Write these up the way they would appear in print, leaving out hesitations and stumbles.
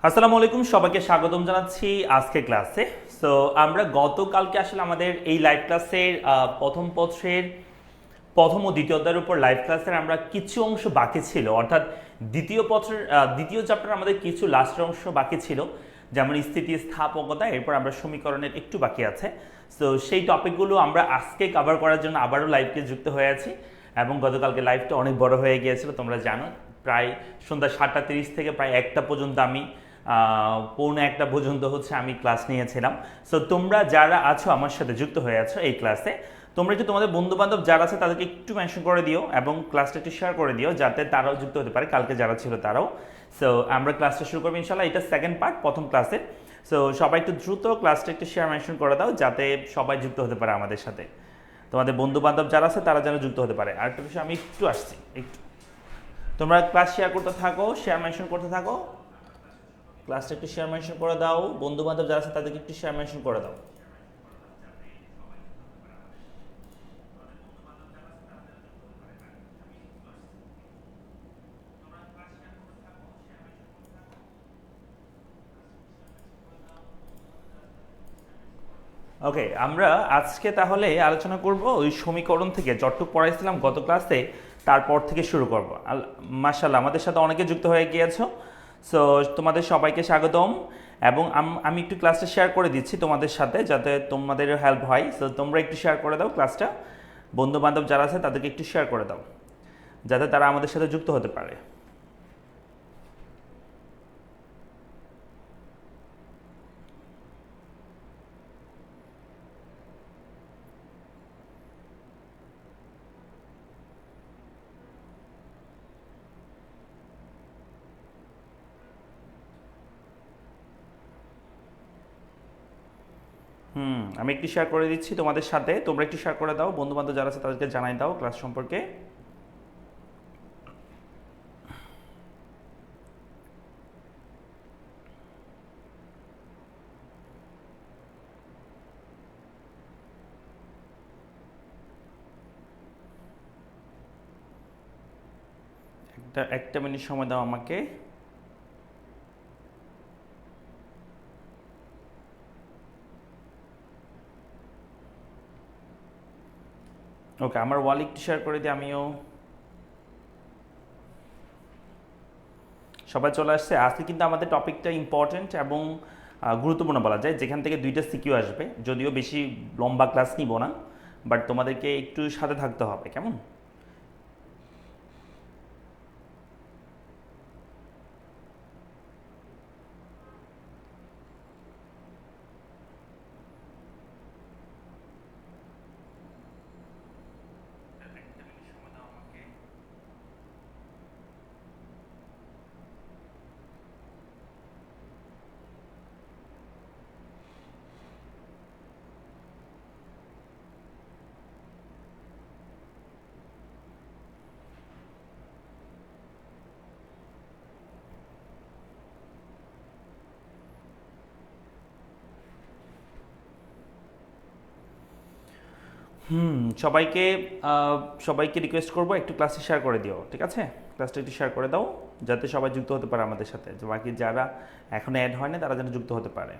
আসসালামু আলাইকুম, সবাইকে স্বাগতম জানাচ্ছি আজকে ক্লাসে। সো আমরা গতকালকে আসলে আমাদের এই লাইভ ক্লাসের প্রথম পত্রের প্রথম ও দ্বিতীয় অধ্যায়ের উপর লাইভ ক্লাসের আমরা কিছু অংশ বাকি ছিল, অর্থাৎ দ্বিতীয় পত্রের দ্বিতীয় চ্যাপ্টার আমাদের কিছু লাস্টের অংশ বাকি ছিল, যেমন স্থিতি স্থাপকতা, এরপর আমরা সমীকরণের একটু বাকি আছে। সো সেই টপিকগুলো আমরা আজকে কভার করার জন্য আবারও লাইভকে যুক্ত হয়ে আছি। এবং গতকালকে লাইভটা অনেক বড় হয়ে গিয়েছিল, তোমরা জানো। প্রায় সন্ধ্যা 7:30 থেকে প্রায় 1টা পর্যন্ত আমি পৌনে 1টা পর্যন্ত হচ্ছে আমি ক্লাস নিয়েছিলাম। সো তোমরা যারা আছো আমার সাথে যুক্ত হয়ে আছো এই ক্লাসে, তোমরা একটু তোমাদের বন্ধু বান্ধব যারা আছে তাদেরকে একটু মেনশন করে দিও এবং ক্লাসটা একটু শেয়ার করে দিও, যাতে তারাও যুক্ত হতে পারে, কালকে যারা ছিল তারাও। সো আমরা ক্লাসটা শুরু করবো ইনশাল্লাহ, এটা সেকেন্ড পার্ট প্রথম ক্লাসের। সো সবাই একটু দ্রুত ক্লাসটা একটু শেয়ার মেনশন করে দাও, যাতে সবাই যুক্ত হতে পারে আমাদের সাথে। তোমাদের বন্ধু বান্ধব যারা আছে তারা যেন যুক্ত হতে পারে। আর একটা বিষয়, আমি একটু আসছি, একটু তোমরা ক্লাস শেয়ার করতে থাকো, শেয়ার মেনশন করতে থাকো, ক্লাসটা একটু শেয়ার মেনশন করে দাও, বন্ধু বান্ধব যারা আছে তাদেরকে একটু শেয়ার মেনশন করে দাও। ওকে, আমরা আজকে তাহলে আলোচনা করব ওই সমীকরণ থেকে যতটুকু পড়াইছিলাম গত ক্লাসে, তারপর থেকে শুরু করব। মাশাআল্লাহ, আমাদের সাথে অনেকে যুক্ত হয়ে গিয়েছো। সো তোমাদের সবাইকে স্বাগতম। এবং আমি একটু ক্লাসটা শেয়ার করে দিচ্ছি তোমাদের সাথে, যাতে তোমাদের হেল্প হয়। সো তোমরা একটু শেয়ার করে দাও ক্লাসটা, বন্ধু বান্ধব যারা আছে তাদেরকে একটু শেয়ার করে দাও, যাতে তারা আমাদের সাথে যুক্ত হতে পারে। আমি একটু শেয়ার করে দিচ্ছি তোমাদের সাথে, তোমরা একটু শেয়ার করে দাও, বন্ধু বান্ধব যারা আছে তাদেরকে জানাই দাও ক্লাস সম্পর্কে। একটা মিনিট সময় দাও আমাকে। ওকে, আমার ওয়াল একটু শেয়ার করে দিই আমিও। সবাই চলে আসছে। আজকে কিন্তু আমাদের টপিকটা ইম্পর্টেন্ট এবং গুরুত্বপূর্ণ বলা যায়, যেখান থেকে দুইটা সিকিউ আসবে। যদিও বেশি লম্বা ক্লাস নিব না, বাট তোমাদেরকে একটু সাথে থাকতে হবে, কেমন? সবাইকে সবাইকে রিকোয়েস্ট করবো একটু ক্লাসে শেয়ার করে দিও, ঠিক আছে? ক্লাসটা একটু শেয়ার করে দাও, যাতে সবাই যুক্ত হতে পারে আমাদের সাথে। বাকি যারা এখনো অ্যাড হয় না তারা যেন যুক্ত হতে পারে।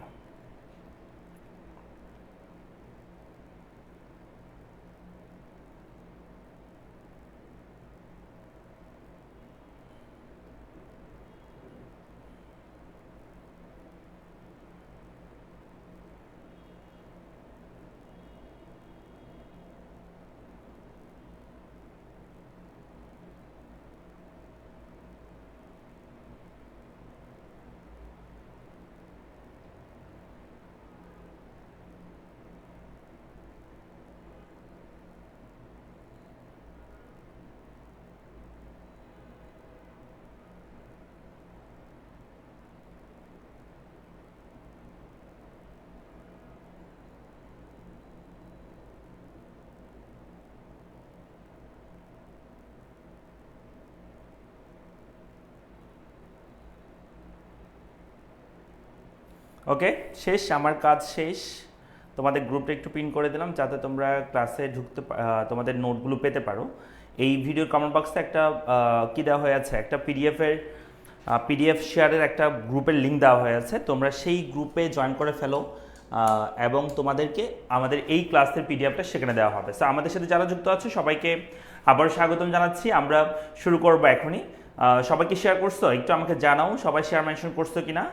ওকে, শেষ, আমার কাজ শেষ। তোমাদের গ্রুপটা একটু পিন করে দিলাম, যাতে তোমরা ক্লাসে ঢুকতে তোমাদের নোটগুলো পেতে পারো। এই ভিডিওর কমেন্ট বক্সে একটা কি দেওয়া হয়ে আছে, একটা পিডিএফের পিডিএফ শেয়ারের একটা গ্রুপের লিঙ্ক দেওয়া হয়েছে, তোমরা সেই গ্রুপে জয়েন করে ফেলো এবং তোমাদেরকে আমাদের এই ক্লাসের পিডিএফটা সেখানে দেওয়া হবে। সো আমাদের সাথে যারা যুক্ত আছে সবাইকে আবার স্বাগতম জানাচ্ছি। আমরা শুরু করবো এখনই। সবাইকে শেয়ার করছো, একটু আমাকে জানাও সবাই শেয়ার মেনশন করছো কিনা।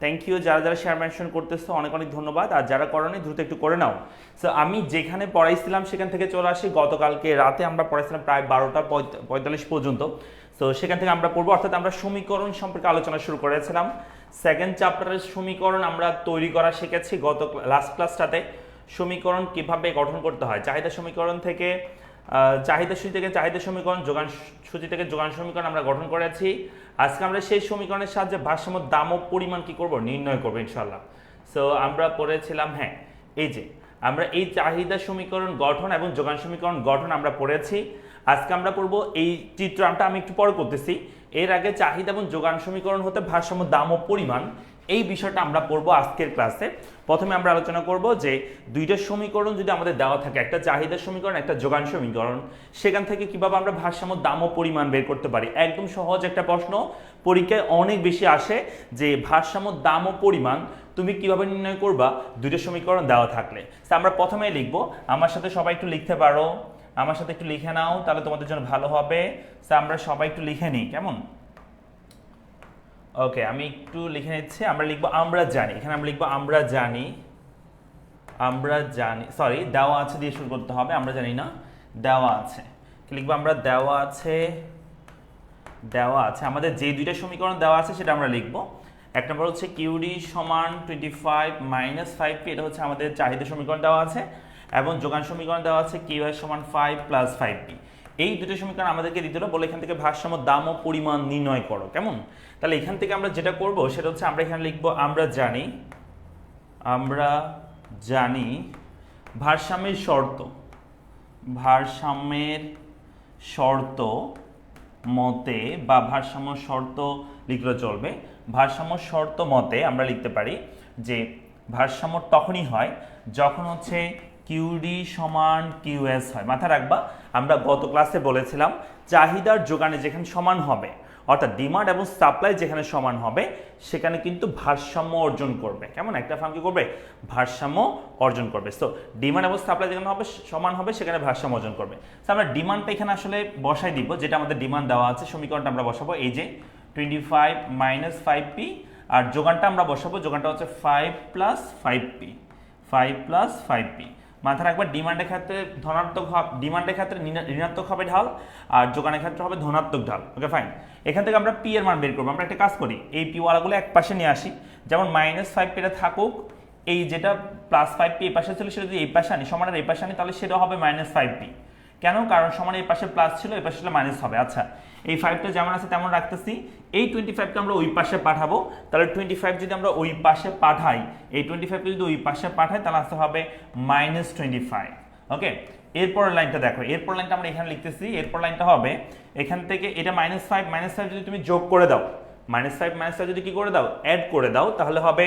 থ্যাংক ইউ যারা যারা শেয়ার মেনশন করতেছো, অনেক অনেক ধন্যবাদ। আর যারা করোনি দ্রুত একটু করে নাও। সো আমি যেখানে পড়াইছিলাম সেখান থেকে চলে আসি। গতকালকে রাতে আমরা পড়াইছিলাম প্রায় 12:45 পর্যন্ত। সো সেখান থেকে আমরা পড়বো, অর্থাৎ আমরা সমীকরণ সম্পর্কে আলোচনা শুরু করেছিলাম। সেকেন্ড চ্যাপ্টারের সমীকরণ আমরা তৈরি করা শিখেছি গত লাস্ট ক্লাসটাতে। সমীকরণ কিভাবে গঠন করতে হয়, চাহিদা সমীকরণ থেকে চাহিদা সূচি থেকে চাহিদা সমীকরণ, যোগান সূচি থেকে যোগান সমীকরণ আমরা গঠন করেছি। আজকে আমরা সেই সমীকরণের সাহায্যে ভারসাম্য দাম ও পরিমাণ কি করব, নির্ণয় করবো ইনশাল্লাহ। সো আমরা পড়েছিলাম, হ্যাঁ এই যে আমরা এই চাহিদা সমীকরণ গঠন এবং যোগান সমীকরণ গঠন আমরা পড়েছি। আজকে আমরা পড়বো এই চিত্রটা আমি একটু পরে করতেছি। এর আগে চাহিদা এবং যোগান সমীকরণ হতে ভারসাম্য দাম ও পরিমাণ, এই বিষয়টা আমরা পড়বো আজকের ক্লাসে। প্রথমে আমরা আলোচনা করব যে দুইটা সমীকরণ যদি আমাদের দেওয়া থাকে, একটা চাহিদা সমীকরণ একটা যোগান সমীকরণ, সেখান থেকে কিভাবে আমরা ভারসাম্য দাম ও পরিমাণ বের করতে পারি। একদম সহজ একটা প্রশ্ন, পরীক্ষায় অনেক বেশি আসে যে ভারসাম্য দাম ও পরিমাণ তুমি কিভাবে নির্ণয় করবা দুইটা সমীকরণ দেওয়া থাকলে। আমরা প্রথমে লিখবো, আমার সাথে সবাই একটু লিখতে পারো, আমার সাথে একটু লিখে নাও, তাহলে তোমাদের জন্য ভালো হবে। আমরা সবাই একটু লিখে নিই, কেমন? ওকে, আমি একটু লিখে নিচ্ছি। আমরা লিখবো আমরা জানি, এখানে আমরা লিখবো আমরা জানি, আমরা জানি, সরি দেওয়া আছে দিয়ে শুরু করতে হবে, আমরা জানি না, দেওয়া আছে লিখবো আমরা, দেওয়া আছে, দেওয়া আছে আমাদের যে দুইটা সমীকরণ দেওয়া আছে সেটা আমরা লিখবো। এক নম্বর হচ্ছে কিউডি সমান 25 মাইনাস 5p, এটা হচ্ছে আমাদের চাহিদা সমীকরণ দেওয়া আছে, এবং যোগান সমীকরণ দেওয়া আছে কিউআই সমান 5 প্লাস 5p। এই দুটো সমীকরণ আমাদেরকে দিতে হলো, বলে এখান থেকে ভারসাম্য দাম ও পরিমাণ নির্ণয় করো, কেমন? তাহলে এখান থেকে আমরা যেটা করব সেটা হচ্ছে আমরা এখানে লিখবো আমরা জানি, আমরা জানি ভারসাম্যের শর্ত, ভারসাম্যের শর্ত মতে বা ভারসাম্য শর্ত লিখলে চলবে। ভারসাম্য শর্ত মতে আমরা লিখতে পারি যে ভারসাম্য তখনই হয় যখন হচ্ছে কিউডি সমান কিউএস হয়। মাথায় রাখবা, আমরা গত ক্লাসে বলেছিলাম চাহিদার যোগানে যেখানে সমান হবে, অর্থাৎ ডিমান্ড এবং সাপ্লাই যেখানে সমান হবে সেখানে কিন্তু ভারসাম্য অর্জন করবে, কেমন? একটা ফার্ম কি করবে, ভারসাম্য অর্জন করবে। সো ডিমান্ড এবং সাপ্লাই যেখানে হবে সমান হবে সেখানে ভারসাম্য অর্জন করবে। সো আমরা ডিমান্ডটা এখানে আসলে বসাই দিব, যেটা আমাদের ডিমান্ড দেওয়া আছে, সমীকরণটা আমরা বসাবো এই যে 25 মাইনাস 5p, আর যোগানটা আমরা বসাবো, যোগানটা হচ্ছে 5 প্লাস 5p, 5 প্লাস 5p। মাথায় রাখবা ডিমান্ডের ক্ষেত্রে ধনাত্মক, ডিমান্ডের ক্ষেত্রে ঋণাত্মক হবে ঢাল, আর যোগানের ক্ষেত্রে হবে ধনাত্মক ঢাল। ওকে ফাইন, এখান থেকে আমরা পি এর মান বের করবো। আমরা একটা কাজ করি, এই পি ওয়ালাগুলো এক পাশে নিয়ে আসি, যেমন মাইনাস 5p থাকুক, এই যেটা প্লাস 5p এই পাশে ছিল সেটা যদি এই পাশে আনি, সমানের এই পাশে আনি, তাহলে সেটা হবে মাইনাস 5p। কেন? কারণ সমান এই পাশে প্লাস ছিল, এই পাশে মাইনাস হবে। আচ্ছা, এই 5টা যেমন আছে তেমন রাখতেছি, এই 25টা আমরা ওই পাশে পাঠাবো, তাহলে 25 যদি আমরা ওই পাশে পাঠাই, এই 25কে যদি ওই পাশে পাঠাই তাহলে আসতে হবে মাইনাস 25। ওকে, এরপর লাইনটা দেখো, এরপর লাইনটা আমরা এখানে লিখতেছি, এরপর লাইনটা হবে এখান থেকে এটা মাইনাস 5 যদি তুমি যোগ করে দাও, মাইনাস 5 যদি কি করে দাও, অ্যাড করে দাও, তাহলে হবে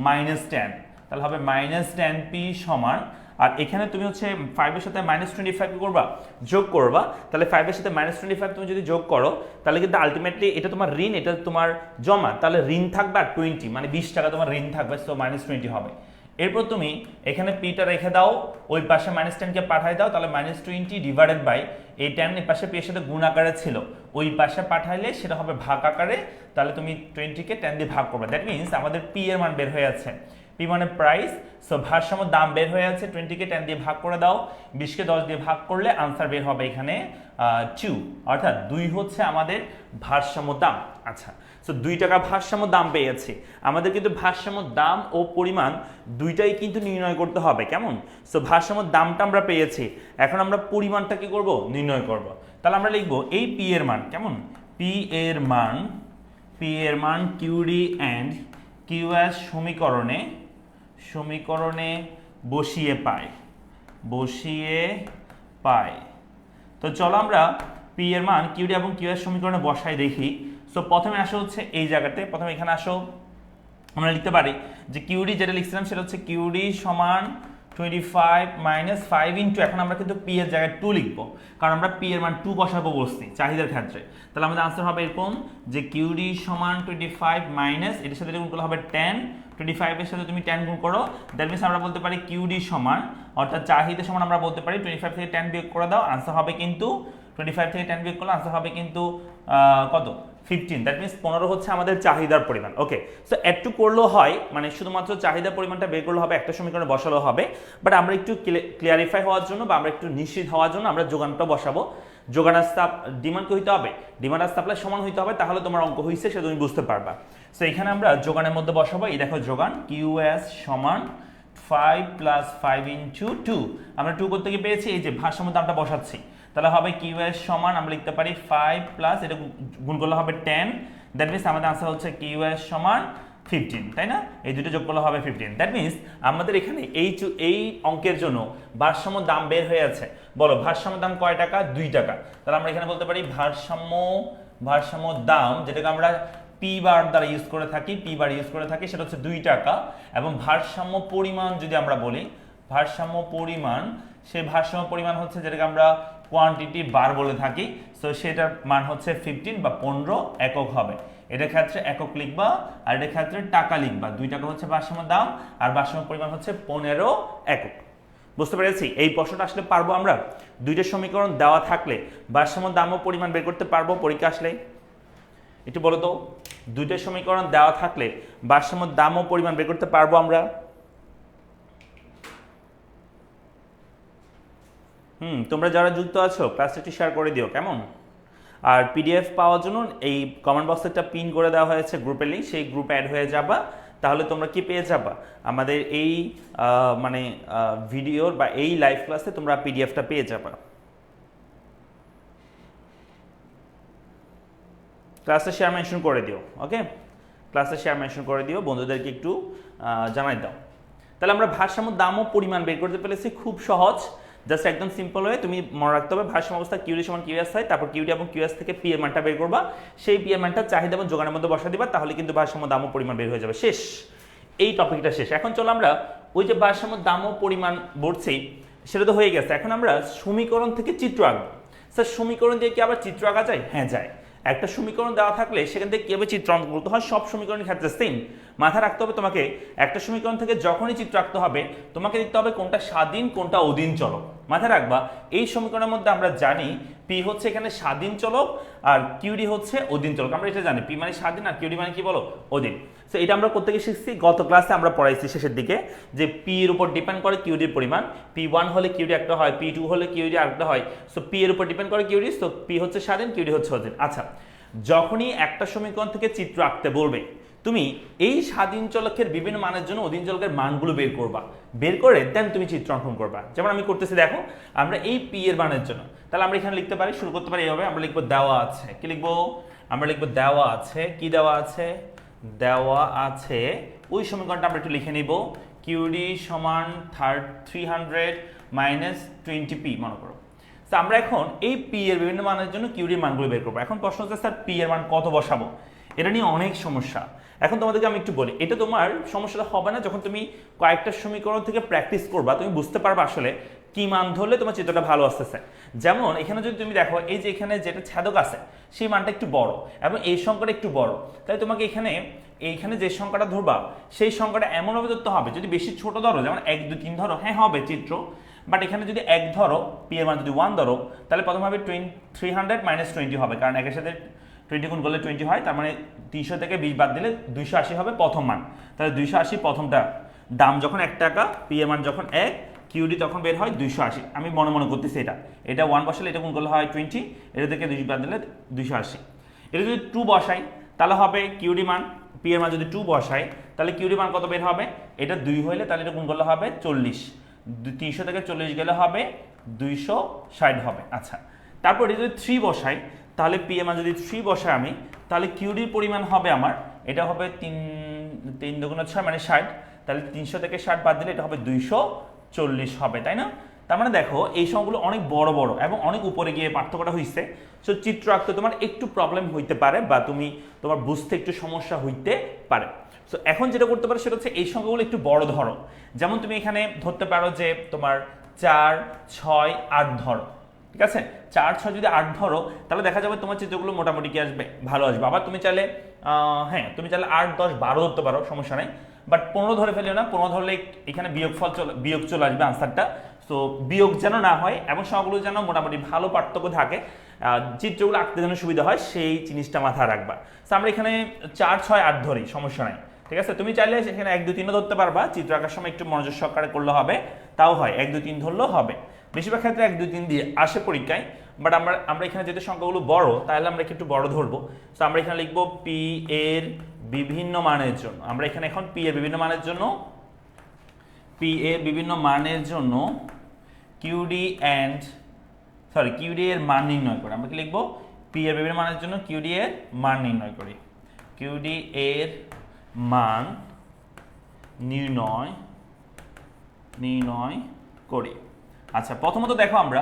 মাইনাস 10, তাহলে হবে মাইনাস 10p সমান, আর এখানে তুমি হচ্ছে 5 এর সাথে মাইনাস 25 কি করবা, যোগ করবা। তাহলে 5 এর সাথে মাইনাস 25 তুমি যদি যোগ করো তাহলে কিন্তু আলটিমেটলি এটা তোমার ঋণ, এটা তোমার জমা, তাহলে ঋণ থাকবে আর 20, মানে 20 টাকা তোমার ঋণ থাকবে, সো মাইনাস 20 হবে। এরপর তুমি এখানে পিটা রেখে দাও, ওই পাশে মাইনাস 10কে পাঠাই দাও, তাহলে মাইনাস 20 ডিভাইডেড বাই এই 10 এই পাশে পি এর সাথে গুণ আকারে ছিল, ওই পাশে পাঠাইলে সেটা হবে ভাগ আকারে, তাহলে তুমি 20কে 10 দিয়ে ভাগ করবে। দ্যাট মিনস আমাদের পি এর মান বের হয়ে যাচ্ছে, পি মানে প্রাইস। সো ভারসাম্য দাম বের হয়ে আছে, 20কে 10 দিয়ে ভাগ করে দাও, 20কে 10 দিয়ে ভাগ করলে আনসার বের হবে এখানে 2, অর্থাৎ 2 হচ্ছে আমাদের ভারসাম্য দাম। আচ্ছা, সো 2 টাকা ভারসাম্য দাম পেয়েছি। আমাদের কিন্তু ভারসাম্য দাম ও পরিমাণ দুইটাই কিন্তু নির্ণয় করতে হবে, কেমন? সো ভারসাম্য দামটা আমরা পেয়েছি, এখন আমরা পরিমাণটা কি করব, নির্ণয় করব। তাহলে আমরা লিখবো এই পি এর মান, কেমন? পি এর মান, পি এর মান কিউডি এন্ড কিউএস সমীকরণে বসিয়ে পাই। তো চলো আমরা পি এর মান কিউডি এবং কিউএস সমীকরণে বসাই দেখি। সো প্রথমে আসো হচ্ছে এই জায়গাতে, প্রথমে এখানে আসো, আমরা লিখতে পারি যে কিউডি যেটা লিখছিলাম সেটা হচ্ছে কিউডি সমান 25 মাইনাস 5 ইন্টু, এখন আমরা কিন্তু পি এর জায়গায় 2 লিখবো, কারণ আমরা পি এর মান 2 বসাবো বলছি চাহিদার ক্ষেত্রে। তাহলে আমাদের আনসার হবে এরকম যে কিউডি সমান 25 মাইনাস এটার সাথে গুণ করলে হবে 10, 25 এর সাথে তুমি 10 গুণ করো, দ্যাট মিনস আমরা বলতে পারি কিউডি সমান, অর্থাৎ চাহিদা সমান আমরা বলতে পারি 25 থেকে 10 বিয়োগ করে দাও, আনসার হবে কিন্তু 25 থেকে 10 বিয়োগ করলে আনসার হবে কিন্তু কত 15, দ্যাট মিনস 15 হচ্ছে আমাদের চাহিদার পরিমাণ। ওকে, সো একটু করলেও হয়, মানে শুধুমাত্র চাহিদার পরিমাণটা বের করলে হবে, একটা সমীকরণে বসালেও হবে, বাট আমরা একটু ক্লিয়ারিফাই হওয়ার জন্য বা আমরা একটু নিশ্চিত হওয়ার জন্য আমরা যোগানটা বসাবো। যোগান আর সাপ ডিমান্ড কি হইতে হবে, ডিমান্ড আর সাপ্লাই সমান হইতে হবে, তাহলে তোমার অঙ্ক হইছে সেটা তুমি বুঝতে পারবা। সো এখানে আমরা যোগানের মধ্যে বসাবো, এই দেখো যোগান কিউএস সমান 5 প্লাস 5 ইন্টু 2, আমরা 2 করতে গিয়ে পেয়েছি, এই যে ভারসাম্য দামটা বসাচ্ছি, তাহলে হবে কিউএস সমান আমরা লিখতে পারি 5 প্লাস এটা গুণ করলে হবে 10, দ্যাট মিনস আমাদের আনসার হচ্ছে কিউএস সমান 15, তাই না? এই দুটো যোগ করলে হবে 15, দ্যাট মিনস আমাদের এখানে এই অঙ্কের জন্য ভারসাম্য দাম বের হয়ে আছে। বলো ভারসাম্য দাম কয় টাকা? 2 টাকা। তাহলে আমরা এখানে বলতে পারি ভারসাম্য দাম, যেটাকে আমরা পি বার দ্বারা ইউজ করে থাকি, পি বার ইউজ করে থাকি, সেটা হচ্ছে 2 টাকা। এবং ভারসাম্য পরিমাণ যদি আমরা বলি, ভারসাম্য পরিমাণ, সেই ভারসাম্য পরিমাণ হচ্ছে যেটাকে আমরা কোয়ান্টিটি বার বলে থাকি, সো সেটার মান হচ্ছে 15 বা 15 একক হবে। এটার ক্ষেত্রে একক লিখবা আর এটার ক্ষেত্রে টাকা লিখবা। 2 টাকা হচ্ছে ভারসাম্য দাম আর ভারসাম্য পরিমাণ হচ্ছে 15 একক। বুঝতে পেরেছি? এই প্রশ্নটা আসলে পারবো আমরা? দুইটা সমীকরণ দেওয়া থাকলে ভারসাম্য দাম ও পরিমাণ বের করতে পারবো পরীক্ষা আসলে? একটু বলো তো, দুইটা সমীকরণ দেওয়া থাকলে ভারসাম্য দাম ও পরিমাণ বের করতে পারবো আমরা? তোমরা যারা যুক্ত আছো ক্লাসটা একটু শেয়ার করে দিও, কেমন? আর পিডিএফ পাওয়ার জন্য এই কমেন্ট বক্সে একটা পিন করে দেওয়া হয়েছে গ্রুপের লিঙ্ক, সেই গ্রুপে অ্যাড হয়ে যাবা, তাহলে তোমরা কি পেয়ে যাবা আমাদের এই মানে ভিডিওর বা এই লাইভ ক্লাসে তোমরা পিডিএফটা পেয়ে যাবা। ক্লাসে শেয়ার মেনশন করে দিও, ওকে? ক্লাসে শেয়ার মেনশন করে দিও, বন্ধুদেরকে একটু জানাই দাও। তাহলে আমরা ভারসাম্য দাম ও পরিমাণ বের করতে পেরেছি, খুব সহজ, জাস্ট একদম সিম্পল হয়ে তুমি মনে রাখতে হবে ভারসাম্য অবস্থা কিউডি সমান কিউএস হয়, তারপর কিউডি এবং কিউএস থেকে পি এর মানটা বের করবা, সেই পি এর মানটা চাহিদা এবং যোগানের মধ্যে বসা দিবা, তাহলে কিন্তু ভারসাম্য দাম ও পরিমাণ বের হয়ে যাবে। শেষ, এই টপিকটা শেষ। এখন চলো আমরা ওই যে ভারসাম্য দাম ও পরিমাণ বলছি সেটা তো হয়ে গেছে, এখন আমরা সমীকরণ থেকে চিত্র আঁকবো। স্যার সমীকরণ দিয়ে কি আবার চিত্র আঁকা যায়? হ্যাঁ যায়। একটা সমীকরণ দেওয়া থাকলে সেখান থেকে কিভাবে চিত্র অঙ্কন করতে হয় সব সমীকরণের ক্ষেত্রে সেম। মাথায় রাখতে হবে তোমাকে একটা সমীকরণ থেকে যখনই চিত্র আঁকতে হবে তোমাকে দেখতে হবে কোনটা স্বাধীন কোনটা অধীন চলক। মাথায় রাখবা এই সমীকরণের মধ্যে আমরা জানি পি হচ্ছে এখানে স্বাধীন চলক আর কিউডি হচ্ছে অধীন চলক, আমরা এটা জানি, পি মানে স্বাধীন আর কিউডি মানে কি বলো? অধীন। সো এটা আমরা কোথা থেকে শিখছি? গত ক্লাসে আমরা পড়াইছি শেষের দিকে যে পি এর উপর ডিপেন্ড করে কিউডির পরিমাণ, পি1 হলে কিউডি একটা হয়, পি2 হলে কিউডি আরেকটা হয়, সো পি এর উপর ডিপেন্ড করে কিউডি, সো পি হচ্ছে স্বাধীন, কিউডি হচ্ছে অধীন। আচ্ছা, যখনই একটা সমীকরণ থেকে চিত্র আঁকতে বলবে তুমি এই স্বাধীন চলকের বিভিন্ন মানের জন্য অধীন চলকের মানগুলো বের করবা, বের করে দেন তুমি চিত্র অঙ্কন করবা। যেমন আমি করতেছি, দেখো আমরা এই পি এর মানের জন্য, তাহলে আমরা এখানে লিখতে পারি, শুরু করতে পারি এইভাবে, আমরা লিখবো দেওয়া আছে, কি লিখবো? আমরা লিখবো দেওয়া আছে, কি দেওয়া আছে? দেওয়া আছে ওই সমীকরণটা আমরা একটু লিখে নিব, কিউডি সমান 300 মাইনাস 20p মনে করো। আমরা এখন এই পি এর বিভিন্ন মানের জন্য কিউডির মানগুলো বের করবো। এখন প্রশ্ন হচ্ছে স্যার পি এর মান কত বসাবো? এটা নিয়ে অনেক সমস্যা। এখন তোমাদেরকে আমি একটু বলি, এটা তোমার সমস্যাটা হবে না যখন তুমি কয়েকটা সমীকরণ থেকে প্র্যাকটিস করবা, তুমি বুঝতে পারবা আসলে কি মান ধরলে তোমার চিত্রটা ভালো আসতেছে। যেমন এখানে যদি তুমি দেখো এই যে এখানে যেটা ছেদক আছে সেই মানটা একটু বড় এবং এই সংখ্যাটা একটু বড়, তাই তোমাকে এইখানে যে সংখ্যাটা ধরবা সেই সংখ্যাটা এমনভাবে ধরতে হবে, যদি বেশি ছোট ধরো যেমন 1 2 3 ধরো, হ্যাঁ হবে চিত্র, বাট এখানে যদি 1 ধরো, পি এর মান যদি 1 ধরো, তাহলে প্রথম হবে 300 মাইনাস 20 হবে, কারণ একের সাথে 20 গুণ করলে 20 হয়, তার মানে 300 থেকে 20 বাদ দিলে 280 হবে প্রথম মান। তাহলে 280 প্রথমটা, দাম যখন 1 টাকা, পি এর মান যখন 1, কিউডি তখন বের হয় 280। আমি মনে মনে করতেছি এটা 1 বসালে এটা গুণ করলে হয় 20, এটা থেকে 2 বাদ দিলে 280। এটা যদি 2 বসাই তাহলে হবে কিউডি মান, পি এর মান যদি 2 বসাই তাহলে কিউডি মান কত বের হবে? এটা 2 হইলে তাহলে এটা গুণ করলে হবে 40, 300 থেকে 40 গেলে হবে 260 হবে। আচ্ছা, তারপর এটা যদি 3 বসাই তাহলে পি এর মান যদি 3 বসাই আমি, তাহলে কিউডির পরিমাণ হবে আমার, এটা হবে 3 2 6 মানে 60, তাহলে 300 থেকে 60 বাদ দিলে এটা হবে 240 হবে, তাই না? তার মানে দেখো এই সংখ্যাগুলো অনেক বড় বড় এবং অনেক উপরে গিয়ে পার্থক্যটা হইছে। সো চিত্র আঁকতে তোমার একটু প্রবলেম হইতে পারে বা তোমার বুঝতে একটু সমস্যা হইতে পারে। সো এখন যেটা করতে পারো সেটা হচ্ছে এই সংখ্যাগুলো একটু বড় ধরো। যেমন তুমি এখানে ধরতে পারো যে তোমার 4, 6, 8 ধরো, ঠিক আছে? 4, 6 যদি 8 ধরো তাহলে দেখা যাবে তোমার চিত্রগুলো মোটামুটি কি আসবে, ভালো আসবে। আবার তুমি চাইলে হ্যাঁ তুমি চাইলে 8, 10, 12 ধরতে পারো, সমস্যা নাই। বাট 15 ধরে ফেলিও না, 15 ধরলে এখানে বিয়োগ চলে আসবে আনসারটা। সো বিয়োগ যেন না হয় এবং সংখ্যাগুলো যেন মোটামুটি ভালো পার্থক্য থাকে, চিত্রগুলো আঁকতে যেন সুবিধা হয়, সেই জিনিসটা মাথায় রাখবা। সো আমরা এখানে 4, 6, 8 ধরি, সমস্যা নাই, ঠিক আছে? তুমি চাইলে এখানে 1, 2, 3 ধরতে পারবা, চিত্র আঁকার সময় একটু মনোযোগ সহকারে করলে হবে, তাও হয় 1, 2, 3 ধরলেও হবে। বেশিরভাগ ক্ষেত্রে 1, 2, 3 দিয়ে আসে পরীক্ষায়। বাট আমরা এখানে যেহেতু সংখ্যাগুলো বড়, তাহলে আমরা একটু বড় ধরবো। সো আমরা এখানে লিখবো পি এর বিভিন্ন মানের জন্য, আমরা এখানে এখন পি এর বিভিন্ন মানের জন্য কিউডি এর মান নির্ণয় করি। আমরা কি লিখবো? পি এর বিভিন্ন মানের জন্য কিউডি এর মান নির্ণয় করি। কিউডি এর মান নির্ণয় করি। আচ্ছা, প্রথমত দেখো আমরা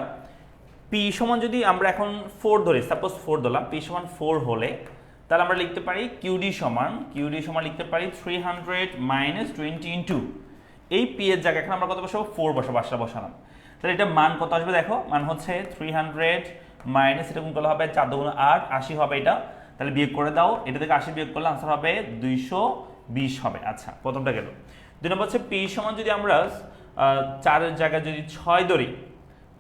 পি সমান যদি আমরা এখন 4 ধরি, সাপোজ 4 ধরলাম, পি সমান 4 হলে তাহলে আমরা লিখতে পারি কিউডি সমান লিখতে পারি 300 - 20 ইন্টু এই পি এর জায়গায় এখন আমরা কত বসাবো? 4 বসালাম। তাহলে এটা মান কত আসবে দেখো, মান হচ্ছে 300 মাইনাস এটা গুণ করলে হবে 4 দুগুণ 8, 80 হবে এটা। তাহলে বিয়োগ করে দাও, এটা থেকে 80 বিয়োগ করলে আনসার হবে 220 হবে। আচ্ছা, প্রথমটা গেল। দুই নম্বর হচ্ছে পি সমান যদি আমরা 4 এর জায়গায় যদি 6 ধরি,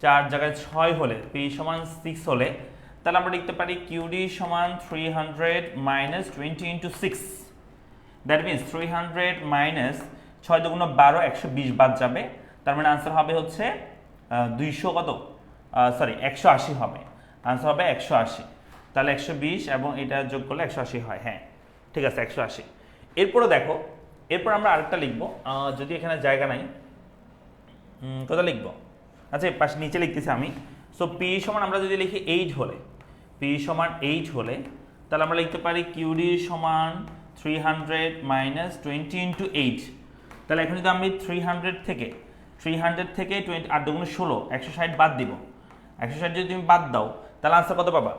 4 জায়গায় 6 হলে পি সমান 6 হলে তাহলে আমরা লিখতে পারি কিউডি সমান 300 minus 20 into 6। That means 300 minus 6 দুগুণ 12, 120 বাদ যাবে। তার মানে আনসার হবে হচ্ছে 180 হবে। আনসার হবে 180। তাহলে 120 এবং এটা যোগ করলে 180 হয়। হ্যাঁ ঠিক আছে, 180। এরপরে দেখো, এরপর আমরা আরেকটা লিখবো, যদি এখানে জায়গা নাই, কোথায় লিখবো? আচ্ছা পাশে নিচে লিখতেছি আমি। সো পি সমান আমরা যদি লিখি 8 হলে, পি সমান 8 হলে তাহলে আমরা লিখতে পারি কিউডি সমান 300 মাইনাস 20 ইন্টু 8। তাহলে এখন যদি আমি 300 থেকে 20 8 দুগুণ 16, 160 বাদ দিব। 160 যদি তুমি বাদ দাও তাহলে আনসার কত পাবা?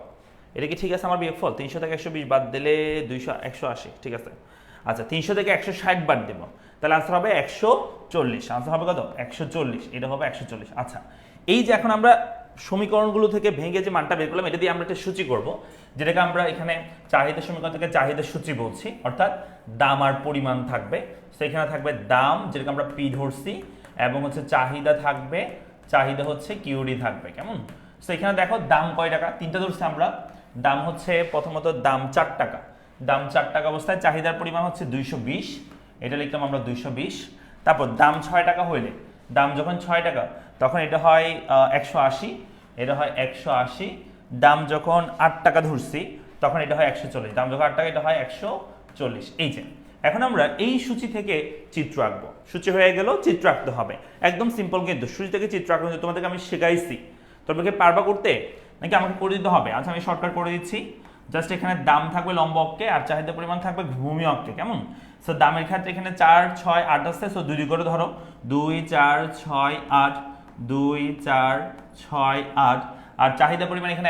এটা কি ঠিক আছে আমার বিয়োগফল? 300 থেকে 120 বাদ দিলে 180, ঠিক আছে। আচ্ছা 300 থেকে 160 বাদ দেবো, তাহলে আনসার হবে 140। আনসার হবে কত? 140, এটা হবে 140। আচ্ছা, এই যে এখন আমরা সমীকরণগুলো থেকে ভেঙে যে মানটা বের করলাম, এটা দিয়ে আমরা একটা সূচি করব, যেটাকে আমরা এখানে চাহিদা সমীকরণ থেকে চাহিদা সূচি বলছি, অর্থাৎ দাম আর পরিমাণ থাকবে। সেখানে থাকবে দাম, যেটাকে আমরা পি ধরছি, এবং হচ্ছে চাহিদা থাকবে, চাহিদা হচ্ছে কিউডি থাকবে, কেমন? সো এখানে দেখো দাম কয় টাকা, 3টা ধরছি আমরা। দাম হচ্ছে প্রথমত দাম 4 টাকা, দাম 4 টাকা অবস্থায় চাহিদার পরিমাণ হচ্ছে 220, এটা লিখলাম আমরা 220। তারপর দাম 6 টাকা হইলে, দাম যখন 6 টাকা তখন এটা হয় 180, এটা হয় 180। দাম যখন 8 টাকা ধরছি তখন এটা হয় 140, দাম যখন 8 টাকা এটা হয় 140। এই যে এখন আমরা এই সূচি থেকে চিত্র আঁকবো। সূচি হয়ে গেল, চিত্র আঁকতে হবে, একদম সিম্পল। কিন্তু সূচি থেকে চিত্র আঁকতে তোমাদেরকে আমি শেখাইছি, তোমাকে পারবা করতে নাকি আমাকে করে দিতে হবে? আচ্ছা আমি শর্টকাট করে দিচ্ছি। জাস্ট এখানে দাম থাকবে লম্ব অক্ষে আর চাহিদা পরিমাণ থাকবে ভূমি অক্ষে, কেমন? সো দামের ক্ষেত্রে এখানে 4, 6, 8 আছে, সো 2 করে ধরো, 2, 4, 6, 8, 2, 4, 6, 8। আর চাহিদা পরিমাণ এখানে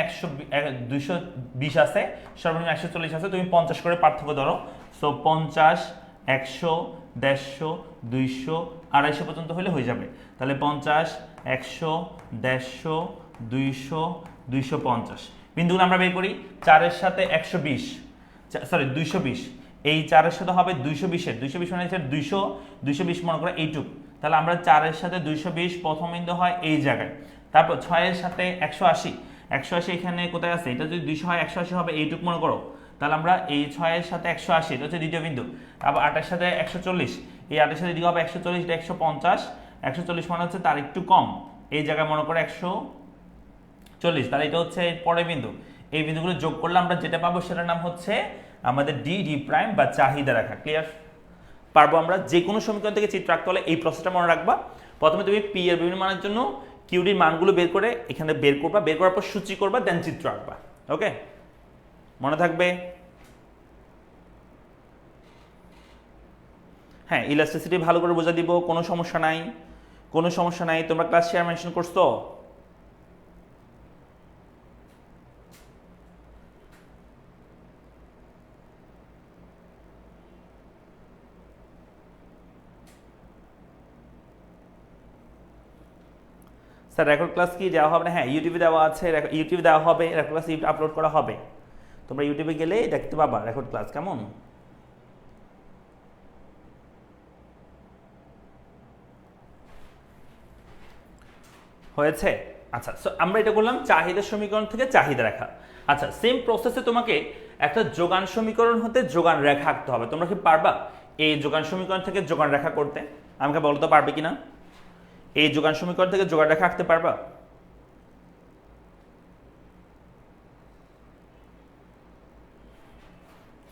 220 আছে, সর্বনিম্ন 140 আছে, তুমি 50 করে পার্থক্য ধরো। সো 50, 100, 150, 200, 250 পর্যন্ত হলে হয়ে যাবে। তাহলে 50, 100, 150, 200, 250 বিন্দুগুলো আমরা বের করি। 4 এর সাথে 120, সরি 220, এই 4 এর সাথে হবে 220 220 মানে হচ্ছে 200, 220 মনে করো এইটুক। তাহলে আমরা 4 এর সাথে 220 প্রথম বিন্দু হয় এই জায়গায়। তারপর 6 এর সাথে 180, 180 এখানে কোথায় আছে? এটা যদি 200 হয় 180 হবে এইটুক মনে করো। তাহলে আমরা এই 6 এর সাথে 180, এটা হচ্ছে দ্বিতীয় বিন্দু। আবার 8 এর সাথে 140, এই 8 এর সাথে দিকে হবে 140, এটা 150, 140 মানে হচ্ছে তার একটু কম, এই জায়গায় মনে করো 140। তাহলে এটা হচ্ছে পরের বিন্দু। এই বিন্দুগুলো যোগ করলে আমরা যেটা পাবো সেটার নাম হচ্ছে আমাদের ডি প্রাইম বা চাহিদা রেখা। ক্লিয়ার? পারবো আমরা যে কোনো সমীকরণ থেকে চিত্র আঁকতে হলে এই প্রসেসটা মনে রাখবা। প্রথমে তুমি পি এর বিভিন্ন মানের জন্য কিউডির মানগুলো বের করে এখানে বের করবা, বের করার পর সূচি করবা, দেন চিত্র আঁকবা। ওকে, মনে থাকবে? হ্যাঁ, ইলাস্টিসিটি ভালো করে বোঝা দিব, কোনো সমস্যা নাই, কোনো সমস্যা নাই। তোমরা ক্লাস শেয়ার মেনশন করছো? স্যার রেকর্ড ক্লাস কি দেওয়া হবে না? হ্যাঁ, ইউটিউবে দেওয়া আছে, ইউটিউবে দেওয়া হবে, রেকর্ড ক্লাস আপলোড করা হবে। তোমরা ইউটিউবে গেলে দেখতে পাবা রেকর্ড ক্লাস। কেমন? হয়েছে? আচ্ছা, সো আমরা এটা করলাম চাহিদা সমীকরণ থেকে চাহিদা রেখা। আচ্ছা, সেম প্রসেসে তোমাকে একটা যোগান সমীকরণ হতে যোগান রেখা আঁকতে হবে। তোমরা কি পারবা এই যোগান সমীকরণ থেকে যোগান রেখা করতে? আমাকে বলো তো পারবে কিনা? এই যোগান সমীকরণ থেকে যোগান রেখা আঁকতে পারবা?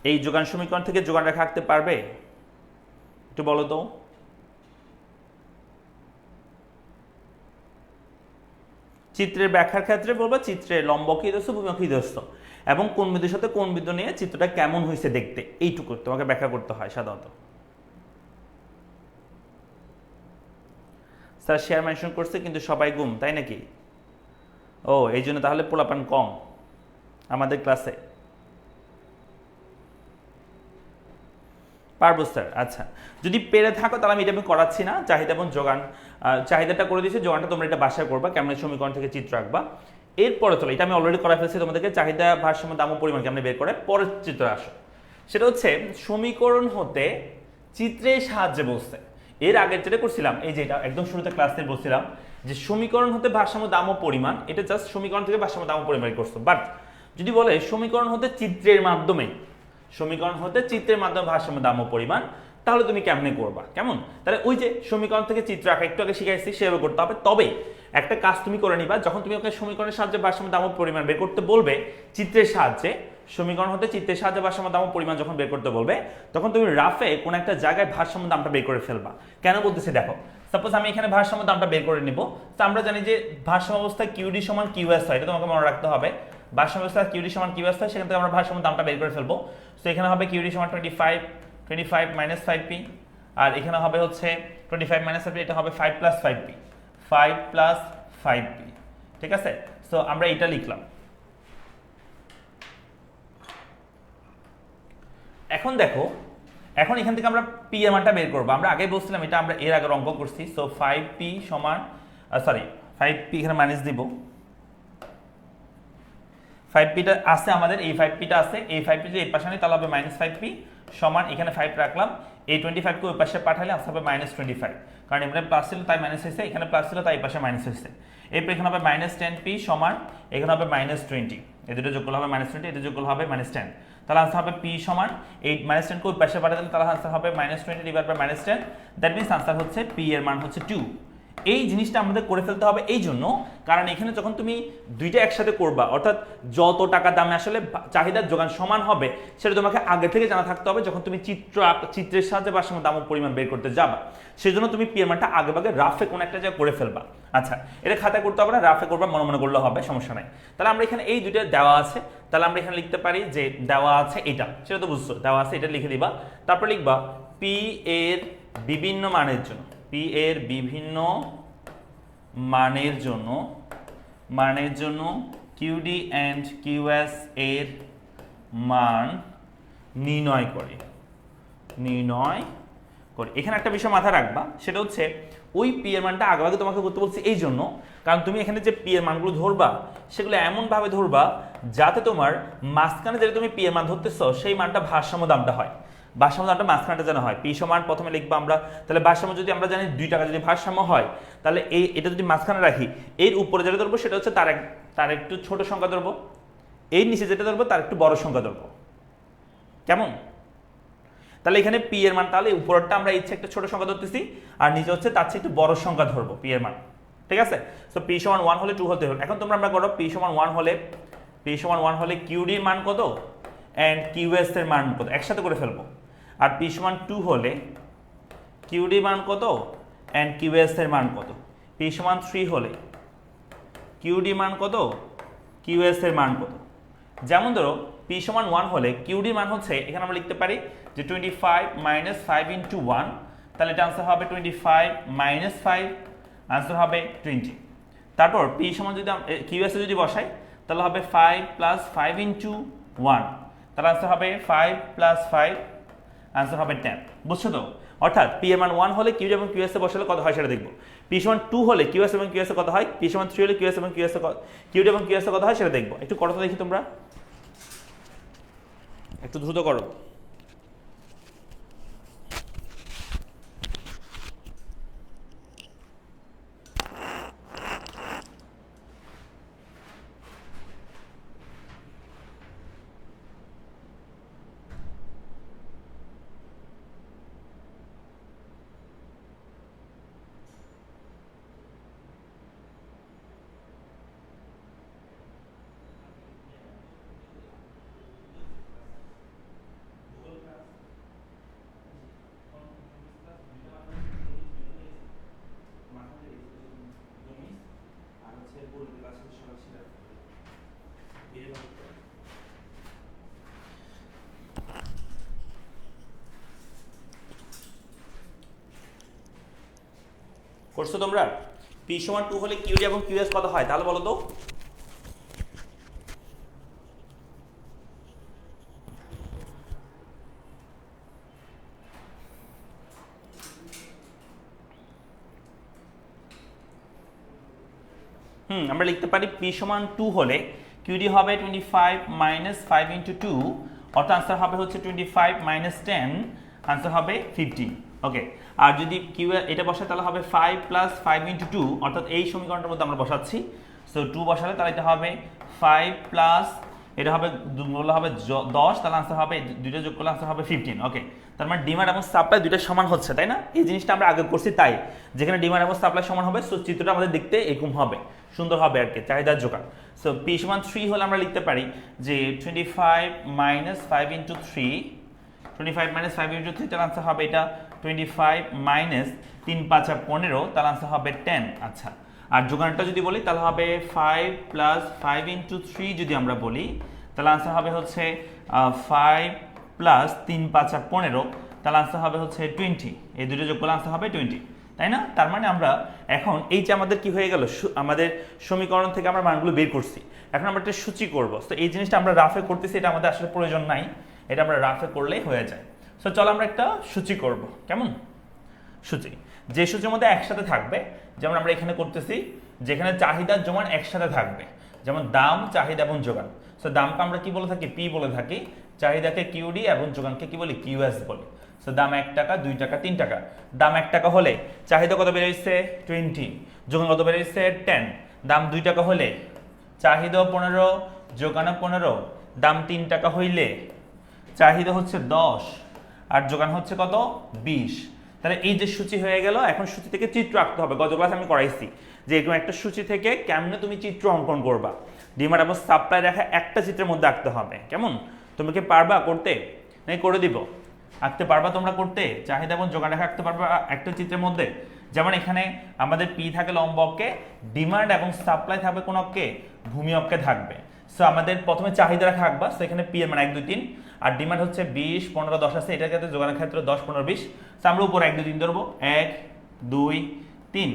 এই যোগান সমীকরণ থেকে যোগান রেখা আঁকতে পারবে? একটু বলো তো। চিত্রের ব্যাখ্যার ক্ষেত্রে বলবা চিত্রের লম্ব কি দোস্ত, ভূমি কি দোস্ত, এবং কোন বিন্দুর সাথে কোন বিন্দু নিয়ে চিত্রটা কেমন হয়েছে দেখতে, এইটুকু তোমাকে ব্যাখ্যা করতে হয় সাধারণত। স্যার শেয়ার মেনশন করছে কিন্তু সবাই গুম, তাই নাকি? ও, এই জন্য তাহলে পোলাপান কম আমাদের ক্লাসে। পারবো স্যার। আচ্ছা, যদি পেরে থাকো তাহলে আমি এটা আমি করাচ্ছি না। চাহিদা এবং যোগান, চাহিদাটা করে দিয়েছি, যোগানটা তোমরা এটা বাসায় করবা, কেমন সমীকরণ থেকে চিত্র আঁকবা। এরপরে চলো, এটা আমি অলরেডি করা ফেলছি তোমাদেরকে, চাহিদা ভারসাম্য দাম ও পরিমাণ কেমন বের করে। পরের চিত্র আসো, সেটা হচ্ছে সমীকরণ হতে চিত্রের সাহায্যে বলছে। এর আগের যেটা করছিলাম, এই যে এটা একদম শুরুতে ক্লাসে বলছিলাম যে সমীকরণ হতে ভারসাম্য দাম ও পরিমাণ, এটা জাস্ট সমীকরণ থেকে ভারসাম্য দাম ও পরিমাণ করছো। বাট যদি বলে সমীকরণ হতে চিত্রের মাধ্যমে, সমীকরণ হতে চিত্রের মাধ্যমে ভারসাম্য দাম ও পরিমাণ, তাহলে তুমি কেমনে করবা? কেমন? তাহলে ওই যে সমীকরণ থেকে চিত্র আঁকা একটু আগে শিখাইছি সেভাবে করতে হবে। তবে একটা কাজ তুমি করে নিবা, যখন তুমি ওকে সমীকরণের সাহায্যে ভারসাম্য দাম ও পরিমাণ বের করতে বলবে চিত্রের সাহায্যে, সমীকরণ হতে চিত্রের সাহায্যে ভারসাম্য দাম ও পরিমাণ যখন বের করতে বলবে, তখন তুমি রাফে কোন একটা জায়গায় ভারসাম্য দামটা বের করে ফেলবা। কেন বলতেছি দেখো, সাপোজ আমি এখানে ভারসাম্য দামটা বের করে নিব, তো আমরা জানি যে ভারসাম্য অবস্থায় কিউডি সমান কিউএস হয়, এটা তোমাকে মনে রাখতে হবে। ভারসাম্য অবস্থায় কিউডি সমান কিউএস হয়, সেখান থেকে আমরা ভারসাম্য দামটা বের করে ফেলবো। তো এখানে হবে কিউডি সমান 25 মাইনাস 5p, আর এখানে হবে হচ্ছে 25 মাইনাস 5p, এটা হবে 5 প্লাস 5p, 5 প্লাস 5p। ঠিক আছে, সো আমরা এটা লিখলাম। এখন দেখো, এখন এখান থেকে আমরা পি এর মানটা বের করবো। আমরা আগে বলছিলাম, এটা আমরা এর আগে অঙ্ক করছি। সো 5p সমান, সরি 5p এখানে মাইনাস দিব, 5pটা আছে আমাদের, এই 5pটা আছে, এই 5p যদি এই পাশে আনি তাহলে হবে মাইনাস 5p সমান, এখানে 5 রাখলাম, এই 25 কে ওই পাশে পাঠালে আসতে হবে মাইনাস 25, কারণ এখানে প্লাস ছিল তাই মাইনাস হয়েছে, এখানে প্লাস ছিল তাই এই পাশে মাইনাস হয়েছে। এরপর এখানে হবে মাইনাস 10p সমান, এখানে হবে মাইনাস 20, এই দুটো যোগফল হবে মাইনাস 20, এটা যোগফল হবে মাইনাস 10, তাহলে আনসার হবে p সমান, এই মাইনাস 10 কে ওই পাশে পাঠালে তাহলে আনসার হবে minus 20 divide by minus 10, that means answer হচ্ছে p এর মান হচ্ছে 2। এই জিনিসটা আমাদের করে ফেলতে হবে এই জন্য, কারণ এখানে যখন তুমি দুইটা একসাথে করবা, অর্থাৎ যত টাকা দামে আসলে চাহিদার যোগান সমান হবে, সেটা তোমাকে আগে থেকে জানা থাকতে হবে যখন তুমি চিত্রের সাহায্যে ভারসাম্য দাম ও পরিমাণ বের করতে যাবা। সেজন্য তুমি পি এর মানটা আগে ভাগে রাফে কোন একটা জায়গায় করে ফেলবা। আচ্ছা, এটা খাতায় করতে হবে না, রাফে করবা, মনে মনে করলে হবে, সমস্যা নাই। তাহলে আমরা এখানে এই দুইটা দেওয়া আছে, তাহলে আমরা এখানে লিখতে পারি যে দেওয়া আছে এটা, সেটা তো বুঝছো, দেওয়া আছে এটা লিখে দিবা। তারপর লিখবা পি এর বিভিন্ন মানের জন্য, পি এর বিভিন্ন মানের জন্য কিউডি এন্ড কিউএস এর মান নির্ণয় করে। এখানে একটা বিষয় মাথায় রাখবা, সেটা হচ্ছে ওই পি এর মানটা আগেভাগে তোমাকে করতে বলছি এই জন্য, কারণ তুমি এখানে যে পি এর মানগুলো ধরবা সেগুলো এমনভাবে ধরবা যাতে তোমার মাঝখানে যেটা তুমি পি এর মান ধরতেছ সেই মানটা ভারসাম্য দামটা হয়, ভারসাম্য দামটা মাঝখানটা যেন হয়। পি সমান প্রথমে লিখবো আমরা, তাহলে ভারসাম্য যদি আমরা জানি 2 টাকা যদি ভারসাম্য হয়, তাহলে এটা যদি মাঝখানে রাখি, এর উপরে যেটা ধরবো সেটা হচ্ছে তার একটু ছোট সংখ্যা ধরবো, এর নিচে যেটা ধরবো তার একটু বড় সংখ্যা ধরবো। কেমন? তাহলে এখানে পি এর মান, তাহলে উপরটা আমরা ইচ্ছে একটা ছোট সংখ্যা ধরতেছি, আর নিচে হচ্ছে তার চেয়ে একটু বড় সংখ্যা ধরবো পি এর মান। ঠিক আছে, সো পি সমান 1 হলে 2 হতে হবে। এখন তোমরা আমরা করো পি সমান 1 হলে কিউডির মান কত এন্ড কিউএস এর মান কত একসাথে করে ফেলবো। আর পি সমান 2 হলে কিউডি মান কত এন্ড কিউএস এর মান কত। পি সমান 3 হলে কিউডি মান কত, কিউএস এর মান কত। যেমন ধরো পি সমান 1 হলে কিউডি মান হচ্ছে, এখানে আমরা লিখতে পারি যে 25 মাইনাস 5 ইন্টু 1, তাহলে এটা আনসার হবে 25 মাইনাস 5, আনসার হবে 20। তারপর পি সমান যদি কিউএস এ যদি বসাই তাহলে হবে 5 প্লাস 5 ইন্টু 1, তাহলে আনসার হবে 5 প্লাস 5, আনসার হবে 10। বুঝছো তো? অর্থাৎ পি এর মান 1 হলে কিউ এবং কিউএস এ বসালে কত হয় সেটা দেখব। পি সমান 2 হলে কিউএস এবং কিউএস এ কত হয়, পি সমান 3 হলে কিউএস এবং কিউ এবং কিউএস এ কত হয় সেটা দেখব। একটু করো তো দেখি তোমরা, একটু দ্রুত করো। করছো তোমরা? পি সমান 2 হলে কিউ এবং কিউএস কত হয় তাহলে বলো তো। আমরা লিখতে পারি পি সমান 2 হলে কিউডি হবে 25 মাইনাস 5 ইন্টু 2, অর্থাৎ আনসার হবে হচ্ছে 25 মাইনাস 10, আনসার হবে 15। ওকে, আর যদি কিউ এটা বসায় তাহলে হবে 5 প্লাস 5 ইন্টু 2, অর্থাৎ এই সমীকরণটার মধ্যে আমরা বসাচ্ছি। সো 2 বসালে তাহলে এটা হবে 5 প্লাস এটা হবে মূল্য হবে 10, তাহলে আনসার হবে দুইটা যোগ করলে আনসার হবে 15। ওকে, তার মানে ডিমান্ড এবং সাপ্লাই দুইটা সমান হচ্ছে, তাই না? এই জিনিসটা আমরা আগে করছি, তাই যেখানে ডিমান্ড এবং সাপ্লাই সমান হবে সো চিত্রটা আমাদের দেখতে এরকম হবে, সুন্দর হবে আর কি, চাহিদার যোগান। সো পি সমান 3 হলে আমরা লিখতে পারি যে 25 মাইনাস 5 ইন্টু 3, 25 মাইনাস 5 ইন্টু 3, তার আনসার হবে এটা 25 মাইনাস 3 5 15, তার আনসার হবে 10। আচ্ছা, আর যোগানটা যদি বলি তাহলে হবে 5 প্লাস 5 ইন্টু 3, যদি আমরা বলি তাহলে আনসার হবে হচ্ছে 5 প্লাস 3 5 15, তাহলে আনসার হবে হচ্ছে 20। এই দুটো যোগ করলে আনসার হবে 20, তাই না? তার মানে আমরা এখন এই যে আমাদের কি হয়ে গেল, আমাদের সমীকরণ থেকে আমরা মানগুলো বের করছি, এখন আমরা একটা সূচি করব। তো এই জিনিসটা আমরা রাফে করতেছি, এটা আমাদের আসলে প্রয়োজন নাই, এটা আমরা রাফে করলেই হয়ে যায়। সো চলো আমরা একটা সূচি করব, কেমন? সূচি, যে সূচির মধ্যে একসাথে থাকবে, যেমন আমরা এখানে করতেছি, যেখানে চাহিদার যোগান একসাথে থাকবে, যেমন দাম, চাহিদা এবং যোগান। সো দামকে আমরা কি বলে থাকি, পি বলে থাকি, চাহিদাকে কিউডি এবং যোগানকে কি বলি, কিউএস বলি। সো দাম 1 টাকা, 2 টাকা, 3 টাকা। দাম 1 টাকা হলে চাহিদা কত বেড়েছে, 20, যোগান কত বেড়েছে, 10। দাম 2 টাকা হলে চাহিদা 15, যোগান 15। দাম 3 টাকা হইলে চাহিদা হচ্ছে 10 আর যোগান হচ্ছে কত, 20। তাহলে এই যে সূচি হয়ে গেল, এখন সূচি থেকে চিত্র আঁকতে হবে। গত ক্লাসে আমি করাইছি যে এরকম একটা সূচি থেকে কেমনে তুমি চিত্র অঙ্কন করবা, ডিমান্ড এবং সাপ্লাই রেখা একটা চিত্রের মধ্যে আঁকতে হবে। কেমন, তুমি কি পারবা করতে? নাকি করে দিব? আঁকতে পারবা তোমরা করতে? চাহিদা এবং যোগান রেখা আঁকতে পারবা একটা চিত্রের মধ্যে? যেমন এখানে আমাদের পি থাকে লম্ব অক্ষে, ডিমান্ড এবং সাপ্লাই থাকবে কোন অক্ষে, ভূমি অক্ষে থাকবে। সো আমাদের প্রথমে চাহিদা রেখা আঁকবা, সো এখানে পি এর মান 1 2 3, আর ডিমান্ড হচ্ছে 20 15 10 আছে, এটার ক্ষেত্রে যোগানের ক্ষেত্রে 10 15 20। সো আমরা উপরে 1 2 3 ধরবো, 1 2 3,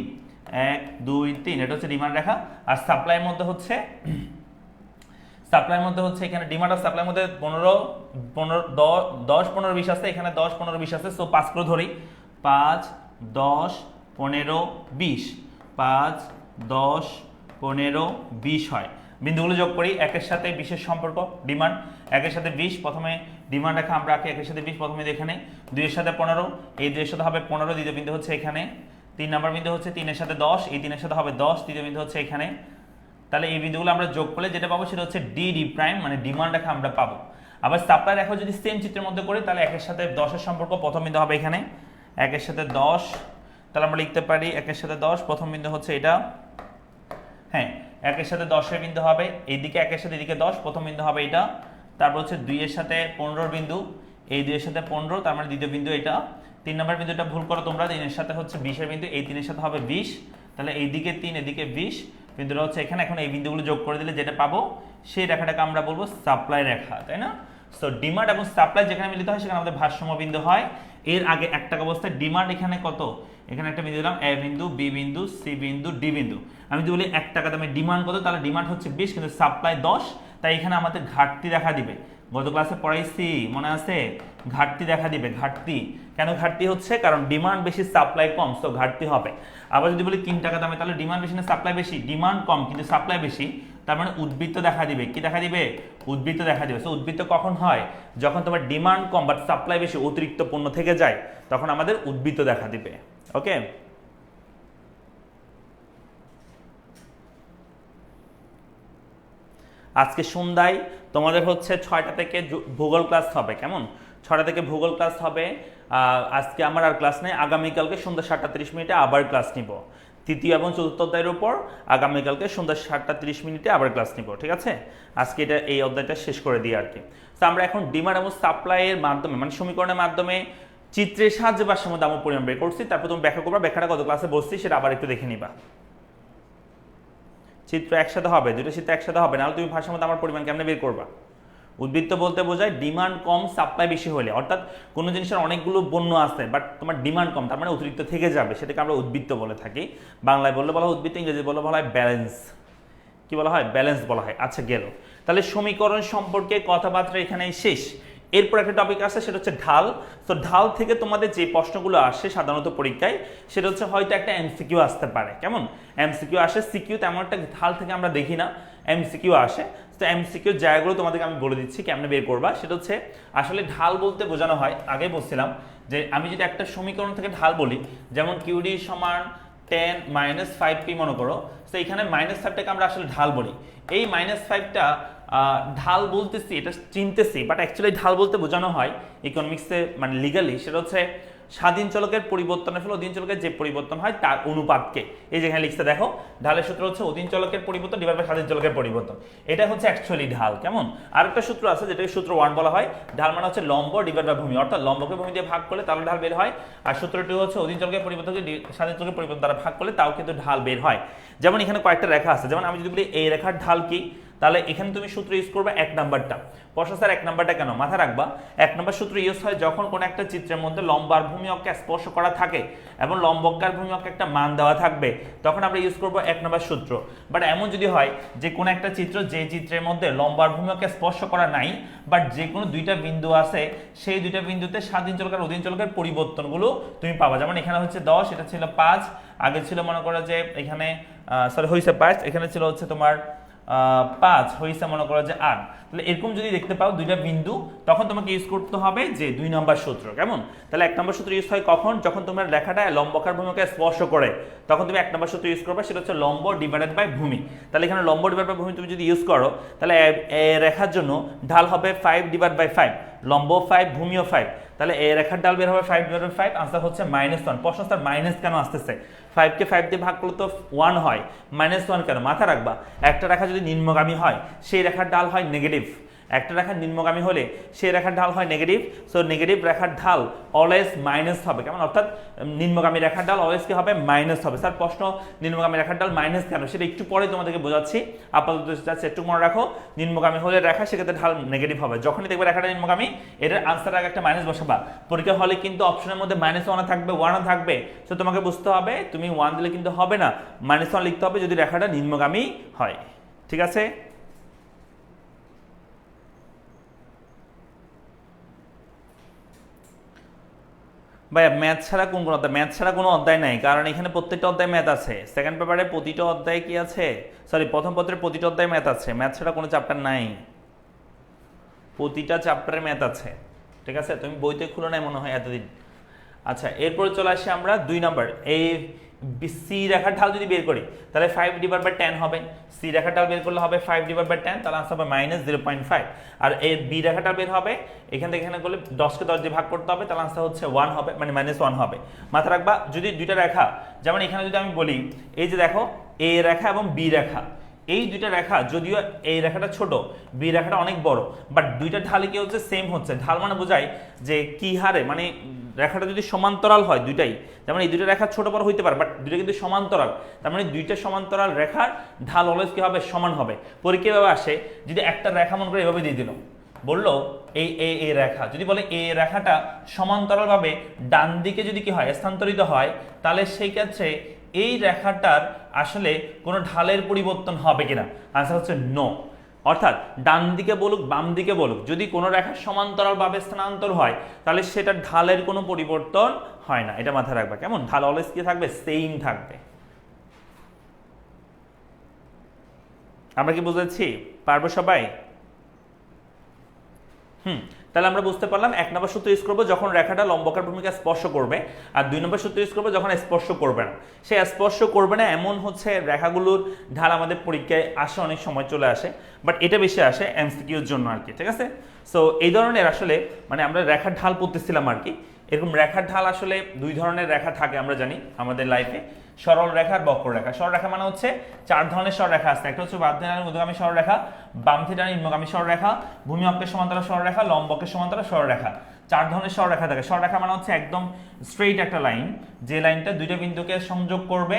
1 2 3, এটা হচ্ছে ডিমান্ড রেখা। আর সাপ্লাইয়ের মধ্যে হচ্ছে এখানে ডিমান্ড আর সাপ্লাইয়ের মধ্যে 15 10 15 20 আছে, এখানে 10 15 20 আছে। সো 5 করে ধরি, 5 10 15 20, 5 10 15 20 হয়। বিন্দুগুলো যোগ করি, 1 এর সাথে 20 এর সম্পর্ক, ডিমান্ড 1 এর সাথে 20, প্রথমে ডিমান্ড রেখা আমরা আঁকি, 1 এর সাথে 20 প্রথমে এখানে, 2 এর সাথে 15, এই 2 এর সাথে হবে 15, দ্বিতীয় বিন্দু হচ্ছে এখানে, 3 নাম্বার বিন্দু হচ্ছে 3 এর সাথে 10, এই 3 এর সাথে হবে 10, তৃতীয় বিন্দু হচ্ছে এখানে। তাহলে এই বিন্দুগুলো আমরা যোগ করলে যেটা পাবো সেটা হচ্ছে ডি ডি প্রাইম, মানে ডিমান্ড রেখা আমরা পাবো। আবার সাপ্লাই রেখা যদি সেম চিত্রের মধ্যে করি তাহলে 1 এর সাথে 10 এর সম্পর্ক, প্রথম বিন্দু হবে এখানে, 1 এর সাথে 10, তাহলে আমরা লিখতে পারি 1 এর সাথে 10, প্রথম বিন্দু হচ্ছে এটা, হ্যাঁ 1 এর সাথে 10 এর বিন্দু হবে এইদিকে, 1 এর সাথে এদিকে 10, প্রথম বিন্দু হবে এটা। তারপর হচ্ছে 2 এর সাথে 15 বিন্দু, এই 2 এর সাথে 15, তার মানে দ্বিতীয় বিন্দু এটা। 3 নম্বর বিন্দুটা ভুল করো তোমরা, 3 এর সাথে হচ্ছে 20 এর বিন্দু, এই 3 এর সাথে হবে 20, তাহলে এইদিকে 3 এদিকে 20, বিন্দুটা হচ্ছে এখানে। এখন এই বিন্দুগুলো যোগ করে দিলে যেটা পাবো সেই রেখাটাকে আমরা বলবো সাপ্লাই রেখা, তাই না? সো ডিমান্ড এবং সাপ্লাই যেখানে মিলিত হয় সেখানে আমাদের ভারসাম্য বিন্দু হয়। এর আগে একটা অবস্থায় ডিমান্ড এখানে কত, এখানে একটা বিন্দু দিলাম, এ বিন্দু, বি বিন্দু, সি বিন্দু, ডি বিন্দু। আমি যদি বলি 1 টাকা দামে ডিমান্ড কত, তাহলে ডিমান্ড হচ্ছে 20 কিন্তু সাপ্লাই 10, তাই এখানে আমাদের ঘাটতি দেখা দিবে। গত ক্লাসে পড়াইছি মনে আছে, ঘাটতি দেখা দিবে। ঘাটতি কেন ঘাটতি হচ্ছে? কারণ ডিমান্ড বেশি সাপ্লাই কম, তো ঘাটতি হবে। আবার যদি বলি 3 টাকা দামে, তাহলে ডিমান্ড বেশি না সাপ্লাই বেশি? ডিমান্ড কম কিন্তু সাপ্লাই বেশি, তার মানে উদ্বৃত্ত দেখা দিবে। কি দেখা দিবে? উদ্বৃত্ত দেখা দিবে। সো উদ্বৃত্ত কখন হয়? যখন তোমার ডিমান্ড কম বাট সাপ্লাই বেশি, অতিরিক্ত পণ্য থেকে যায়, তখন আমাদের উদ্বৃত্ত দেখা দিবে। ওকে, আজকে সন্ধ্যায় তোমাদের হচ্ছে 6টা থেকে ভূগোল ক্লাস হবে। কেমন? 6টা থেকে ভূগোল ক্লাস হবে। আজকে আমার আর ক্লাস নেই, আগামীকালকে সন্ধ্যা 7:30 আবার ক্লাস নিব। তৃতীয় এবং চতুর্থ অধ্যায়ের উপর আগামীকালকে সন্ধ্যা 7:30 আবার ক্লাস নিব। ঠিক আছে, আজকে এই অধ্যায়টা শেষ করে দিই আর কি। তো আমরা এখন ডিমান্ড এবং সাপ্লাইয়ের মাধ্যমে, মানে সমীকরণের মাধ্যমে চিত্রের সাহায্যে ভারসাম্য দাম ও পরিমাণ বের করছি। তারপর তুমি ব্যাখ্যা করবা, ব্যাখ্যাটা কত ক্লাসে বলছি সেটা আবার একটু দেখে নিবা। চিত্র একসাথে হবে, দুটো চিত্র একসাথে হবে, নাহলে তুমি ভারসাম্য দাম আর পরিমাণ কেমনে বের করবা? উদ্বৃত্ত বলতে বোঝায় ডিমান্ড কম সাপ্লাই বেশি হলে, অর্থাৎ কোনো জিনিসের অনেকগুলো পণ্য আছে বাট তোমার ডিমান্ড কম, তার মানে অতিরিক্ত থেকে যাবে, সেটাকে আমরা উদ্বৃত্ত বলে থাকি। বাংলায় বললে বলা হয় উদ্বৃত্ত, ইংরেজি বললে বলা হয় ব্যালেন্স। কি বলা হয়? ব্যালেন্স বলা হয়। আচ্ছা গেল, তাহলে সমীকরণ সম্পর্কে কথাবার্তা এখানে শেষ। এরপর একটা টপিক আসে, সেটা হচ্ছে ঢাল। তো ঢাল থেকে তোমাদের যে প্রশ্নগুলো আসে সাধারণত পরীক্ষায়, সেটা হচ্ছে হয়তো একটা এমসিকিউ আসতে পারে। কেমন? এমসিকিউ আসে, সিকিউ তেমন একটা ঢাল থেকে আমরা দেখি না, এমসিকিউ আসে। তো এমসিকিউ জায়গাগুলো তোমাদেরকে আমি বলে দিচ্ছি কেমনে বের করবা। সেটা হচ্ছে আসলে ঢাল বলতে বোঝানো হয়, আগে বলছিলাম যে আমি যদি একটা সমীকরণ থেকে ঢাল বলি, যেমন কিউডি সমান 10 - 5p মনে করো, তো এখানে -5টাকে আমরা আসলে ঢাল বলি। এই -5টা ঢাল বলতেছি, এটা চিনতেছি, বাট অ্যাকচুয়ালি ঢাল বলতে বোঝানো হয় ইকোনমিক্সে, মানে লিগালি সেটা হচ্ছে স্বাধীন চলকের পরিবর্তনের ফলে অধীন চলকের যে পরিবর্তন হয় তার অনুপাতকে, এই যেখানে লিখতে দেখো, ঢালের সূত্র হচ্ছে অধীন চলকের পরিবর্তন ডিভাইড বাই স্বাধীন চলকের পরিবর্তন। এটা হচ্ছে অ্যাকচুয়ালি ঢাল। কেমন? আরেকটা সূত্র আছে যেটাকে সূত্র 1 বলা হয়। ঢাল মানে হচ্ছে লম্ব ডিভাইড বাই ভূমি, অর্থাৎ লম্বকে ভূমি দিয়ে ভাগ করলে তাহলে ঢাল বের হয়। আর সূত্রটি হচ্ছে অধীন চলকের পরিবর্তনকে স্বাধীন চলকের পরিবর্তন দ্বারা ভাগ করলে তাও কিন্তু ঢাল বের হয়। যেমন এখানে কয়েকটা রেখা আছে, যেমন আমি যদি বলি এই রেখার ঢাল কি, তাহলে এখানে তুমি সূত্র ইউজ করবে 1 নাম্বারটা। প্রশ্ন স্যার 1 নাম্বারটা কেন? মাথা রাখবা 1 নাম্বার সূত্র ইউজ হয় যখন কোনো একটা চিত্রের মধ্যে লম্ব আর ভূমি অক্ষকে স্পর্শ করা থাকে এবং লম্ব অক্ষ আর ভূমি অক্ষকে একটা মান দেওয়া থাকবে, তখন আমরা ইউজ করব 1 নাম্বার সূত্র। বাট এমন যদি হয় যে কোনো একটা চিত্র, যে চিত্রের মধ্যে লম্ব আর ভূমি অক্ষকে স্পর্শ করা নাই, বাট যে কোনো দুইটা বিন্দু আছে, সেই দুইটা বিন্দুতে স্বাধীন চলক আর অধীন চলকের পরিবর্তনগুলো তুমি পাবা। যেমন এখানে হচ্ছে 10, এটা ছিল 5, আগে ছিল মনে করো যে এখানে সরি হইছে 5, এখানে ছিল হচ্ছে তোমার 5, হইছে মনে করো যে 8। তাহলে এরকম যদি দেখতে পাও দুইটা বিন্দু, তখন তোমাকে ইউজ করতে হবে যে 2 নম্বর সূত্র। কেমন? তাহলে 1 নম্বর সূত্র ইউজ হয় কখন? যখন তোমার রেখাটা লম্বকার ভূমিকে স্পর্শ করে, তখন তুমি 1 নম্বর সূত্র ইউজ করবে, সেটা হচ্ছে লম্ব ডিভাইডেড বাই ভূমি। তাহলে এখানে লম্ব ডিভাইড বাই ভূমি তুমি যদি ইউজ করো, তাহলে রেখার জন্য ঢাল হবে 5 ডিভাইড বাই 5, লম্ব 5 ভূমিও 5, তাহলে এই রেখার ঢাল বের হবে 5 ডিভাইড বাই 5, আনসার হচ্ছে -1। প্রশ্ন স্যার মাইনাস কেন আসতেছে? 5 কে 5 দিয়ে ভাগ করলে তো 1 হয়, -1 কেন? মাথা রাখবা একটা রেখা যদি নিম্নগামী হয়, সেই রেখার ঢাল হয় নেগেটিভ। একটা রেখা নিম্নগামী হলে সেই রেখার ঢাল হয় নেগেটিভ। সো নেগেটিভ রেখার ঢাল অলওয়েজ মাইনাস হবে। কেমন? অর্থাৎ নিম্নগামী রেখার ঢাল অলওয়েজ কি হবে? মাইনাস হবে। স্যার প্রশ্ন নিম্নগামী রেখার ঢাল মাইনাস কেন, সেটা একটু পরে তোমাদেরকে বোঝাচ্ছি। আপাতত যাচ্ছে একটু মনে রাখো, নিম্নগামী হলে রেখা, সেক্ষেত্রে ঢাল নেগেটিভ হবে। যখনই দেখবে রেখাটা নিম্নগামী, এটার আনসার আগে একটা মাইনাস বসাবা। পরীক্ষা হলে কিন্তু অপশনের মধ্যে -1 থাকবে, 1 থাকবে। সো তোমাকে বুঝতে হবে তুমি 1 দিলে কিন্তু হবে না, -1 লিখতে হবে যদি রেখাটা নিম্নগামী হয়। ঠিক আছে? ভাই ম্যাথ ছাড়া কোন কোন অধ্যায়? ম্যাথ ছাড়া কোনো অধ্যায় নাই, কারণ এখানে প্রত্যেকটা অধ্যায় ম্যাথ আছে। সেকেন্ড পেপারে প্রতিটা অধ্যায় কি আছে, সরি প্রথম পত্রের প্রতিটা অধ্যায় ম্যাথ আছে। ম্যাথ ছাড়া কোনো চ্যাপ্টার নাই, প্রতিটা চ্যাপ্টারে ম্যাথ আছে। ঠিক আছে, তুমি বইতে খুলো নাই মনে হয় এতদিন। আচ্ছা, এরপরে চলে আসি আমরা 2 নাম্বার। এই সি রেখার ঢাল যদি বের করি, তাহলে 5 ডিভাইড বাই 10 হবে। সি রেখার ঢাল বের করলে হবে 5 ডিভাইড বাই 10, তাহলে আনসার হবে -0.5। আর এই বি রেখাটা বের হবে, এখান থেকে এখানে করলে 10 কে 10 দিয়ে ভাগ করতে হবে, তাহলে আনসার হচ্ছে 1 হবে, মানে -1 হবে। মাথা রাখবা যদি দুইটা রেখা, যেমন এখানে যদি আমি বলি, এই যে দেখো এ রেখা এবং বি রেখা, এই দুইটা রেখা, যদিও এই রেখাটা ছোট, বি রেখাটা অনেক বড়, বাট দুইটা ঢালে কি হচ্ছে? সেম হচ্ছে। ঢাল মানে বোঝায় যে কি হারে, মানে রেখাটা যদি সমান্তরাল হয় দুইটাই, যেমন এই দুইটা রেখা ছোট বড় হইতে পারে, বাট দুইটা কিন্তু সমান্তরাল, তার মানে দুইটা সমান্তরাল রেখার ঢাল অলওয়েজ কি হবে? সমান হবে। পরীক্ষা এভাবে আসে, যদি একটা রেখা মনে করে এভাবে দিয়ে দিল, বললো এই রেখা, যদি বলে এই রেখাটা সমান্তরালভাবে ডান দিকে যদি কি হয়? স্থানান্তরিত হয়, তাহলে সেই ক্ষেত্রে এই রেখাটার আসলে কোনো ঢালের পরিবর্তন হবে কিনা? আনসার হচ্ছে নো। অর্থাৎ ডান দিকে বলুক বাম দিকে বলুক, যদি কোনো রেখা সমান্তরালভাবে স্থানান্তর হয় তাহলে সেটা ঢালের কোনো পরিবর্তন হয় না, এটা মাথায় রাখবা কেমন। ঢাল অলওয়েজ কি থাকবে, সেম থাকবে। আমরা কি বুঝেছি, পারবো সবাই? তাহলে আমরা বুঝতে পারলাম 1 নম্বর সূত্র ইউজ করবো যখন রেখাটা লম্বকার ভূমিকা স্পর্শ করবে, আর 2 নম্বর সূত্র ইউজ করবো যখন স্পর্শ করবে না। সে স্পর্শ করবে না এমন হচ্ছে রেখাগুলোর ঢাল আমাদের পরীক্ষায় আসে, অনেক সময় চলে আসে, বাট এটা বেশি আসে এমসিকিউর জন্য আর কি, ঠিক আছে। সো এই ধরনের আসলে মানে আমরা রেখার ঢাল পড়তেছিলাম আর কি। এরকম রেখার ঢাল আসলে 2 ধরনের রেখা থাকে আমরা জানি আমাদের লাইফে, সরল রেখা আর বক্ররেখা। সরল রেখা মানে হচ্ছে 4 ধরনের সরলরেখা আছে, একটা হচ্ছে বামথিটানি ঊর্ধ্বগামী সরলরেখা, বামথিটানি নিম্নগামী সরলরেখা, ভূমি অক্ষের সমান্তরাল সরলরেখা, লম্ব অক্ষের সমান্তরাল সরলরেখা। 4 ধরনের সরলরেখা থাকে। সরলরেখা মানে হচ্ছে একদম স্ট্রেইট একটা লাইন, যে লাইনটা দুইটা বিন্দুকে সংযোগ করবে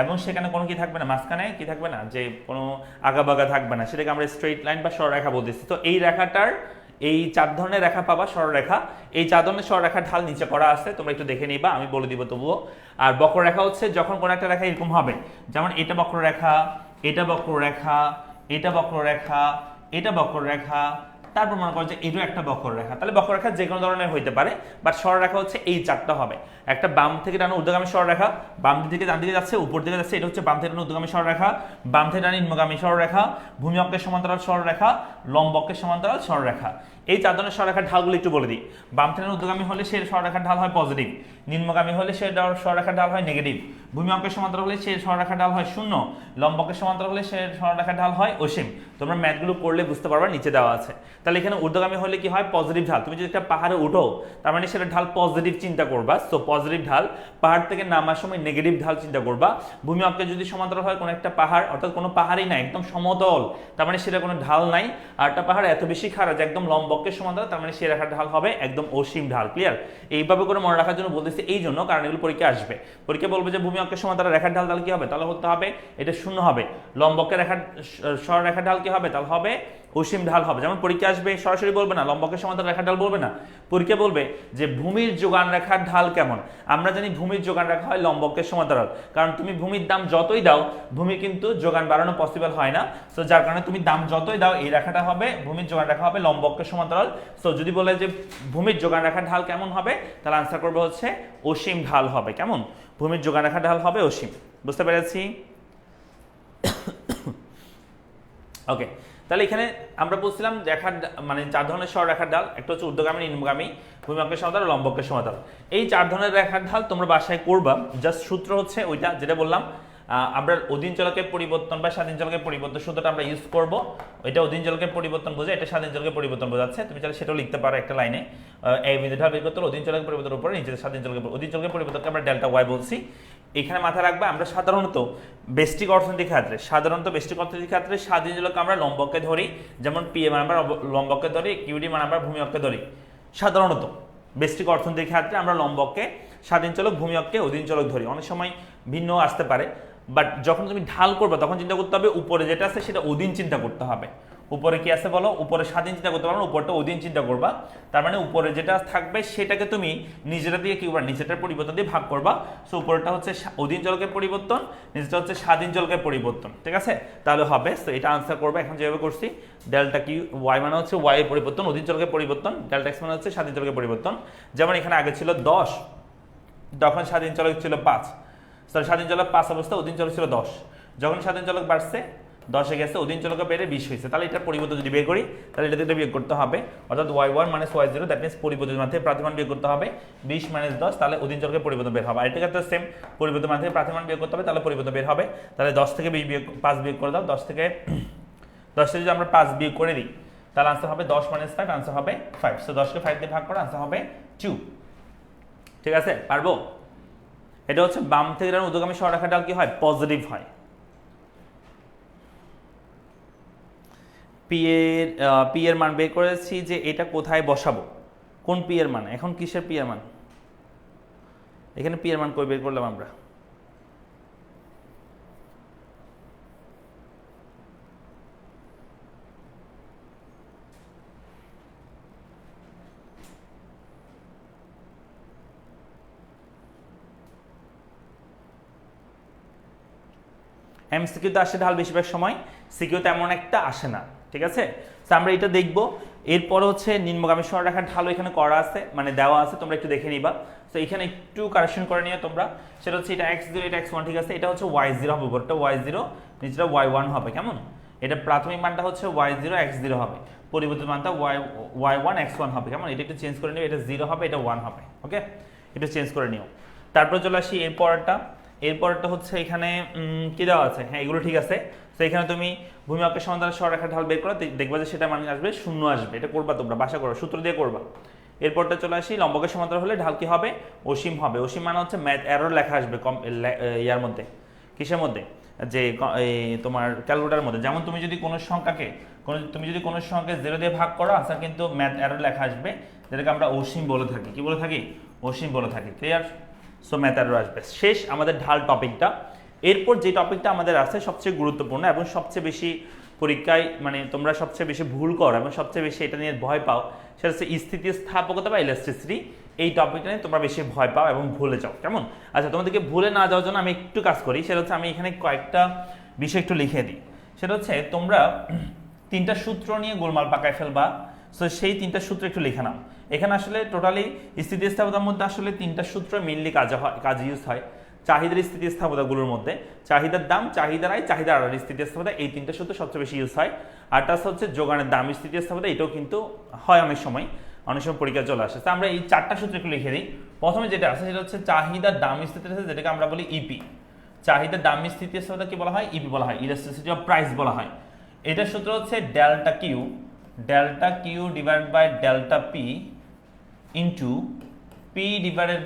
এবং সেখানে কোনো কি থাকবে না, মাঝখানে কি থাকবে না, যে কোনো আগাবাগা থাকবে না, সেটাকে আমরা স্ট্রেইট লাইন বা সরলরেখা বলতেছি। তো এই রেখাটার এই 4 ধরনের রেখা পাবা সরলরেখা, এই 4 ধরনের সরলরেখার ঢাল নিচে করা আছে, তোমরা একটু দেখে নিবা, আমি বলে দিব তবুও। আর বক্ররেখা হচ্ছে যখন কোনো একটা রেখা এরকম হবে, যেমন এটা বক্ররেখা, এটা বক্ররেখা, এটা বক্ররেখা, এটা বক্ররেখা, তারপর মনে করো যে এটাও একটা বক্ররেখা। তাহলে বক্ররেখা যে কোনো ধরনের হইতে পারে, বাট সরলরেখা হচ্ছে এই 4টা হবে। একটা বাম থেকে ডানে ঊর্ধ্বগামী সরলরেখা, বাম থেকে ডান দিকে যাচ্ছে, উপর দিকে যাচ্ছে, এটা হচ্ছে বাম থেকে ডানে ঊর্ধ্বগামী সরলরেখা, বাম থেকে ডানে নিম্নগামী সরলরেখা, ভূমি অক্ষের সমান্তরাল সরলরেখা, লম্ব অক্ষের সমান্তরাল সরলরেখা। এই 4 ধরনের সরলরেখার ঢালগুলো একটু বলে দিই। বাম থেকে ঊর্ধ্বগামী হলে সেই সরলরেখার ঢাল হয় পজিটিভ, নিম্নগামী হলে সেই সরলরেখার ঢাল হয় নেগেটিভ, ভূমি অক্ষের সমান্তরাল হলে সেই সরলরেখার ঢাল হয় 0, লম্ব অক্ষের সমান্তরাল হলে সেই সরলরেখার ঢাল হয় অসীম। তোমরা ম্যাথগুলো করলে বুঝতে পারবা, নিচে দেওয়া আছে। তাহলে এখানে ঊর্ধ্বগামী হলে কি হয়, পজিটিভ ঢাল। তুমি যদি একটা পাহাড়ে উঠো তার মানে সেটা ঢাল পজিটিভ চিন্তা করবা, সো পজিটিভ ঢাল। পাহাড় থেকে নামার সময় নেগেটিভ ঢাল চিন্তা করবা। ভূমি অক্ষে যদি সমান্তরাল হয় কোনো একটা পাহাড়, অর্থাৎ কোনো পাহাড়ই নাই, একদম সমতল, তার মানে সেটা কোনো ঢাল নাই। আর একটা পাহাড় এত বেশি খাড়া যে একদম লম্ব অক্ষের সমান্তরাল, তার মানে সে রেখার ঢাল হবে একদম অসীম ঢাল। ক্লিয়ার? এইভাবে করে মনে রাখার জন্য বলতেছি, এই জন্য কারণ এগুলো পরীক্ষা আসবে। পরীক্ষা বলবে যে ভূমি অক্ষের সমান্তরাল রেখার ঢাল তাহলে কি হবে, তাহলে হতে হবে এটা 0 হবে। লম্ব অক্ষের রেখার সরলরেখার ঢাল কি হবে, তাহলে হবে অসীম ঢাল হবে। যেমন পরীক্ষা আসবে সরাসরি বলবে না লম্ব অক্ষের সমান্তরাল রেখার ঢাল বলবে না, পরীক্ষা বলবে যে ভূমির যোগান রেখার ঢাল কেমন। আমরা জানি ভূমির যোগান রেখা হয় লম্ব অক্ষের সমান্তরাল, কারণ তুমি ভূমির দাম যতই দাও ভূমি কিন্তু যোগান বাড়ানো পসিবল হয় না। সো যার কারণে তুমি দাম যতই দাও এই রেখাটা হবে, ভূমির যোগান রেখা হবে লম্ব অক্ষের সমান্তরাল। সো যদি বলে যে ভূমির যোগান রেখার ঢাল কেমন হবে, তাহলে আনসার করবে হচ্ছে অসীম ঢাল হবে। কেমন? ভূমির যোগান রেখার ঢাল হবে অসীম। বুঝতে পেরেছি? ওকে, তাহলে এখানে আমরা বলছিলাম রেখার মানে 4 ধরনের সরলরেখার ঢাল, একটা হচ্ছে ঊর্ধ্বগামী, নিম্নগামী, ভূমি অক্ষের সমান্তরাল, লম্ব অক্ষের সমান্তরাল। এই 4 ধরনের রেখার ঢাল তোমরা বাসায় করবা। জাস্ট সূত্র হচ্ছে ওইটা যেটা বললাম, আমরা অধীন চলকের পরিবর্তন বা স্বাধীন চলকের পরিবর্তন সূত্রটা আমরা ইউজ করব। ওইটা অধীন চলকের পরিবর্তন বোঝায়, এটা স্বাধীন চলকের পরিবর্তন বোঝাচ্ছে। তুমি চাইলে সেটাও লিখতে পারো একটা লাইনে, এই বিন্দু ঢাল বের করতে অধীন চলকের পরিবর্তনের উপরে নিচে স্বাধীন চলকের, অধীন চলকের পরিবর্তনকে আমরা ডেল্টা ওয়াই বলছি। এখানে মাথায় রাখবা, আমরা সাধারণত বেস্টিক অর্থনীতির ক্ষেত্রে স্বাধীন চলক আমরা লম্বকে ধরি, যেমন পি এ মান আমরা লম্বকে ধরি, কিউডি মান আমরা ভূমি অক্ষে ধরি। সাধারণত বেস্টিক অর্থনীতির ক্ষেত্রে আমরা লম্বকে স্বাধীন চলক, ভূমি অক্ষে অধীন চলক ধরি। অনেক সময় ভিন্ন আসতে পারে, বাট যখন তুমি ঢাল করবে তখন চিন্তা করতে হবে উপরে যেটা আছে সেটা অধীন চিন্তা করতে হবে। উপরে কি আছে বলো, উপরে স্বাধীন চিন্তা করতে পারো না, উপরটা অধীন চিন্তা করবা। তার মানে উপরে যেটা থাকবে সেটাকে তুমি নিজেটা দিয়ে কি করবা, নিচেটার পরিবর্তন দিয়ে ভাগ করবা। সো উপরটা হচ্ছে অধীন চলকের পরিবর্তন, নিচেটা হচ্ছে স্বাধীন চলকের পরিবর্তন, ঠিক আছে? তাহলে হবে, সো এটা আনসার করবে এখন যেভাবে করছি। ডেল্টা কিউ ওয়াই মানে হচ্ছে ওয়াই এর পরিবর্তন, অধীন চলকের পরিবর্তন, ডেল্টা এক্স মানে হচ্ছে স্বাধীন চলকের পরিবর্তন। যেমন এখানে আগে ছিল 10, তখন স্বাধীন চলক ছিল 5, স্বাধীন চলক 5 অবস্থা, অধীন চলক ছিল 10। যখন স্বাধীন চলক বাড়ছে 10-এ গেছে, অধীন চলকে বেড়ে 20 হয়েছে। তাহলে এটার পরিবর্তন যদি বের করি তাহলে এটা থেকে বিয়োগ করতে হবে, অর্থাৎ y1 - y0, দ্যাট মিন্স পরিবর্তন মান থেকে প্রাথমিক মান বিয়োগ করতে হবে 20 - 10, তাহলে অধীন চলকের পরিবর্তন বের হবে। আর এটা ক্ষেত্রে সেম, পরিবর্তন মান থেকে প্রাথমিক মান বিয়োগ করতে হবে, তাহলে পরিবর্তন বের হবে। তাহলে 10 থেকে 5 বিয়োগ করে দাও, 10 থেকে যদি আমরা 5 বিয়োগ করে দিই তাহলে আনসার হবে 10 - 5, আনসার হবে 5। সো 10 কে 5 দিয়ে ভাগ করে আনসার হবে 2। ঠিক আছে? পারবো? এটা হচ্ছে বাম থেকে ডান ঊর্ধ্বগামী সরলরেখার ঢাল কি হয়, পজিটিভ হয়। পি এর মান বের করেছি যে এটা কোথায় বসাবো, কোন পি এর মান, এখন কিসের পি এর মান, এখানে পি এর মান কই বের করলাম আমরা, এমসিকিউতে আসে ঢাল বেশিরভাগ সময়, সিকিউতে এমন একটা আসে না। ঠিক আছে? তো আমরা এটা দেখব। এরপর হচ্ছে নিম্নগামী সরলরেখার ঢালও এখানে করা আছে, মানে দেওয়া আছে, তোমরা একটু দেখে নিবা। তো এখানে একটু কারেকশন করে নিও তোমরা। সেটা হচ্ছে এটা x0 এটা x1, ঠিক আছে? এটা হচ্ছে y0 হবে, উপরটা y0 নিচেটা y1 হবে, কেমন? এটা প্রাথমিক মানটা হচ্ছে y0 x0 হবে, পরিবর্তিত মানটা y1 x1 হবে, কেমন? এটা একটু চেঞ্জ করে নিও, এটা 0 হবে, এটা 1 হবে, ওকে? একটু চেঞ্জ করে নিও। তারপর চলে আসি এরপরটা হচ্ছে এখানে কি দেওয়া আছে, হ্যাঁ এগুলো ঠিক আছে। তো এখানে তুমি ভূমি অক্ষের সমান্তরাল সরলরেখার ঢাল বের করো, দেখবা যে সেটা মান আসবে 0 আসবে। এটা করবা তোমরা, বাসা করো, সূত্র দিয়ে করবা। এরপরটা চলে আসি লম্বকের সমান্তরাল হলে ঢাল কি হবে? অসীম হবে। অসীম মানে হচ্ছে ম্যাথ এরর লেখা আসবে ইয়ার মধ্যে, কিসের মধ্যে, যে তোমার ক্যালকুলেটারের মধ্যে। যেমন তুমি যদি কোনো সংখ্যাকে 0 দিয়ে ভাগ করো, আনসার কিন্তু ম্যাথ এরর লেখা আসবে, যেটাকে আমরা অসীম বলে থাকি। কি বলে থাকি? অসীম বলে থাকি। ক্লিয়ার? সো ম্যাথ এরর আসবে। শেষ আমাদের ঢাল টপিকটা। এরপর যে টপিকটা আমাদের আছে সবচেয়ে গুরুত্বপূর্ণ এবং সবচেয়ে বেশি পরীক্ষায় মানে তোমরা সবচেয়ে বেশি ভুল করো এবং সবচেয়ে বেশি এটা নিয়ে ভয় পাও, সেটা হচ্ছে স্থিতিস্থাপকতা বা ইলাস্টিসিটি। এই টপিকটা নিয়ে তোমরা বেশি ভয় পাও এবং ভুলে যাও, কেমন? আচ্ছা, তোমাদেরকে ভুলে না যাওয়ার জন্য আমি একটু কাজ করি, সেটা হচ্ছে আমি এখানে কয়েকটা বিষয় একটু লিখে দিই। সেটা হচ্ছে তোমরা 3টা সূত্র নিয়ে গোলমাল পাকায় ফেলবা। সো সেই 3টা সূত্র একটু লিখে নাও। এখানে আসলে টোটালি স্থিতিস্থাপকতার মধ্যে আসলে 3টা সূত্র মেইনলি কাজে ইউজ হয়। চাহিদার স্থিতিস্থাপকতাগুলোর মধ্যে চাহিদার দাম, চাহিদার আয়, চাহিদার আয়ের স্থিতিস্থাপকতা, এই 3টা সূত্র সবচেয়ে বেশি ইউজ হয়। আরটা হচ্ছে যোগানের দাম স্থিতিস্থাপকতা, এটাও কিন্তু হয় অনেক সময় পরীক্ষা চলে আসে। তো আমরা এই 4টা সূত্র একটু লিখে দিই। প্রথমে যেটা আছে সেটা হচ্ছে চাহিদার দাম স্থিতিস্থাপকতা, যেটাকে আমরা বলি ইপি। চাহিদার দাম স্থিতিস্থাপকতা কি বলা হয়? ইপি বলা হয়, ইলাস্টিসিটি অফ প্রাইস বলা হয়। এটার সূত্র হচ্ছে delta Q divided by delta P into P divided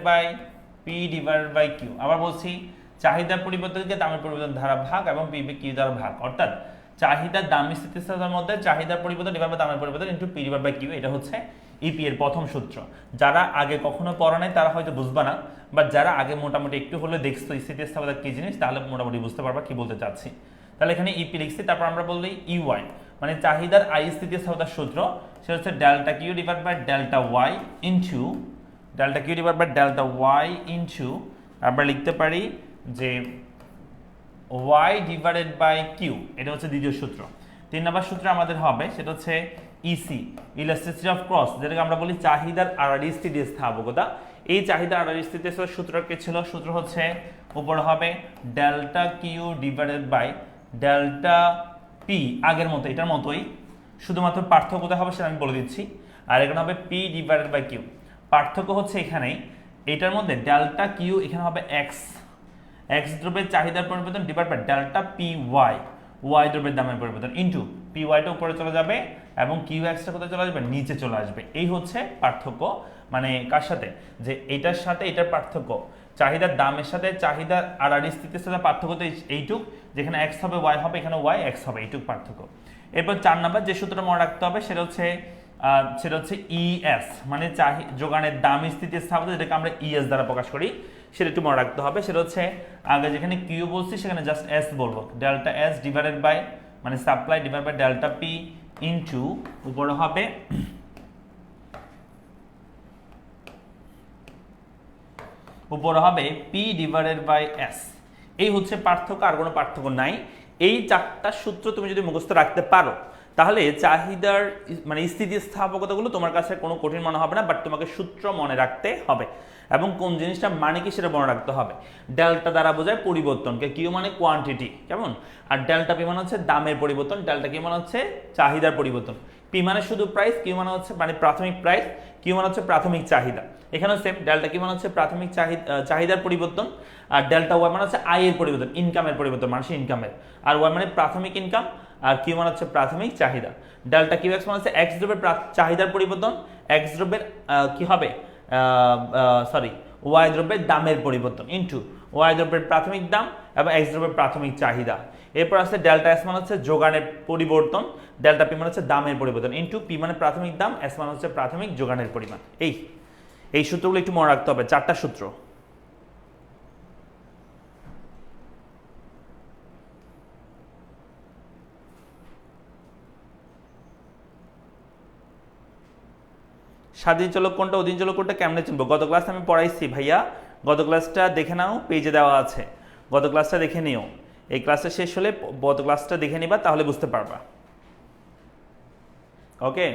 by Q. আবার বলছি, চাহিদার পরিবর্তনকে দামের পরিবর্তন দ্বারা ভাগ এবং পি কিউ দ্বারা ভাগ, অর্থাৎ চাহিদার দাম স্থিতিস্থাপকতার মধ্যে চাহিদার পরিবর্তন ডিভাইড বাই দামের পরিবর্তন into P divide by Q. এটা হচ্ছে ইপি এর প্রথম সূত্র। যারা আগে কখনো পড়া নাই তারা হয়তো বুঝবা না, বাট যারা আগে মোটামুটি একটু হলে দেখছো স্থিতিস্থাপকতা কি জিনিস, তাহলে মোটামুটি বুঝতে পারবা কি বলতে চাচ্ছি। তাহলে এখানে ইপি লিখছি, তারপর আমরা বললি ইউআই মানে চাহিদার আই স্থিতিস্থাপকতার সূত্র, সেটা হচ্ছে delta Q divide by delta Y into আমরা লিখতে পারি যে y ডিভাইডেড বাই কিউ। এটা হচ্ছে দ্বিতীয় সূত্র। 3 নম্বর সূত্র আমাদের হবে সেটা হচ্ছে ইসি, ইলাস্টিসিটি অফ ক্রস, যেটাকে আমরা বলি চাহিদার আড়াআড়ি স্থিতিস্থাপকতা। এই চাহিদার আড়াআড়ি স্থিতিস্থাপকতার সূত্র কি ছিল? সূত্র হচ্ছে উপরে হবে delta Q divided by delta P, আগের মতো এটার মতোই, শুধুমাত্র পার্থক্য কোথায় হবে সেটা আমি বলে দিচ্ছি। আর এখানে হবে পি ডিভাইডেড বাই কিউ। পার্থক্য হচ্ছে এখানেই, এটার মধ্যে ডেল্টা কিউ এখানে হবে এক্স দ্রব্যের চাহিদার পরিবর্তন divide by delta P Y দ্রব্যের দামের পরিবর্তন ইন্টু পি ওয়াইটা উপরে চলে যাবে এবং কিউ এক্সটা কোথায় চলে আসবে? নিচে চলে আসবে। এই হচ্ছে পার্থক্য, মানে কার সাথে? যে এটার সাথে এটার পার্থক্য, চাহিদার দামের সাথে চাহিদার আড়াআড়ি স্থিতির পার্থক্য তো এইটুক, যেখানে এক্স হবে ওয়াই হবে, এখানে ওয়াই এক্স হবে, এইটুক পার্থক্য। এরপর 4 নাম্বার যে সূত্রটা মনে রাখতে হবে সেটা হচ্ছে ইএস, মানে যোগানের দাম স্থিতিস্থাপকতা, যেটাকে আমরা ইএস দ্বারা প্রকাশ করি, সেটা একটু মনে রাখতে হবে। সেটা হচ্ছে আগে যেখানে কিউ বলছি সেখানে জাস্ট এস বলবো, ডেল্টা এস ডিভাইডেড বাই মানে supply divide by delta P into উপরে হবে পি ডিভাইডেড বাই এস। এই হচ্ছে পার্থক্য, আর কোনো পার্থক্য নাই। এই 4টা সূত্র তুমি যদি মুখস্থ রাখতে পারো তাহলে চাহিদার মানে স্থিতিস্থাপকতাগুলো তোমার কাছে কোনো কঠিন মনে হবে না, বাট তোমাকে সূত্র মনে রাখতে হবে এবং কোন জিনিসটা মানে কি সেটা মনে রাখতে হবে। ডেল্টা দ্বারা বোঝায় পরিবর্তনকে, কিউ মানে কোয়ান্টিটি, কেমন? আর ডেল্টা পি মানে হচ্ছে দামের পরিবর্তন, ডেল্টা কিউ মানে হচ্ছে চাহিদার পরিবর্তন, পি মানে শুধু প্রাইস, কিউ মানে হচ্ছে মানে প্রাথমিক প্রাইস, কিউ মানে হচ্ছে প্রাথমিক চাহিদা। এখানেও সেম, ডেল্টা কিউ মানে হচ্ছে প্রাথমিক চাহিদার পরিবর্তন, আর ডেল্টা ওয়াই মানে হচ্ছে আয়ের পরিবর্তন, ইনকামের পরিবর্তন, মানুষের ইনকামের, আর ওয়াই মানে প্রাথমিক ইনকাম, আর কিউ মানে হচ্ছে প্রাথমিক চাহিদা। ডেল্টা কিউ এক্স মানে হচ্ছে এক্স দ্রব্যের চাহিদার পরিবর্তন, এক্স দ্রব্যের কি হবে ওয়াই দ্রব্যের দামের পরিবর্তন ইনটু ওয়াই দ্রব্যের প্রাথমিক দাম এবং এক্স দ্রব্যের প্রাথমিক চাহিদা। এরপর আছে ডেল্টা এস মানে হচ্ছে যোগানের পরিবর্তন, ডেল্টা পি মানে হচ্ছে দামের পরিবর্তন ইনটু পি মানে প্রাথমিক দাম, এস মানে হচ্ছে প্রাথমিক যোগানের পরিমাণ। এই সূত্রগুলো একটু মনে রাখতে হবে, 4টা সূত্র। স্বাধীন চলক কোনটা, অধীন চলক কোনটা কেমনে চিনবো? গত ক্লাসে আমি পড়াইছি ভাইয়া, গত ক্লাসটা দেখে নাও, পেজে দেওয়া আছে, গত ক্লাসটা দেখে নিও। এই ক্লাসটা শেষ হলে গত ক্লাসটা দেখে নিবা, তাহলে বুঝতে পারবা। ওকে,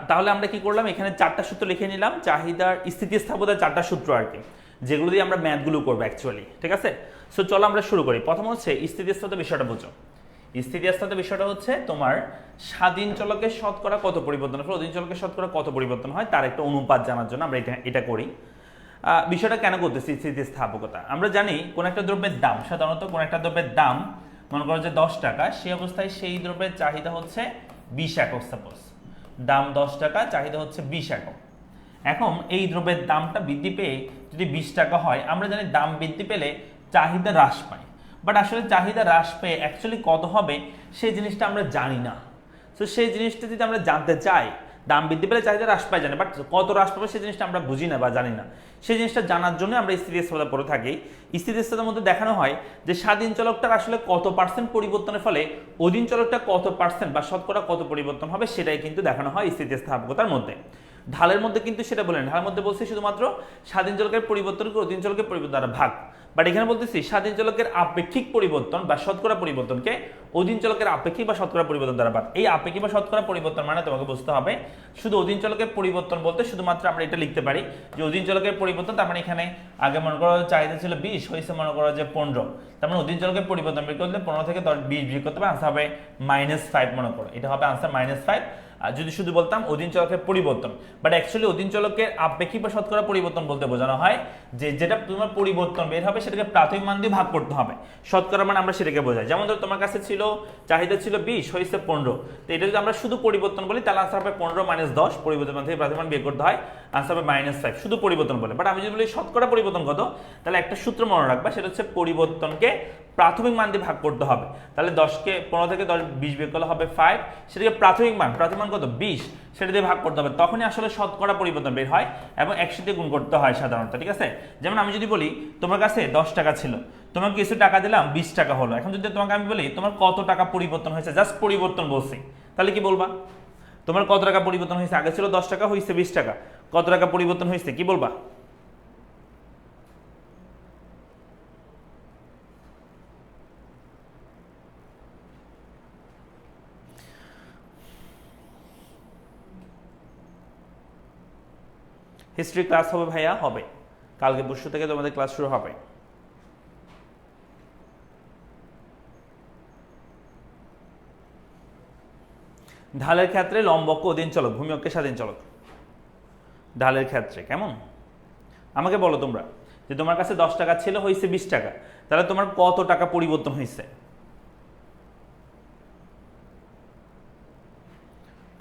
তাহলে আমরা কি করলাম, এখানে 4টা সূত্র লিখে নিলাম, চাহিদার স্থিতিস্থাপকতার 4টা সূত্র আর কি, যেগুলো দিয়ে আমরা ম্যাথগুলো করবো অ্যাকচুয়ালি। ঠিক আছে, সো চলো আমরা শুরু করি। প্রথম হচ্ছে স্থিতিস্থাপকতা বিষয়টা বুঝো। স্থিতিস্থাপকতা বিষয়টা হচ্ছে তোমার স্বাধীন চলকের শতকরা কত পরিবর্তন হয়, অধীন চলকের শতকরা কত পরিবর্তন হয় তার একটা অনুপাত জানার জন্য আমরা এটা করি। বিষয়টা কেন করতেছি স্থিতিস্থাপকতা, আমরা জানি কোন একটা দ্রব্যের দাম, সাধারণত কোন একটা দ্রব্যের দাম মনে করো যে 10 টাকা, সেই অবস্থায় সেই দ্রব্যের চাহিদা হচ্ছে 20 একক, সাপোজ দাম 10 টাকা, চাহিদা হচ্ছে 20 একক। এখন এই দ্রব্যের দামটা বৃদ্ধি পেয়ে যদি 20 টাকা হয়, আমরা জানি দাম বৃদ্ধি পেলে চাহিদা হ্রাস পায়, বাট আসলে চাহিদা হ্রাস পেয়ে অ্যাকচুয়ালি কত হবে সেই জিনিসটা আমরা জানি না। তো সেই জিনিসটা যদি আমরা জানতে চাই, দাম বৃদ্ধি পেলে চাহিদা হ্রাস পায় জানি, বাট কত হ্রাস পাবে সেই জিনিসটা আমরা বুঝি না বা জানি না। সেই জিনিসটা জানার জন্য আমরা স্থিতিস্থাপকতা পড়ে থাকি। স্থিতিস্থাপকতার মধ্যে দেখানো হয় যে স্বাধীন চলকটার আসলে কত পার্সেন্ট পরিবর্তনের ফলে অধীন চলকটা কত পার্সেন্ট বা শতকরা কত পরিবর্তন হবে সেটাই কিন্তু দেখানো হয় স্থিতিস্থাপকতার মধ্যে। ঢালের মধ্যে কিন্তু সেটা বলেন, ঢালের মধ্যে বলছে শুধুমাত্র স্বাধীন চলকের পরিবর্তনকে অধীন চলকের পরিবর্তন দ্বারা ভাগ, বাট এখানে বলতেছি স্বাধীন চলকের আপেক্ষিক পরিবর্তন বা শতকরা পরিবর্তনকে অধীন চলকের আপেক্ষিক বা শতকরা পরিবর্তন দ্বারা ভাগ। এই আপেক্ষিক বা শতকরা পরিবর্তন মানে তোমাকে বুঝতে হবে শুধু অধীন চলকের পরিবর্তন বলতে শুধুমাত্র আমরা এটা লিখতে পারি যে অধীন চলকের পরিবর্তন, তার মানে এখানে আগে মনে করো চাহিদা ছিল 20, হয়েছে মনে করো যে 15, তার মানে অধীন চলকের পরিবর্তন বের করলে 15 থেকে 20 বিয়োগ করতে হবে, আনসার হবে -5 মনে করো, এটা হবে আনসার -5। আর যদি শুধু বলতাম অধীন চলকের পরিবর্তন, বাট অ্যাকচুয়ালি অধীন চলকের আপেক্ষিক বা শতকরা পরিবর্তন বলতে বোঝানো হয় যে যেটা তোমার পরিবর্তন বের হবে সেটাকে প্রাথমিক মান দিয়ে ভাগ করতে হবে, শতকরা মানে আমরা সেটাকে বোঝাই। যেমন ধরো তোমার কাছে ছিল চাহিদা ছিল 20, হয়েছে 15, তো এটা যদি আমরা শুধু পরিবর্তন বলি তাহলে আনসার হবে 15 - 10, পরিবর্তন মান থেকে প্রাথমিক মান বের করতে হয়, আনসার হবে -5 শুধু পরিবর্তন বলে। বাট আমি যদি বলি শতকরা পরিবর্তন কত, তাহলে একটা সূত্র মনে রাখবা, সেটা হচ্ছে পরিবর্তনকে প্রাথমিক মান দিয়ে ভাগ করতে হবে। তাহলে 15 থেকে 20 বের করলে হবে 5, সেটাকে প্রাথমিক মান কত 20, সেটা দিয়ে ভাগ করতে হবে, তখনই আসলে শতকরা পরিবর্তন বের হয় এবং 100 দিয়ে গুণ করতে হয় সাধারণত। ঠিক আছে, যেমন আমি যদি বলি তোমার কাছে 10 টাকা ছিল, তোমাকে কিছু টাকা দিলাম 20 টাকা হলো, এখন যদি তোমাকে আমি বলি তোমার কত টাকা পরিবর্তন হয়েছে, জাস্ট পরিবর্তন বলছি, তাহলে কি বলবা? তোমার কত টাকা পরিবর্তন হয়েছে, আগে ছিল 10 টাকা হয়েছে 20 টাকা, কত টাকা পরিবর্তন হয়েছে কি বলবা? হিস্ট্রি ক্লাস হবে ভাইয়া, হবে কালকে পরশু থেকে তোমাদের ক্লাস শুরু হবে। ঢালের ক্ষেত্রে লম্বক অধীন চলক, ভূমি অক্ষে স্বাধীন চলক। ঢালের ক্ষেত্রে কেমন আমাকে বলো তোমরা, যে তোমার কাছে 10 টাকা ছিল, হয়েছে 20 টাকা, তাহলে তোমার কত টাকা পরিবর্তন হয়েছে,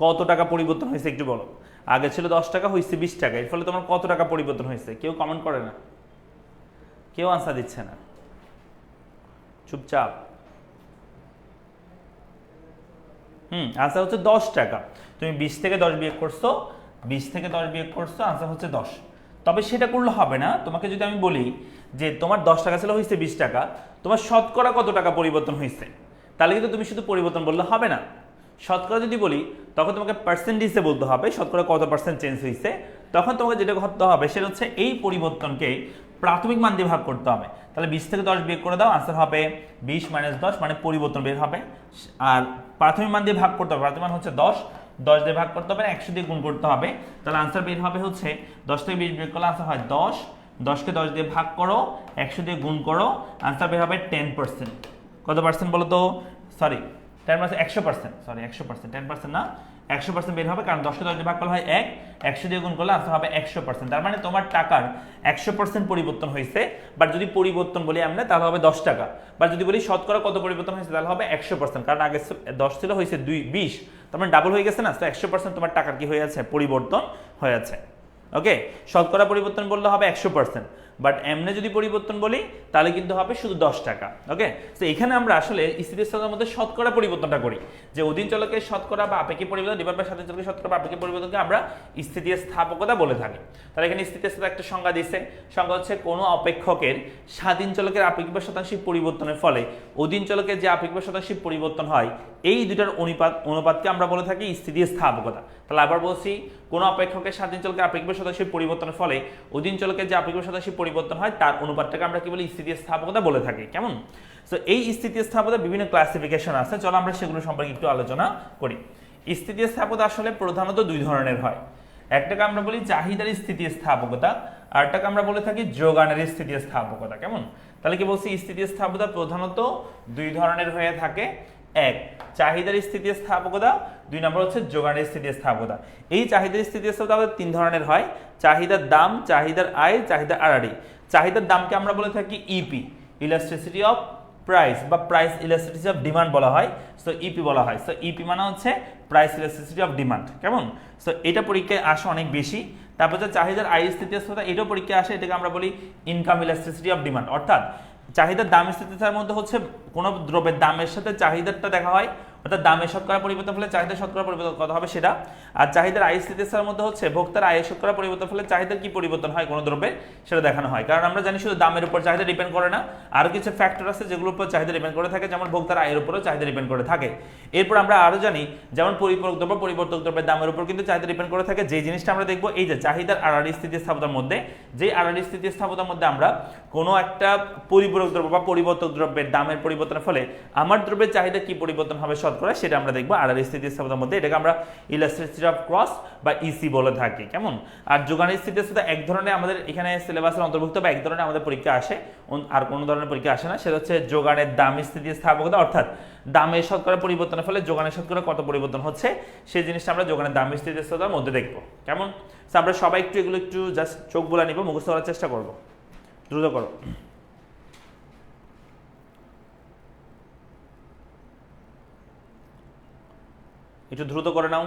কত টাকা পরিবর্তন হয়েছে একটু বলো। আগে ছিল 10 টাকা, হয়েছে 20 টাকা, এর ফলে তোমার কত টাকা পরিবর্তন হয়েছে? কেউ কমেন্ট করে না, কেউ আনসার দিচ্ছে না, চুপচাপ। আনসার হচ্ছে 10 টাকা। তুমি 20 থেকে 10 বিয়োগ করছো, 20 থেকে 10 বিয়োগ করছো, আনসার হচ্ছে 10। তবে সেটা করলে হবে না, তোমাকে যদি আমি বলি যে তোমার 10 টাকা ছিল, হয়েছে 20 টাকা, তোমার শতকরা কত টাকা পরিবর্তন হয়েছে, তাহলে কিন্তু তুমি শুধু পরিবর্তন বললে হবে না। শতকরা যদি বলি তখন তোমাকে পার্সেন্টেজে বলতে হবে শতকরা কত পার্সেন্ট চেঞ্জ হয়েছে, তখন তোমাকে যেটা করতে হবে সেটা হচ্ছে এই পরিবর্তনকে প্রাথমিক মান দিয়ে ভাগ করতে হবে। তাহলে 20 থেকে 10 বিয়োগ করে দাও, আনসার হবে 20 - 10, মানে পরিবর্তন বের হবে। আর প্রাথমিক মান দিয়ে ভাগ করতে হবে, প্রাথমিক মান হচ্ছে 10, 10 দিয়ে ভাগ করতে হবে, 100 দিয়ে গুণ করতে হবে, তাহলে আনসার বের হবে হচ্ছে 10 থেকে 20 বিয়োগ করলে আনসার হয় 10, 10কে 10 দিয়ে ভাগ করো, 100 দিয়ে গুণ করো, আনসার বের হবে 10%। কত পার্সেন্ট বলো তো? সরি 10%, 100%, সরি 100%, 10% না, 100% বের হবে, কারণ 10কে 10 দিয়ে ভাগ করলে হয় 1, 100 দিয়ে গুণ করলে আনসার হবে 100%। তার মানে তোমার টাকার 100% পরিবর্তন হয়েছে। বাট যদি পরিবর্তন বলি আমরা তাহলে হবে 10 টাকা, বা যদি বলি শতকরা কত পরিবর্তন হয়েছে তাহলে হবে 100%, কারণ আগে 10 ছিল, হয়েছে 20, তার মানে ডাবল হয়ে গেছে না। তো 100% তোমার টাকার কি হয়ে আছে? পরিবর্তন হয়ে আছে। ওকে, শতকরা পরিবর্তন বললে হবে 100%, বাট এমনি যদি পরিবর্তন বলি তাহলে কিন্তু হবে শুধু 10 টাকা। ওকে, তো এখানে আমরা আসলে স্থিতিস্থাপকতার মধ্যে শতকরা পরিবর্তনটা করি, যে অধীন চলকের শতকরা বা আপেক্ষিক পরিবর্তন ডিভাইড বাই স্বাধীন চলকের শতকরা বা আপেক্ষিক পরিবর্তনকে আমরা স্থিতিস্থাপকতা বলে থাকি। তাহলে এখানে স্থিতিস্থাপকতার একটা সংজ্ঞা দিয়েছে, সংজ্ঞা হচ্ছে কোনো অপেক্ষকের স্বাধীন চলকের আপেক্ষিক বা শতাংশিক পরিবর্তনের ফলে অধীন চলকের যে আপেক্ষিক বা শতাংশিক পরিবর্তন হয়, এই দুটার অনুপাতকে আমরা বলে থাকি স্থিতিস্থাপকতা। তাহলে আবার বলছি, কোনো অপেক্ষকের স্বাধীন চলকের আপেক্ষিক বা শতাংশিক পরিবর্তনের ফলে অধীন চলকের যে আপেক্ষিক বা শতাংশিক পরিবর্তন হয় তার অনুপাতটাকে আমরা কি বলি স্থিতিস্থাপকতা বলে থাকি। কেমন? সো এই স্থিতিস্থাপকতা বিভিন্ন ক্লাসিফিকেশন আছে, চলো আমরা সেগুলো সম্পর্কে একটু আলোচনা করি। স্থিতিস্থাপকতা আসলে প্রধানত দুই ধরনের হয়। একটাকে আমরা বলি চাহিদার স্থিতিস্থাপকতা, আর একটাকে আমরা বলে থাকি যোগানের স্থিতিস্থাপকতা। কেমন? তাহলে কি বলছি, স্থিতিস্থাপকতা প্রধানত দুই ধরনের হয়ে থাকে, এক চাহিদার স্থিতিস্থাপকতা, দুই নম্বর হচ্ছে যোগানের স্থিতিস্থাপকতা। এই চাহিদার স্থিতিস্থাপকতা আমাদের তিন ধরনের হয়, চাহিদার দাম, চাহিদার আয়, চাহিদার আরআরই। চাহিদার দামকে আমরা বলে থাকি ইপি, ইলাস্টিসিটি অফ প্রাইস, বা প্রাইস ইলাস্টিসিটি অফ ডিমান্ড বলা হয়। সো ইপি বলা হয়। সো ইপি মানে হচ্ছে প্রাইস ইলাস্টিসিটি অফ ডিমান্ড। কেমন? সো এটা পরীক্ষায় আসে অনেক বেশি। তারপর যে চাহিদার আয় স্থিতিস্থাপকতা, এটাও পরীক্ষায় আসে, এটাকে আমরা বলি ইনকাম ইলাস্টিসিটি অফ ডিমান্ড। অর্থাৎ চাহিদার দাম স্থিতিস্থাপকতার মধ্যে হচ্ছে কোনো দ্রব্যের দামের সাথে চাহিদাটা দেখা হয়, অর্থাৎ দামের শতকরা পরিবর্তন ফলে চাহিদার শতকরা পরিবর্তন কত হবে সেটা। আর চাহিদার আয় স্থিতিস্থাপকতার মধ্যে হচ্ছে ভোক্তার আয়ের শতকরা পরিবর্তন ফলে চাহিদার কি পরিবর্তন হয় কোনো দ্রব্যের সেটা দেখানো হয়। কারণ আমরা জানি শুধু দামের উপর চাহিদা ডিপেন্ড করে না, আরও কিছু ফ্যাক্টর আছে যেগুলোর উপর চাহিদা ডিপেন্ড করে থাকে, যেমন ভোক্তার আয়ের উপরও চাহিদা ডিপেন্ড করে থাকে। এরপর আমরা আরও জানি যেমন পরিপূরক দ্রব্য, পরিবর্তক দ্রব্যের দামের উপর কিন্তু চাহিদা ডিপেন্ড করে থাকে। যে জিনিসটা আমরা দেখবো এই যে চাহিদার আরআরই স্থিতিস্থাপকতার মধ্যে, যে আরআরই স্থিতিস্থাপকতার মধ্যে আমরা কোনো একটা পরিপূরক দ্রব্য বা পরিবর্তক দ্রব্যের দামের পরিবর্তনের ফলে আমার দ্রব্যের চাহিদা কি পরিবর্তন হবে শতকরা সেটা আমরা দেখবো আরআরই স্থিতিস্থাপকতার মধ্যে। এটাকে আমরা ইলাস্টিসিটি অফ ক্রস বা ইসি বলে থাকি। কেমন? আর যোগানের স্থিতিস্থাপকতা এক ধরনের আমাদের এখানে সিলেবাসের অন্তর্ভুক্ত বা এক ধরনের আমাদের পরীক্ষা আসে, আর কোনো ধরনের পরীক্ষা আসে না, সেটা হচ্ছে যোগানের দাম স্থিতিস্থাপকতা, অর্থাৎ দামের শতকরা পরিবর্তনের ফলে যোগানের শতকরা কত পরিবর্তন হচ্ছে সেই জিনিসটা আমরা যোগানের দাম স্থিতিস্থাপকতার মধ্যে দেখবো। কেমন? আমরা সবাই একটু এগুলো একটু জাস্ট চোখ বোলা নিব, মুখস্থ করার চেষ্টা করবো, দ্রুত করো। একটু দ্রুত করে নাও।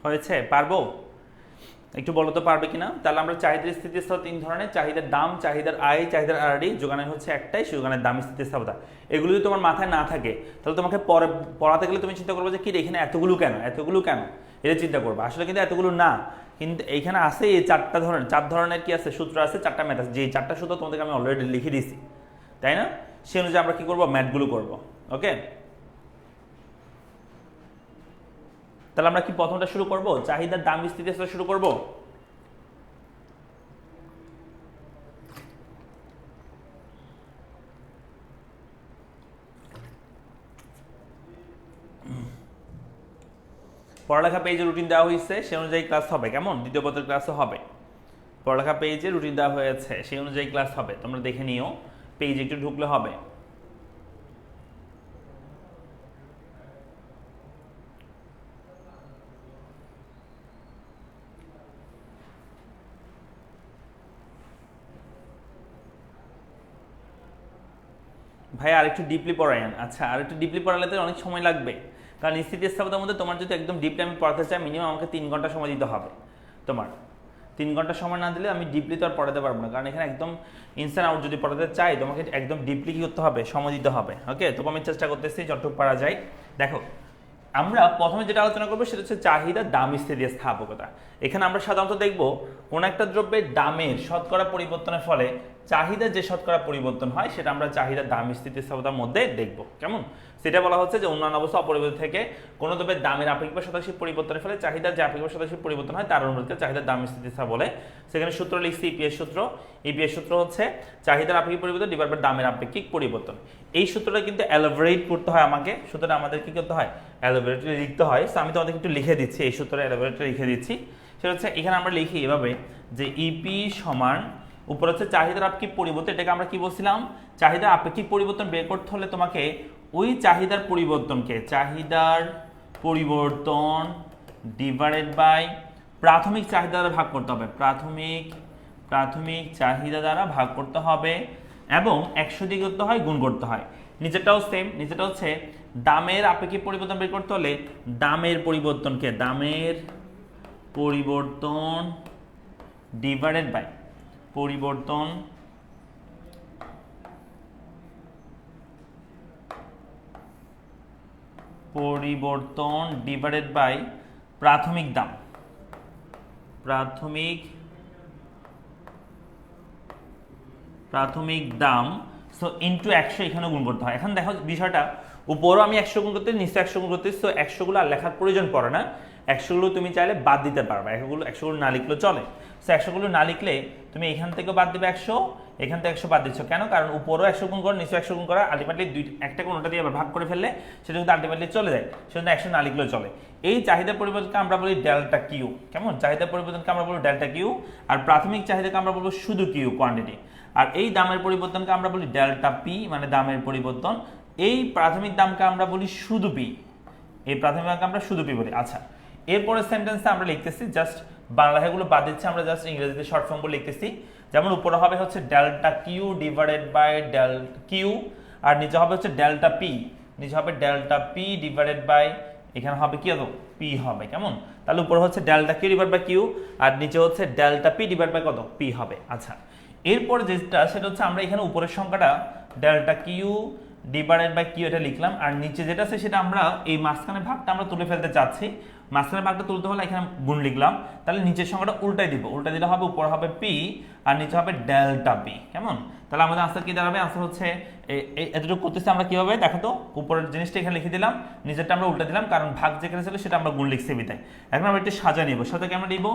হয়েছে? পারবো? একটু বলো তো পারবে কিনা। তাহলে আমরা চাহিদার স্থিতিস্থাপকতা তিন ধরনের, চাহিদার দাম, চাহিদার আয়, চাহিদার আরআরই। যোগানের হচ্ছে একটাই, যোগানের দাম স্থিতিস্থাপকতা। এগুলো যদি তোমার মাথায় না থাকে তাহলে তোমাকে পড়াতে গেলে তুমি চিন্তা করবে যে কি এখানে এতগুলো কেন, এতগুলো কেন, এটা চিন্তা করবে। আসলে কিন্তু এতগুলো না, কিন্তু এইখানে আছে এই চার ধরনের কি আছে সূত্র আছে, চারটা ম্যাথ আছে, যে চারটা সূত্র তোমাদেরকে আমি অলরেডি লিখে দিয়েছি, তাই না? সে অনুযায়ী আমরা কি করবো, ম্যাথগুলো করবো। ওকে, তাহলে আমরা কি প্রথমটা শুরু করব, চাহিদার দাম স্থিতিস্থাপকতা শুরু করব। পড়ালেখা পেজে রুটিন দেওয়া হয়েছে, সে অনুযায়ী ক্লাস হবে। কেমন? দ্বিতীয় পত্রের ক্লাসও হবে। পড়ালেখা পেজে রুটিন দেওয়া হয়েছে, সেই অনুযায়ী ক্লাস হবে, তোমরা দেখে নিও, পেজে একটু ঢুকলে হবে। ভাই আর একটু ডিপলি পড়ায়েন। আচ্ছা, আর একটু ডিপলি পড়ালে তো অনেক সময় লাগবে, কারণ স্থিতিস্থাপকতার মধ্যে তোমার যদি একদম ডিপলি আমি পড়াতে চাই মিনিমাম আমাকে 3 ঘন্টা সময় দিতে হবে। তোমার 3 ঘন্টা সময় না দিলে আমি ডিপলি তো আর পড়াতে পারবো না, কারণ এখানে একদম ইনস্ট্যান্ট আউট যদি পড়াতে চাই তোমাকে একদম ডিপলি কি করতে হবে, সময় দিতে হবে। ওকে, তো আমি চেষ্টা করতেছি যতটুকু পারা যায়। দেখো, আমরা প্রথমে যেটা আলোচনা করবো সেটা হচ্ছে চাহিদা দাম স্থিতিস্থাপকতা। এখানে আমরা সাধারণত দেখব কোন একটা দ্রব্যের দামের শতকরা পরিবর্তনের ফলে চাহিদা যে শতকরা পরিবর্তন হয় সেটা আমরা চাহিদা দাম স্থিতিস্থাপকতার মধ্যে দেখব। কেমন? সেটা বলা হচ্ছে যে অন্যান্য অবস্থা অপরিবর্তিত থেকে কোনো দ্রব্যের দামের আপেক্ষিক শতাংশ পরিবর্তনের ফলে চাহিদার যে আপেক্ষিক শতাংশ পরিবর্তন হয় তার অনুরোধকে চাহিদার দাম স্থিতিস্থাপকতা বলে। সেখানে সূত্র লিখছি ইপিএস সূত্র। ইপিএস সূত্র হচ্ছে চাহিদার আপেক্ষিক পরিবর্তন ডিভাইড বাই দামের আপেক্ষিক পরিবর্তন। এই সূত্রটা কিন্তু এলাবোরেট করতে হয় আমাকে, সূত্রটা আমাদের কি করতে হয়, এলাবোরেটলি লিখতে হয়। সো আমি তোমাদেরকে একটু লিখে দিচ্ছি, এই সূত্রটা এলাবোরেটলি লিখে দিচ্ছি। সেটা হচ্ছে এখানে আমরা লিখি এভাবে যে ইপি সমান উপর হচ্ছে চাহিদার আপেক্ষিক পরিবর্তন, এটাকে আমরা কি বলছিলাম, চাহিদার আপেক্ষিক পরিবর্তন বের করতে হলে তোমাকে ওই চাহিদার পরিবর্তনকে চাহিদার পরিবর্তন ডিভাইডেড বাই প্রাথমিক চাহিদা দ্বারা ভাগ করতে হবে, প্রাথমিক চাহিদা দ্বারা ভাগ করতে হবে। এবং 100 দিয়ে করতে হয়, গুণ করতে হয়। নিচেরটাও সেম, নিচেরটা হচ্ছে দামের আপেক্ষিক পরিবর্তন বের করতে হলে দামের পরিবর্তন ডিভাইডেড বাই পরিবর্তন ডিভাইডেড বাই প্রাথমিক দাম সো ইনটু 100 এখানে গুণ করতে হয়। এখন দেখো বিষয়টা, উপরও আমি 100 গুণ করতে, নিচে 100 গুণ করতে, সো 100 গুলো আর লেখার প্রয়োজন পড়ে না। 100 গুলো তুমি চাইলে বাদ দিতে পারবে, 100 গুলো না লিখলেও চলে। সো 100 গুলো না লিখলে তুমি এখান থেকে বাদ দিবে 100, এখান থেকে 100 বাদ দিচ্ছ কেন? কারণ উপরও 100 গুণ করো, নিচে 100 গুণ করা, আলটিমেটলি একটা কোণটা দিয়ে আবার ভাগ করে ফেললে সেটা কিন্তু আলটিমেটলি চলে যায়, সেজন্য 100 না লিখলেও চলে। এই চাহিদা পরিবর্তনকে আমরা বলি ডেল্টা কিউ। কেমন? চাহিদা পরিবর্তনকে আমরা বলি ডেল্টা কিউ, আর প্রাথমিক চাহিদাকে আমরা বলবো শুধু কিউ, কোয়ান্টিটি। আর এই দামের পরিবর্তনকে আমরা বলি ডেল্টা পি, মানে দামের পরিবর্তন। এই প্রাথমিক দামকে আমরা বলি শুধু পি, এই প্রাথমিক দামকে আমরা শুধু পি বলি। আচ্ছা, এরপরের সেন্টেন্সে আমরা লিখতেছি, জাস্ট বাংলা লেখাগুলো বাদ দিচ্ছি, আমরা জাস্ট ইংরেজিতে শর্ট ফর্মগুলো লিখতেছি। যেমন উপরে হবে হচ্ছে delta Q divided by delta Q, আর নিচে হবে হচ্ছে ডেল্টা পি, নিচে হবে ডেল্টা পি ডিভাইডেড বাই, এখানে হবে কি হবে? পি হবে। কেমন? তাহলে উপরে হচ্ছে delta Q divide by Q, আর নিচে হচ্ছে ডেল্টা পি ডিভাইড বাই কত? পি হবে। আচ্ছা, এরপর যেটা সেটা হচ্ছে আমরা এখানে উপরের সংখ্যাটা delta Q divided by Q এটা লিখলাম, আর নিচে যেটা আছে সেটা আমরা এই মাঝখানে ভাগটা আমরা তুলে ফেলতে চাচ্ছি। মাঝখানে ভাগটা তুলতে হলে এখানে গুণ লিখলাম, তাহলে নিচের সংখ্যাটা উল্টাই দিব, উল্টা দিলে হবে উপরে হবে পি আর নিচে হবে ডেল্টা পি। কেমন? তাহলে আমাদের আনসার কি দাঁড়াবে? আনসার হচ্ছে এতটুকু করতেছি আমরা কিভাবে দেখো তো, উপরের জিনিসটা এখানে লিখে দিলাম, নিচেরটা আমরা উল্টা দিলাম, কারণ ভাগ যেখানে ছিল সেটা আমরা গুণ লিখছি বিদায়। এখন আমরা একটু সাজা নিব, সাজা কেমন নিব?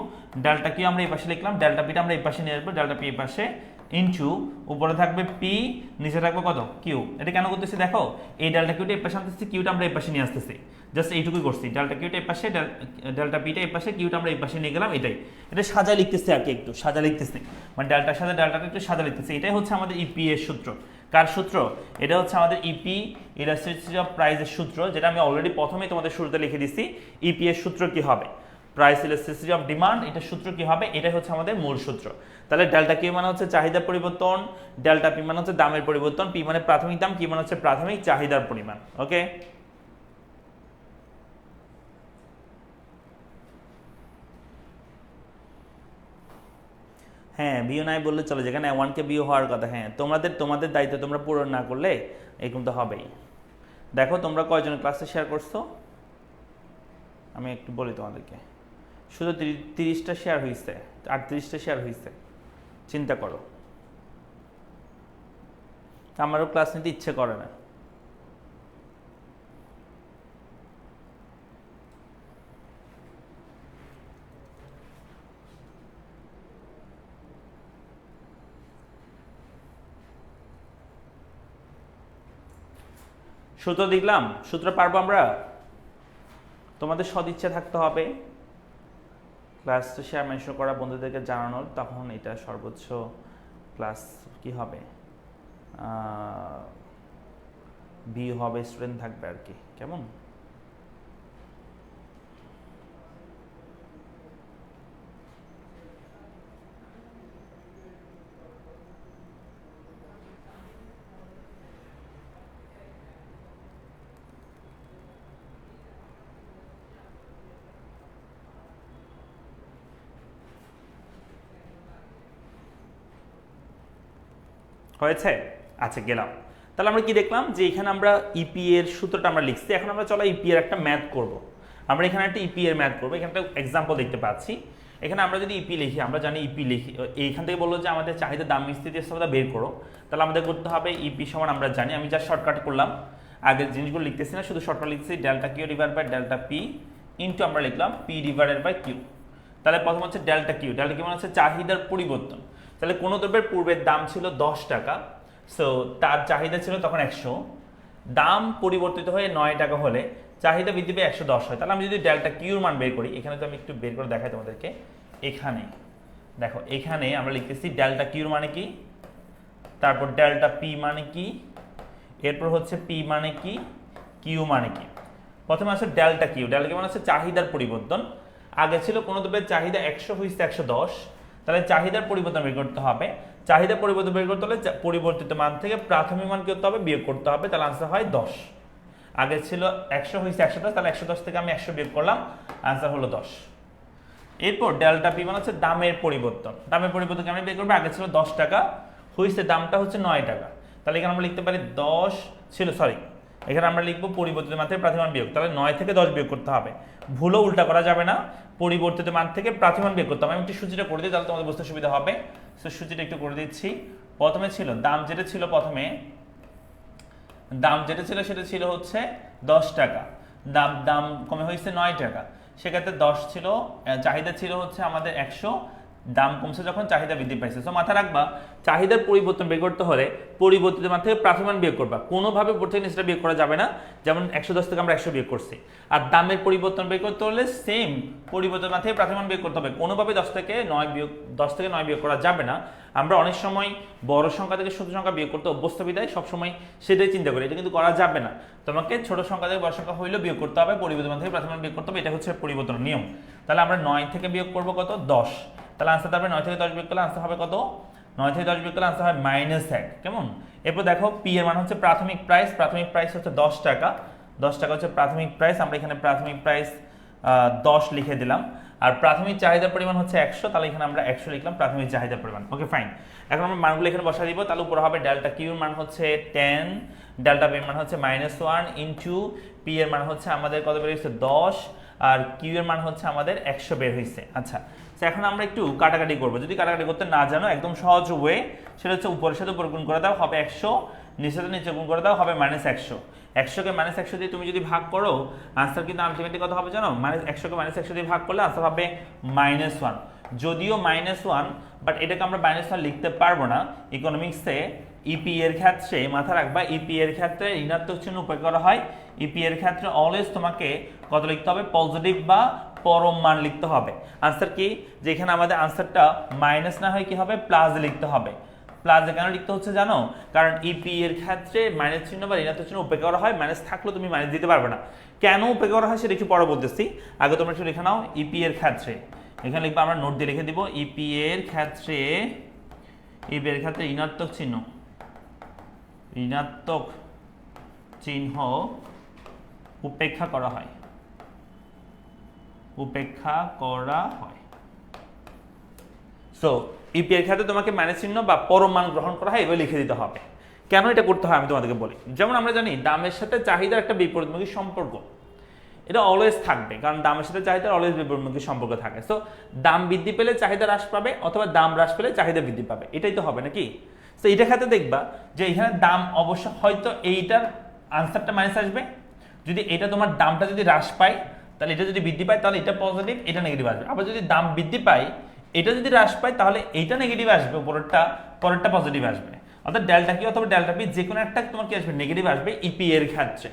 ডেল্টা কিউ আমরা এই পাশে লিখলাম, ডেল্টা পিটা আমরা এই পাশে নিয়ে আসবো, ডেল্টা পি এই পাশে, ইনটু উপরে থাকবে পি, নিচে থাকবে কত? কিউ। এটা কেন করতেছি দেখো, এই ডেল্টা কিউটা এই পাশে আনতেছি, কিউটা আমরা এই পাশে নিয়ে আসতেছি, জাস্ট এইটুকুই করছি। ডেল্টা কিউটা এই পাশে, ডেল্টা পিটা এই পাশে, কিউটা আমরা এই পাশে নিয়ে গেলাম, এটাই। এটা সাজা লিখতেছি আর কি, একটু সাজা লিখতেছি, মানে ডেল্টার সাথে ডেল্টাটা একটু সাজা লিখতেছি। এটাই হচ্ছে আমাদের ইপি এর সূত্র। কার সূত্র? এটা হচ্ছে আমাদের ইপি, ইলাস্টিসিটি অফ প্রাইসের সূত্র, যেটা আমি অলরেডি প্রথমেই তোমাদের শুরুতে লিখে দিছি। ইপি এর সূত্র কি হবে? প্রাইস ইলাস্টিসিটি অফ ডিমান্ড, এটা সূত্র কি হবে? এটাই হচ্ছে আমাদের মূল সূত্র। তাহলে ডেল্টা কিউ মানে হচ্ছে চাহিদার পরিবর্তন, ডেল্টা পি মানে হচ্ছে দামের পরিবর্তন, পি মানে প্রাথমিক দাম, কি মানে হচ্ছে প্রাথমিক চাহিদার পরিমাণ। ওকে, হ্যাঁ বিও নাই বললে চলে, যেখানে 1K বিও হওয়ার কথা। হ্যাঁ, তোমাদের দায়িত্ব তোমরা পূরণ না করলে এরকম তো হবেই। দেখো তোমরা কয়জন ক্লাসে শেয়ার করছো, আমি একটু বলি তোমাদেরকে। শুধু 30টা শেয়ার হয়েছে, 38টা শেয়ার হয়েছে, চিন্তা করো। আমারও ক্লাস নিতে ইচ্ছে করে না। সূত্র দেখলাম, সূত্র পারবো আমরা? তোমাদের সদিচ্ছা থাকতে হবে, ক্লাস শেয়ার মেনশন করা, বন্ধুদেরকে জানানোর, তখন এটা সর্বোচ্চ ক্লাস কি হবে, বি হবে, স্টুডেন্ট থাকবে আর কি। কেমন? হয়েছে? আচ্ছা, গেলাম। তাহলে আমরা কি দেখলাম, যে এখানে আমরা ইপি এর সূত্রটা আমরা লিখছি। এখন আমরা চলো ইপি এর একটা ম্যাথ করব। আমরা এখানে একটা ইপি এর ম্যাথ করবো। এখানে একটা এক্সাম্পল দেখতে পাচ্ছি। এখানে আমরা যদি ইপি লিখি, আমরা জানি ইপি লিখি, এইখান থেকে বললো যে আমাদের চাহিদা দাম স্থিতিস্থাপকতা বের করো। তাহলে আমাদের করতে হবে ইপি সমান, আমরা জানি, আমি যা শর্টকাট করলাম, আগের জিনিসগুলো লিখতেছি না, শুধু শর্টকাট লিখতেছি, delta Q divide by delta P into আমরা লিখলাম পি ডিভাইডেড বাই কিউ। তাহলে প্রথম হচ্ছে ডেল্টা কিউ, ডেল্টা কিউ মানে হচ্ছে চাহিদার পরিবর্তন। তাহলে কোনো দ্রব্যের পূর্বের দাম ছিল 10 টাকা, সো তার চাহিদা ছিল তখন 100, দাম পরিবর্তিত হয়ে 9 টাকা হলে চাহিদা বৃদ্ধি পেয়ে 110 হয়। তাহলে আমি যদি ডেল্টা কিউর মান বের করি, এখানে তো আমি একটু বের করে দেখাই তোমাদেরকে। এখানে দেখো, এখানে আমরা লিখতেছি ডেল্টা কিউর মানে কি, তারপর ডেল্টা পি মানে কি, এরপর হচ্ছে পি মানে কি, কিউ মানে কি। প্রথমে আছে ডেল্টা কিউ, ডেল্টা কিউ মানে হচ্ছে চাহিদার পরিবর্তন। আগে ছিল কোনো দ্রব্যের চাহিদা 100 হয়েছে 110, তাহলে চাহিদার পরিবর্তন বের করতে হবে। চাহিদা পরিবর্তন বের করতে হলে পরিবর্তিত মান থেকে প্রাথমিক মান কি করতে হবে, বিয়োগ করতে হবে। তাহলে আনসার হয় 10। আগে ছিল 100 হয়েছে 110, তাহলে 110 থেকে আমি 100 বিয়োগ করলাম, আনসার হলো 10। এরপর ডেল্টা পি মানে হচ্ছে দামের পরিবর্তন। দামের পরিবর্তন আমি বের করবো, আগে ছিল 10 টাকা, হয়েছে দামটা হচ্ছে 9 টাকা। তাহলে এখানে আমরা লিখতে পারি 10 ছিল, সরি এখানে আমরা লিখবো পরিবর্তিত মান থেকে প্রাথমিক মান বিয়োগ। তাহলে 9 থেকে 10 বিয়োগ করতে হবে, ভুলও উল্টা করা যাবে না, পরিবর্তিত মান থেকে প্রাথমিক মান বিয়োগ করতে হবে। আমি একটু সূচিটা করে দিই, তাহলে তোমাদের বুঝতে সুবিধা হবে। সো সূচিটা একটু করে দিচ্ছি। প্রথমে ছিল দাম যেটা ছিল, প্রথমে দাম যেটা ছিল সেটা ছিল হচ্ছে 10 টাকা, দাম কমে হয়েছে 9 টাকা। সেক্ষেত্রে 10 ছিল, চাহিদা ছিল হচ্ছে আমাদের 100, দাম কমছে যখন চাহিদা বৃদ্ধি পাইছে। সো মাথা রাখবা, চাহিদার পরিবর্তন বের করতে হলে পরিবর্তিত মান থেকে প্রাথমিক মান বিয়োগ করবা, কোনোভাবে প্রত্যেক নিচটা বিয়োগ করা যাবে না। যেমন 110 থেকে আমরা 100 বিয়োগ করছি। আর দামের পরিবর্তন বের করতে হলে সেম পরিবর্তন মান থেকে প্রাথমিক মান বিয়োগ করতে হবে, কোনোভাবে 10 থেকে 9 বিয়োগ করা যাবে না। আমরা অনেক সময় বড় সংখ্যা থেকে ছোট সংখ্যা বিয়োগ করতে অভ্যস্ত বিধায় সবসময় সেটাই চিন্তা করি, এটা কিন্তু করা যাবে না। তোমাকে ছোট সংখ্যা থেকে বড় সংখ্যা হইলেও বিয়োগ করতে হবে, পরিবর্তন মান থেকে প্রাথমিক মান বিয়োগ করতে হবে, এটা হচ্ছে পরিবর্তনের নিয়ম। তাহলে আমরা 9 থেকে বিয়োগ করবো কত, 10। তাহলে আনসার হবে 9 থেকে 10 বিয়োগ করলে আনসার হবে কত, 9 থেকে 10 বিয়োগ করলে আনসার হয় -1। কেমন? এরপর দেখো পি এর মান হচ্ছে প্রাথমিক প্রাইস, প্রাথমিক প্রাইস হচ্ছে 10 টাকা, 10 টাকা হচ্ছে প্রাথমিক প্রাইস। আমরা এখানে প্রাথমিক প্রাইস 10 লিখে দিলাম। আর প্রাথমিক চাহিদার পরিমাণ হচ্ছে 100, তাহলে এখানে আমরা 100 লিখলাম প্রাথমিক চাহিদার পরিমাণ। Okay fine. এখন আমরা মানগুলো এখানে বসা দিব। তাহলে উপরে হবে ডেল্টা কিউ এর মান হচ্ছে 10, ডেল্টা পি এর মান হচ্ছে -1 ইনটু পি এর মান হচ্ছে আমাদের কত বের হয়েছে 10, আর কিউ এর মান হচ্ছে আমাদের 100 বের হয়েছে। আচ্ছা, এখন আমরা একটু কাটাকাটি করবো। যদি কাটাকাটি করতে না জানো, একদম সহজ ওয়ে, সেটা হচ্ছে উপরের সাথে উপর গুণ করে দাও, হবে 100, নিচের সাথে নিচে গুণ করে দাও, হবে -100। 100কে -100 দিয়ে তুমি যদি ভাগ করো, আনসার কিন্তু আলটিমেটলি কত হবে জানো, 100কে -100 দিয়ে ভাগ করলে আনসার হবে -1। যদিও -1, বাট এটাকে আমরা -1 লিখতে পারবো না। ইকোনমিক্সে ইপি এর ক্ষেত্রে মাথা রাখবা, ইপি এর ক্ষেত্রে ঋণাত্মক চিহ্ন উপयोग করা হয়। ইপি এর ক্ষেত্রে অলওয়েজ তোমাকে কত লিখতে হবে, পজিটিভ বা পরম মান লিখতে হবে। আনসার কি, যেখানে আমাদের আনসারটা মাইনাস না হয় কি হবে, প্লাস লিখতে হবে। প্লাস কেন লিখতে হচ্ছে জানো, কারণ ইপি এর ক্ষেত্রে মাইনাস চিহ্ন বা ঋণাত্মক চিহ্ন উপयोग করা হয়, মাইনাস থাকলেও তুমি মাইনাস দিতে পারবে না। কেন উপयोग করা হয় সেটা একটু পরে বলতেছি, আগে তোমরা একটু লিখে নাও। ইপি এর ক্ষেত্রে এখানে লিখবো, আমরা নোট দিয়ে লিখে দিব, ইপি এর ক্ষেত্রে ঋণাত্মক চিহ্ন উপেক্ষা করা হয়, সো ইপি এর ক্ষেত্রে তোমাকে মাইনাস চিহ্ন বা পরম মান গ্রহণ করা হয়, এভাবে লিখে দিতে হবে। কেন এটা করতে হয় আমি তোমাদেরকে বলি। যেমন আমরা জানি দামের সাথে চাহিদার একটা বিপরীতমুখী সম্পর্ক, এটা অলওয়েজ থাকবে, কারণ দামের সাথে চাহিদার অলওয়েজ বিপরীতমুখী সম্পর্ক থাকে। সো দাম বৃদ্ধি পেলে চাহিদা হ্রাস পাবে, অথবা দাম হ্রাস পেলে চাহিদা বৃদ্ধি পাবে, এটাই তো হবে নাকি। তো এটা ক্ষেত্রে দেখবা যে এখানে দাম অবশ্য হয়তো এইটার আনসারটা মাইনাস আসবে, যদি এটা তোমার দামটা যদি হ্রাস পায় তাহলে এটা যদি বৃদ্ধি পায় তাহলে এটা পজিটিভ, এটা নেগেটিভ আসবে। আবার যদি দাম বৃদ্ধি পায়, এটা যদি হ্রাস পায় তাহলে এইটা নেগেটিভ আসবে, পরেরটা পজিটিভ আসবে। অর্থাৎ ডেল্টা কি অথবা ডেল্টা পি যে কোনো একটা তোমার কি আসবে, নেগেটিভ আসবে ইপি এর ক্ষেত্রে।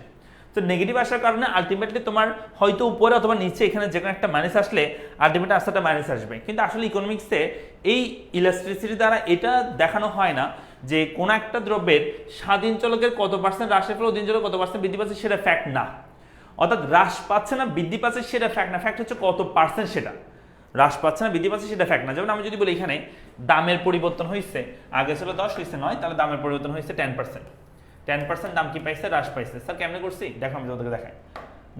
তো নেগেটিভ আসার কারণে আলটিমেটলি তোমার হয়তো উপরে অথবা নিচে এখানে যে কোনো একটা মাইনাস আসলে আলটিমেটলি আনসারটা মাইনাস আসবে। কিন্তু আসলে ইকোনমিক্সে এই ইলাস্ট্রিসিটি দ্বারা এটা দেখানো হয় না যে কোন একটা দ্রব্যের স্বাধীন চলকের কত পার্সেন্ট হ্রাসের ফলে অধীন চলক কত পার্সেন্ট বৃদ্ধি পাচ্ছে সেটা ফ্যাক্ট না। অর্থাৎ হ্রাস পাচ্ছে না বৃদ্ধি পাচ্ছে সেটা ফ্যাক্ট না, ফ্যাক্ট হচ্ছে কত পার্সেন্ট সেটা। হ্রাস পাচ্ছে না বৃদ্ধি পাচ্ছে সেটা ফ্যাক্ট না। যেমন আমি যদি বলি এখানে দামের পরিবর্তন হয়েছে, আগে ছিল 10 হয়েছে 9, তাহলে দামের পরিবর্তন হয়েছে 10%। 10% দাম কি পাইছে, হ্রাস পাইছে। স্যার কেমনে করছি দেখো, আমি তোমাদেরকে দেখাই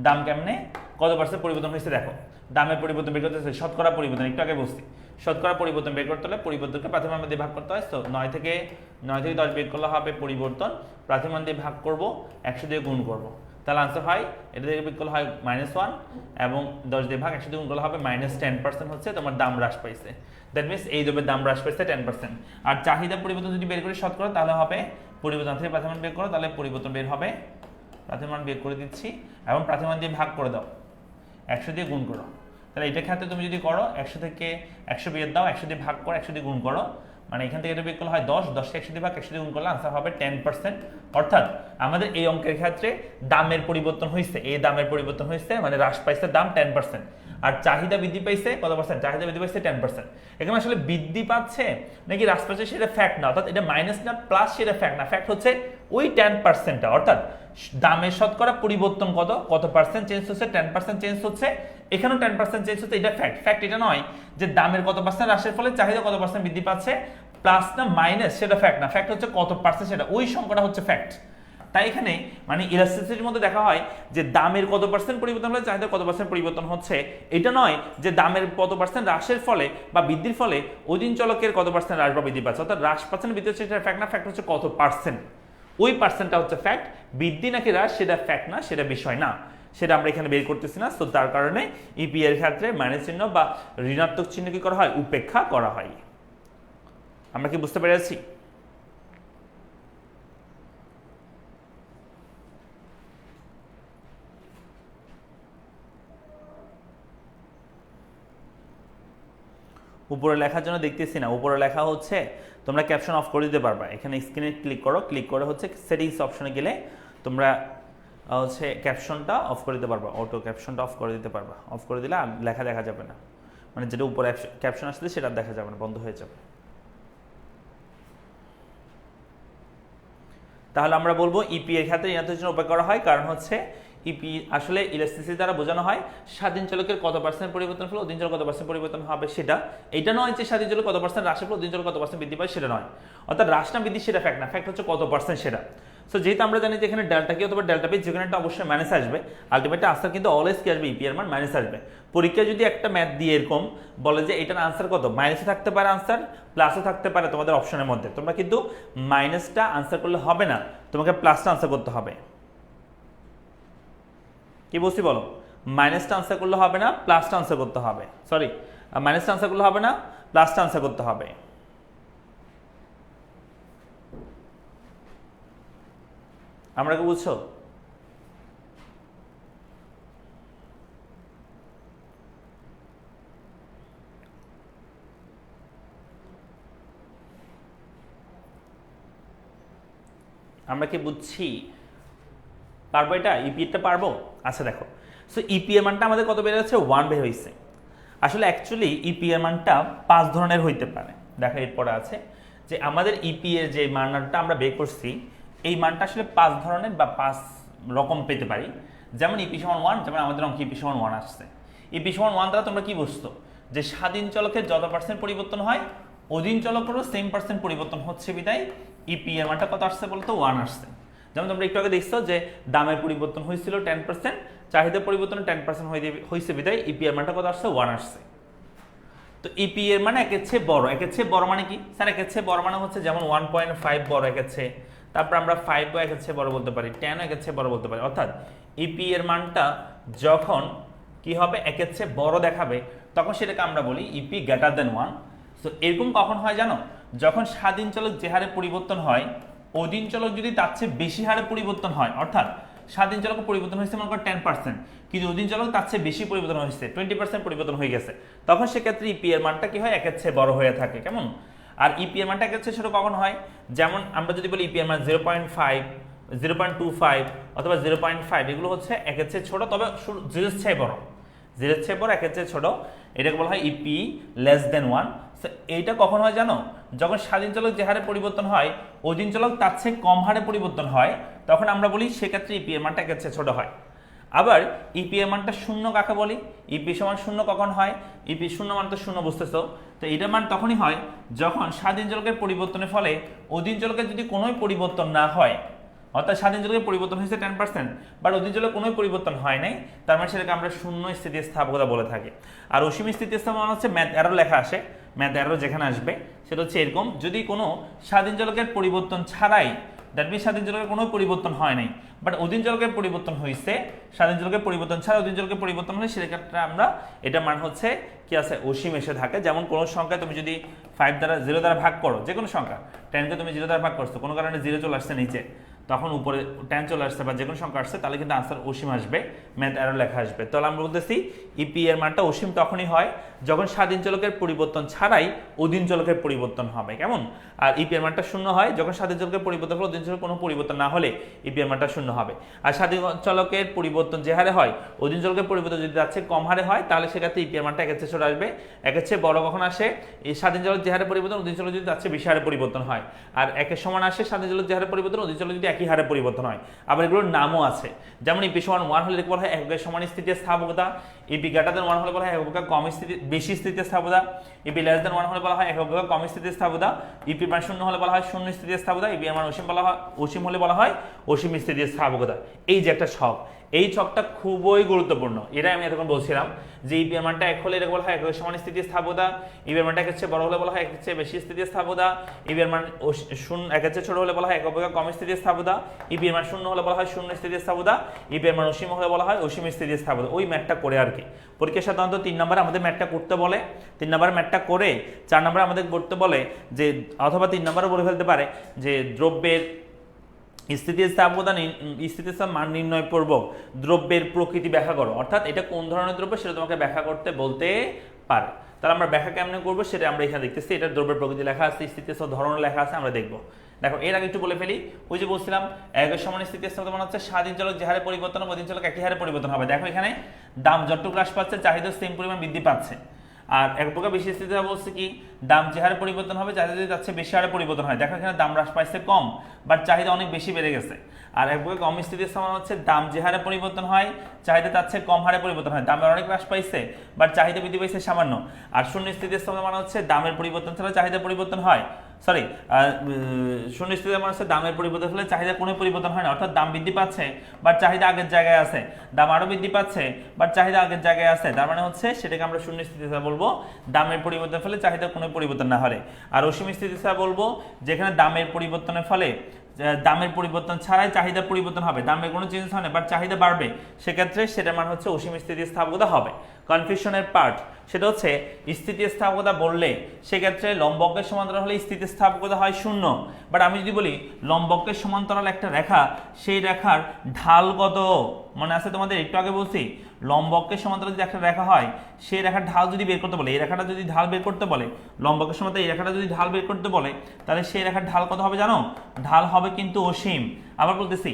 দাম কেমনে কত পার্সেন্ট পরিবর্তন হয়েছে। দেখো দামের পরিবর্তন বের করতে শতকরা পরিবর্তন, একটু আগে বলছি শতকরা পরিবর্তন বের করতে হলে পরিবর্তনকে প্রাথমিক মান দিয়ে ভাগ করতে হয়। তো 9 থেকে 10 বের করলে হবে পরিবর্তন, প্রাথমিক মান দিয়ে ভাগ করব, 100 দিয়ে গুণ করব, তাহলে আনসার হয় এটা থেকে বের করলে হয় -1, এবং 10 দিয়ে ভাগ 100 দিয়ে গুণ করলে হবে -10% হচ্ছে তোমার দাম হ্রাস পাইছে। দ্যাট মিনস এই দ্রব্যের দাম হ্রাস পাইছে 10%। আর চাহিদা পরিবর্তন যদি বের করি শতকরা, তাহলে হবে পরিবর্তন থেকে প্রাথমিক মান বের করো, তাহলে পরিবর্তন বের হবে, প্রাথমিক মান বের করে দিচ্ছি, এবং প্রাথমিক মান দিয়ে ভাগ করে দাও, 100 দিয়ে গুণ করো। তাহলে এটা ক্ষেত্রে তুমি যদি করো 100 থেকে 100 বিয়োগ দাও, 100 দিয়ে ভাগ করো, 100 দিয়ে গুণ করো, মানে এখান থেকে এটা বের করলে হয় 10, 10কে 100 দিয়ে ভাগ 100 দিয়ে গুণ করলে আনসার হবে 10%। অর্থাৎ আমাদের এই অঙ্কের ক্ষেত্রে দামের পরিবর্তন হয়েছে, এই দামের পরিবর্তন হয়েছে মানে হ্রাস পাইছে দাম 10%। আর চাহিদা বৃদ্ধি পাইছে কত পার্সেন্ট, চাহিদা বৃদ্ধি পাইছে 10%। এখানে আসলে বৃদ্ধি পাচ্ছে নাকি হ্রাস পাচ্ছে সেটা ফ্যাক্ট না, অর্থাৎ এটা মাইনাস না প্লাস সেটা ফ্যাক্ট না, ফ্যাক্ট হচ্ছে ওই 10%টা, অর্থাৎ দামের শতকরা পরিবর্তন কত পার্সেন্ট চেঞ্জ হচ্ছে, 10% চেঞ্জ হচ্ছে, এখানেও 10% চেঞ্জ হচ্ছে, এটা ফ্যাক্ট। ফ্যাক্ট এটা নয় যে দামের কত পার্সেন্ট হ্রাসের ফলে চাহিদা কত পার্সেন্ট বৃদ্ধি পাচ্ছে, প্লাস না মাইনাস সেটা ফ্যাক্ট না, ফ্যাক্ট হচ্ছে কত পার্সেন্ট, সেটা ওই সংখ্যাটা হচ্ছে ফ্যাক্ট। তাই এখানে মানে ইলাস্টিসিটির মধ্যে দেখা হয় যে দামের কত পার্সেন্ট পরিবর্তন হলে চাহিদা কত পার্সেন্ট পরিবর্তন হচ্ছে, এটা নয় যে দামের কত পার্সেন্ট হ্রাসের ফলে বা বৃদ্ধির ফলে অধীন চলকের কত পার্সেন্ট হ্রাস বা বৃদ্ধি পাচ্ছে, অর্থাৎ হ্রাস পার্সেন্ট বৃদ্ধি হচ্ছে সেটা ফ্যাক্ট না, ফ্যাক্ট হচ্ছে কত পার্সেন্ট, ওই পার্সেন্টটা হচ্ছে ফ্যাক্ট। বৃদ্ধি নাকি হ্রাস সেটা ফ্যাক্ট না, সেটা বিষয় না, সেটা আমরা এখানে বের করতেছি না। তো তার কারণে ইপি এর ক্ষেত্রে মাইনাস চিহ্ন বা ঋণাত্মক চিহ্ন কি করা হয়, উপেক্ষা করা হয়। আমরা কি বুঝতে পেরেছি? উপরে লেখার জন্য দেখতেছি না, উপরে লেখা হচ্ছে তোমরা ক্যাপশন অফ করে দিতে পারবা। এখানে স্ক্রিনে ক্লিক করো, ক্লিক করে হচ্ছে সেটিংস অপশনে গেলে তোমরা হচ্ছে ক্যাপশনটা অফ করে দিতে পারবা, অটো ক্যাপশনটা অফ করে দিতে পারবা। অফ করে দিলে লেখা দেখা যাবে না, মানে যেটা উপরে ক্যাপশন আসলে সেটা দেখা যাবে না, বন্ধ হয়ে যাবে। তাহলে আমরা বলবো ইপি এর ক্ষেত্রে ঋণাত্মক চিহ্ন উপেক্ষা করা হয়, কারণ হচ্ছে ইপি আসলে ইলাস্টিসিটি দ্বারা বোঝানো হয় স্বাধীন চলকের কত পার্সেন্ট পরিবর্তন ফলে অধীন চলক কত পার্সেন্ট পরিবর্তন হবে সেটা, এটা নয় যে স্বাধীন চলক কত পার্সেন্ট হ্রাসের ফলে অধীন চলক কত পার্সেন্ট বৃদ্ধি পায় সেটা নয়, অর্থাৎ হ্রাস না বৃদ্ধি সেটা ফ্যাক্ট না, ফ্যাক্ট হচ্ছে কত পার্সেন্ট সেটা। সো যেহেতু আমরা জানি যে এখানে ডেল্টা কি অথবা ডেল্টা পি যেখানে একটা অবশ্যই মাইনাস আসবে, আলটিমেটলি আনসার কিন্তু অলওয়েজ কি আসবে, ইপি এর মান মাইনাস আসবে। পরীক্ষায় যদি একটা ম্যাথ দিয়ে এরকম বলে যে এটার আনসার কত, মাইনাসে থাকতে পারে আনসার, প্লাসও থাকতে পারে তোমাদের অপশনের মধ্যে, তোমরা কিন্তু মাইনাসটা আনসার করলে হবে না, তোমাকে প্লাসটা আনসার করতে হবে। কি বলছি বলো, মাইনাসটা আনসার করলে হবে না, প্লাসটা আনসার করতে হবে, সরি মাইনাসটা আনসার করলে হবে না, প্লাসটা আনসার করতে হবে। আমরা কি বুঝছো? আমরা কি বুঝছি? পারবো এটা, ইপি টা পারবো? আচ্ছা দেখো, সো ইপি এর মানটা আমাদের কত বের হচ্ছে, 1 বের হয়েছে। আসলে অ্যাকচুয়ালি ইপি এর মানটা 5 ধরনের হইতে পারে। দেখো এরপরে আছে যে আমাদের ইপি এর যে মানটা আমরা বের করছি, এই মানটা আসলে 5 ধরনের বা 5 রকম পেতে পারি। যেমন ইপি সমান 1, যেমন আমাদের অঙ্কে ইপি সমান 1 আসছে। ইপি সমান 1 দ্বারা তোমরা কি বুঝতো, যে স্বাধীন চলকের যত পার্সেন্ট পরিবর্তন হয় অধীন চলকেরও সেম পার্সেন্ট পরিবর্তন হচ্ছে, বিদায় ইপি এর মানটা কত আসছে বলতো, 1 আসছে। যেমন তোমরা একটু আগে দেখছো যে দামের পরিবর্তন হয়েছিল 10%, চাহিদার পরিবর্তন 10% হয়েছে, বিদায় ইপি এর মানটা কত আসছে, 1 আসছে। তো ইপি এর মানে একের চেয়ে বড়, একের চেয়ে বড় মানে কি স্যার, একের চেয়ে বড় মানে হচ্ছে যেমন 1.5 বড় একের চেয়ে, তারপর আমরা 5 একের চেয়ে বড় বলতে পারি, 10 একের চেয়ে বড় বলতে পারি, অর্থাৎ ইপি এর মানটা যখন কি হবে একের চেয়ে বড় দেখাবে তখন সেটাকে আমরা বলি ইপি গ্রেটার দেন 1। তো এরকম কখন হয় জানো, যখন স্বাধীন চলক যে হারে পরিবর্তন হয় অধীন চলক যদি তার চেয়ে বেশি হারে পরিবর্তন হয়, অর্থাৎ স্বাধীন চলক পরিবর্তন হয়েছে মনে করো 10%, কিন্তু অধীন চলক তার চেয়ে বেশি পরিবর্তন হয়েছে, 20% পরিবর্তন হয়ে গেছে, তখন সেক্ষেত্রে ইপি এর মানটা কি হয়, একের চেয়ে বড় হয়ে থাকে। কেমন? আর ইপি এর মানটা একের চেয়ে ছোট কখন হয়, যেমন আমরা যদি বলি ইপি এর মান 0.5, 0.25 অথবা 0.5, এগুলো হচ্ছে একের চেয়ে ছোট, তবে 0 এর চেয়ে বড়, 0 এর চেয়ে বড়, একের চেয়ে ছোট, এটাকে বলা হয় ইপি লেস দেন 1। এইটা কখন হয় জানো, যখন স্বাধীন চলক যে হারে পরিবর্তন হয় অধীন চলক তার চেয়ে কম হারে পরিবর্তন হয়, তখন আমরা বলি সেক্ষেত্রে ইপি এর মানটা একের চেয়ে ছোট হয়। আবার ইপি এর মানটা শূন্য কাকে বলি, ইপি সমান শূন্য কখন হয়, ইপি শূন্য মান তো শূন্য বুঝতেছো, তো এটার মান তখনই হয় যখন স্বাধীন চলকের পরিবর্তনের ফলে অধীন চলকের যদি কোনোই পরিবর্তন না হয়, অর্থাৎ স্বাধীন চলকের পরিবর্তন হয়েছে 10%, বাট অধীন চলকের কোনোই পরিবর্তন হয় নাই, তার মানে সেটাকে আমরা শূন্য স্থিতিস্থাপকতা বলে থাকি। আর অসীম স্থিতিস্থাপক মানে হচ্ছে ম্যাথ এরর লেখা আসে, ম্যাথ এরর যেখানে আসবে সেটা হচ্ছে এরকম, যদি কোনো স্বাধীন চলকের পরিবর্তন ছাড়াই, দ্যাট মিনস স্বাধীন চলকের কোনো পরিবর্তন হয় নাই, বাট অধীন চলকের পরিবর্তন হয়েছে, স্বাধীন চলকের পরিবর্তন ছাড়া অধীন চলকের পরিবর্তন হলে সেক্ষেত্রে আমরা এটা মান হচ্ছে কি আছে, অসীম এসে থাকে। যেমন কোনো সংখ্যা তুমি যদি 5 দ্বারা 0 দ্বারা ভাগ করো, যে কোনো সংখ্যা 10কে তুমি 0 দ্বারা ভাগ করছো, কোনো কারণে 0 চলে আসছে নিচে, তখন উপরে 10 চলে আসছে বা যে কোনো সংখ্যা আসছে, তাহলে কিন্তু আনসার অসীম আসবে, ম্যাথ এরর লেখা আসবে। তাহলে আমরা বলতেছি ইপি এর মানটা অসীম তখনই হয় যখন স্বাধীন চলকের পরিবর্তন ছাড়াই অধীন চলকের পরিবর্তন হবে, কেমন? আর ইপি এর মানটা শূন্য হয় যখন স্বাধীন চলকের পরিবর্তন হলে অধীন চলকের কোনো পরিবর্তন না হলে ইপি এর মানটা শূন্য হবে। আর স্বাধীন চলকের পরিবর্তন যে হারে হয়, অধীন চলকের পরিবর্তন যদি যাচ্ছে কম হারে হয়, তাহলে সেক্ষেত্রে ইপি এর মানটা একের চেয়ে ছোট আসবে। একের চেয়ে বড় কখন আসে? এই স্বাধীন চলক যে হারে পরিবর্তন, অধীন চলক যদি যাচ্ছে বেশি হারে পরিবর্তন হয়। আর একের সমান আসে স্বাধীন চলক যে হারে পরিবর্তন, অধীন চলক যদি একই হারে পরিবর্তন হয়। আবার এগুলোর নামও আছে, যেমন ইপি সমান 1 হলে বলা হয় এককের সমান স্থিতিস্থাপকতা, ইপি গ্রেটার দেন 1 হলে বলা হয় এককের কম বেশি স্থিতিস্থাপকতা, ইপি লেস দেন 1 হলে বলা হয় এককের কম স্থিতিস্থাপকতা, ইপি মান শূন্য হলে বলা হয় শূন্য স্থিতিস্থাপকতা, ইপি এর মান অসীম বলা হয় অসীম হলে বলা হয় অসীম স্থিতিস্থাপকতা। এই যে একটা ছক, এই ছকটা খুবই গুরুত্বপূর্ণ। এটা আমি এতক্ষণ বলছিলাম যে ইপি এর মানটা 1 হলে এটাকে বলা হয় এককের সমান স্থিতিস্থাপকতা, ইপি এর মানটা একের চেয়ে বড় হলে বলা হয় একের চেয়ে বেশি স্থিতিস্থাপকতা, ইপি এর মান শূন্য একের চেয়ে ছোট হলে বলা হয় এককের কম স্থিতিস্থাপকতা, ইপি এর মান শূন্য হলে বলা হয় শূন্য স্থিতিস্থাপকতা, ইপি এর মান অসীম হলে বলা হয় অসীম স্থিতিস্থাপকতা। ওই ম্যাথটা করে আর কি পরীক্ষা সাধারণত 3 নম্বরে আমাদের ম্যাথটা করতে বলে, 3 নম্বরে ম্যাথটা করে 4 নম্বরে আমাদের করতে বলে যে, অথবা 3 নম্বরে বলে ফেলতে পারে যে দ্রব্যের স্থিতিস্থাপকতা স্থিতিস্থাপ মান নির্ণয় পূর্বক দ্রব্যের প্রকৃতি ব্যাখ্যা করো, অর্থাৎ এটা কোন ধরনের দ্রব্য সেটা তোমাকে ব্যাখ্যা করতে বলতে পারে। তাহলে আমরা ব্যাখ্যা কেমনে করবো সেটা আমরা এখানে দেখতেছি। এটা দ্রব্যের প্রকৃতি লেখা আছে, স্থিতিস্থাপ ধরন লেখা আছে, আমরা দেখবো। দেখো এর আগে একটু বলে ফেলি, ওই যে বলছিলাম এককের সমান স্থিতিস্থাপকতা মানে হচ্ছে স্বাধীন চলক যে হারে পরিবর্তন হবে, অধীন চলক একই হারে পরিবর্তন হবে। দেখো এখানে দাম যতটুকু হ্রাস পাচ্ছে চাহিদা সেম পরিমাণ বৃদ্ধি পাচ্ছে। আর এক প্রকার বেশি স্থিতিস্থাপকতা বলছে কি, দাম যে হারে পরিবর্তন হবে চাহিদা যদি যাচ্ছে বেশি হারে পরিবর্তন হয়। দেখো এখানে দাম হ্রাস পাইছে কম, বাট চাহিদা অনেক বেশি বেড়ে গেছে। আর এক প্রকার কম স্থিতিস্থাপকতা হচ্ছে দাম যে হারে পরিবর্তন হয় চাহিদা তার চেয়ে কম হারে পরিবর্তন হয়, দামের অনেক হ্রাস পাইছে বাট চাহিদা বৃদ্ধি পাইছে সামান্য। আর শূন্য স্থিতিস্থাপকতা মানে হচ্ছে দামের পরিবর্তন ছাড়া চাহিদা পরিবর্তন হয়, সরি শূন্য স্থিতিস্থাপকতা মানে হচ্ছে দামের পরিবর্তন হলে চাহিদা কোনো পরিবর্তন হয় না, অর্থাৎ দাম বৃদ্ধি পাচ্ছে বাট চাহিদা আগের জায়গায় আছে, দাম আরো বৃদ্ধি পাচ্ছে বাট চাহিদা আগের জায়গায় আছে, তার মানে হচ্ছে সেটাকে আমরা শূন্য স্থিতিস্থাপকতা বলবো, দামের পরিবর্তন ফলে চাহিদা কোনো পরিবর্তন না হলে। আর অসীম স্থিতিস্থাপকতা বলবো যেখানে দামের পরিবর্তনের ফলে দামের পরিবর্তন ছাড়াই চাহিদার পরিবর্তন হবে, দামের কোনো চেঞ্জ হয় না বাট চাহিদা বাড়বে, সেক্ষেত্রে সেটার মান হচ্ছে অসীম স্থিতিস্থাপকতা হবে। কনফিউশনের পার্ট সেটা হচ্ছে স্থিতিস্থাপকতা বললে সেক্ষেত্রে লম্বকের সমান্তরাল হলে স্থিতিস্থাপকতা হয় শূন্য, বাট আমি যদি বলি লম্বকের সমান্তরাল একটা রেখা, সেই রেখার ঢাল কত মনে আছে তোমাদের? একটু আগে বলছি লম্বকের সমান্তরাল যদি একটা রেখা হয় সেই রেখার ঢাল যদি বের করতে বলে, এই রেখাটা যদি ঢাল বের করতে বলে, লম্বকের সমান্তরাল এই রেখাটা যদি ঢাল বের করতে বলে, তাহলে সেই রেখার ঢাল কত হবে জানো? ঢাল হবে কিন্তু অসীম। আবার বলতেছি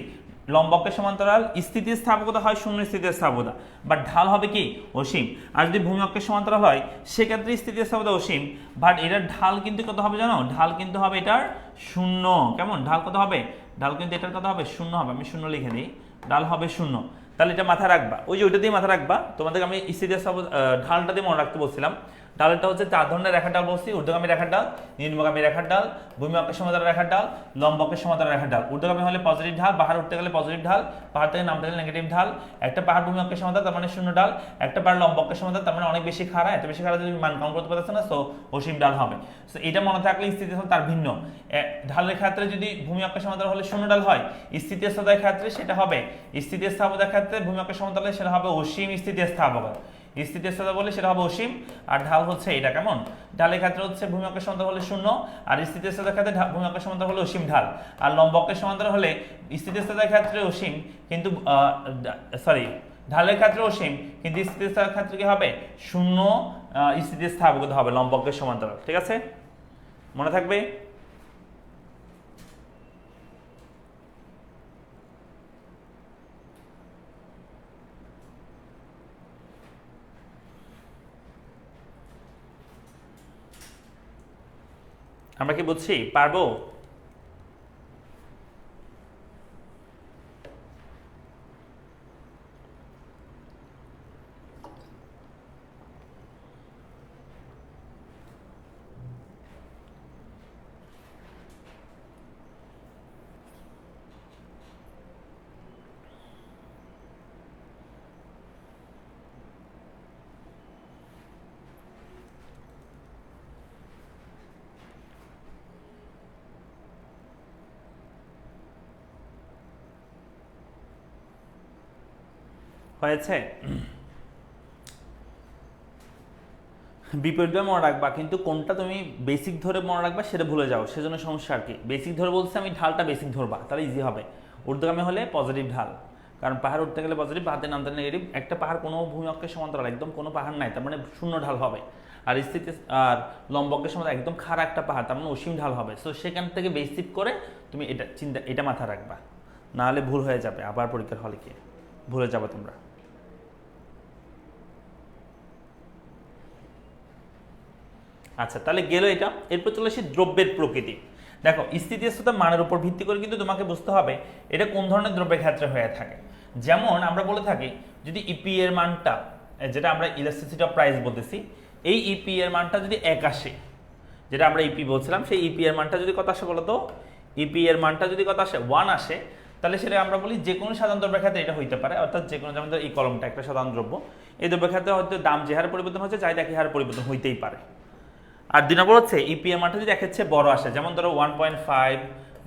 লম্বকের সমান্তরাল স্থিতিস্থাপকতা হয় শূন্য স্থিতিস্থাপকতা, বাট ঢাল হবে কি? অসীম। আর যদি ভূমি-অক্ষের সমান্তরাল হয় সেক্ষেত্রে স্থিতিস্থাপকতা অসীম, বাট এটার ঢাল কিন্তু কত হবে জানো? ঢাল কিন্তু হবে এটার শূন্য। কেমন? ঢাল কত হবে? ঢাল কিন্তু এটার কত হবে? শূন্য হবে। আমি শূন্য লিখে দিই, ঢাল হবে শূন্য। তাহলে এটা মাথায় রাখবা, ওই যে ওইটা দিয়ে মাথায় রাখবা। তোমাদের আমি স্থিতিস্থাপকতা ঢালটা দিয়ে মনে রাখতে বলছিলাম। ঢালটা হচ্ছে 4 ধরনের রেখার ঢাল বলছি, ঊর্ধ্বগামী রেখার ঢাল, নিম্নগামী রেখার ঢাল, ভূমি-অক্ষের সমান্তরাল রেখার ঢাল, লম্বকের সমান্তরাল রেখার ঢাল। ঊর্ধ্বগামী হলে পজিটিভ ঢাল, পাহাড় উঠতে গেলে পজিটিভ ঢাল, পাহাড় থেকে নামতে গেলে নেগেটিভ ঢাল, একটা পাহাড় ভূমি-অক্ষের সমান্তরাল তার মানে শূন্য ঢাল, একটা পাহাড় লম্বকের সমান্তরাল তার মানে অনেক বেশি খাড়া, এত বেশি খাড়া যদি মান কাউন্ট করতে পারতেছে না, সো অসীম ঢাল হবে। সো এটা মনে থাকলে স্থিতিস্থাপকতা তার ভিন্ন। ঢালের ক্ষেত্রে যদি ভূমি-অক্ষের সমান্তরাল হলে শূন্য ঢাল হয়, স্থিতিস্থাপকতার ক্ষেত্রে সেটা হবে স্থিতিস্থাপকতার ক্ষেত্রে ভূমি-অক্ষের সমান্তরালে সেটা হবে অসীম স্থিতিস্থাপকতা। স্থিতিস্থাপকতা বলে সেটা হবে অসীম, আর ঢাল হচ্ছে এটা। কেমন? ঢালের ক্ষেত্রে হচ্ছে ভূমি-অক্ষের সমান্তরাল হলে শূন্য, আর স্থিতিস্থাপকতার ক্ষেত্রে ভূমি-অক্ষের সমান্তরাল হলে অসীম ঢাল, আর লম্বকের সমান্তরাল হলে স্থিতিস্থাপকতার ক্ষেত্রে অসীম কিন্তু ঢালের ক্ষেত্রে অসীম কিন্তু স্থিতিস্থাপকতার ক্ষেত্রে কি হবে? শূন্য স্থিতিস্থাপকতা হবে লম্বকের সমান্তরাল। ঠিক আছে, মনে থাকবে? আমরা কি বুঝছি? পারবো? হয়েছে? বিপরীত মনে রাখবা, কিন্তু কোনটা তুমি বেসিক ধরে মনে রাখবা সেটা ভুলে যাও, সেজন্য সমস্যা আর কি। বেসিক ধরে বলছে আমি ঢালটা বেসিক ধরবা, তাহলে ইজি হবে। ঊর্ধ্বগামী হলে পজিটিভ ঢাল, কারণ পাহাড় উঠতে গেলে পজিটিভ, হাতে নামতে নেগেটিভ। একটা পাহাড় কোনো ভূমি অক্ষের সমান্তরাল, একদম কোনো পাহাড় নাই, তার মানে শূন্য ঢাল হবে। আর আর লম্ব অক্ষের সমান্তরাল একদম খাড়া একটা পাহাড়, তার মানে অসীম ঢাল হবে। সো সেখান থেকে বেসিক করে তুমি এটা মাথায় রাখবা, নাহলে ভুল হয়ে যাবে, আবার পরীক্ষার হলে গিয়ে ভুলে যাবে তোমরা। আচ্ছা, তাহলে গেল এটা। এরপর চলে আসি দ্রব্যের প্রকৃতি। দেখো, স্থিতিস্থাপকতা মানের উপর ভিত্তি করে কিন্তু তোমাকে বুঝতে হবে এটা কোন ধরনের দ্রব্যের ক্ষেত্রে হয়ে থাকে। যেমন আমরা বলে থাকি যদি ইপি এর মানটা, যেটা আমরা ইলাস্টিসিটি অফ প্রাইস বলতেছি, এই ইপি এর মানটা যদি 1 আসে, যেটা আমরা ইপি বলছিলাম, সেই ইপি এর মানটা যদি কত আসে বলতো, ইপি এর মানটা যদি কত আসে 1 আসে, তাহলে সেটা আমরা বলি যে কোনো সাধারণ দ্রব্যের ক্ষেত্রে এটা হইতে পারে। অর্থাৎ যে কোনো, যেমন এই কলমটা একটা সাধারণ দ্রব্য, এই দ্রব্যের ক্ষেত্রে হয়তো দাম যে হারে পরিবর্তন হচ্ছে, চাহিদা একই হারে পরিবর্তন হইতেই পারে। আর 2 নম্বর হচ্ছে ইপি এর মানটা যদি একের চেয়ে বড় আসে, যেমন ধরো 1.5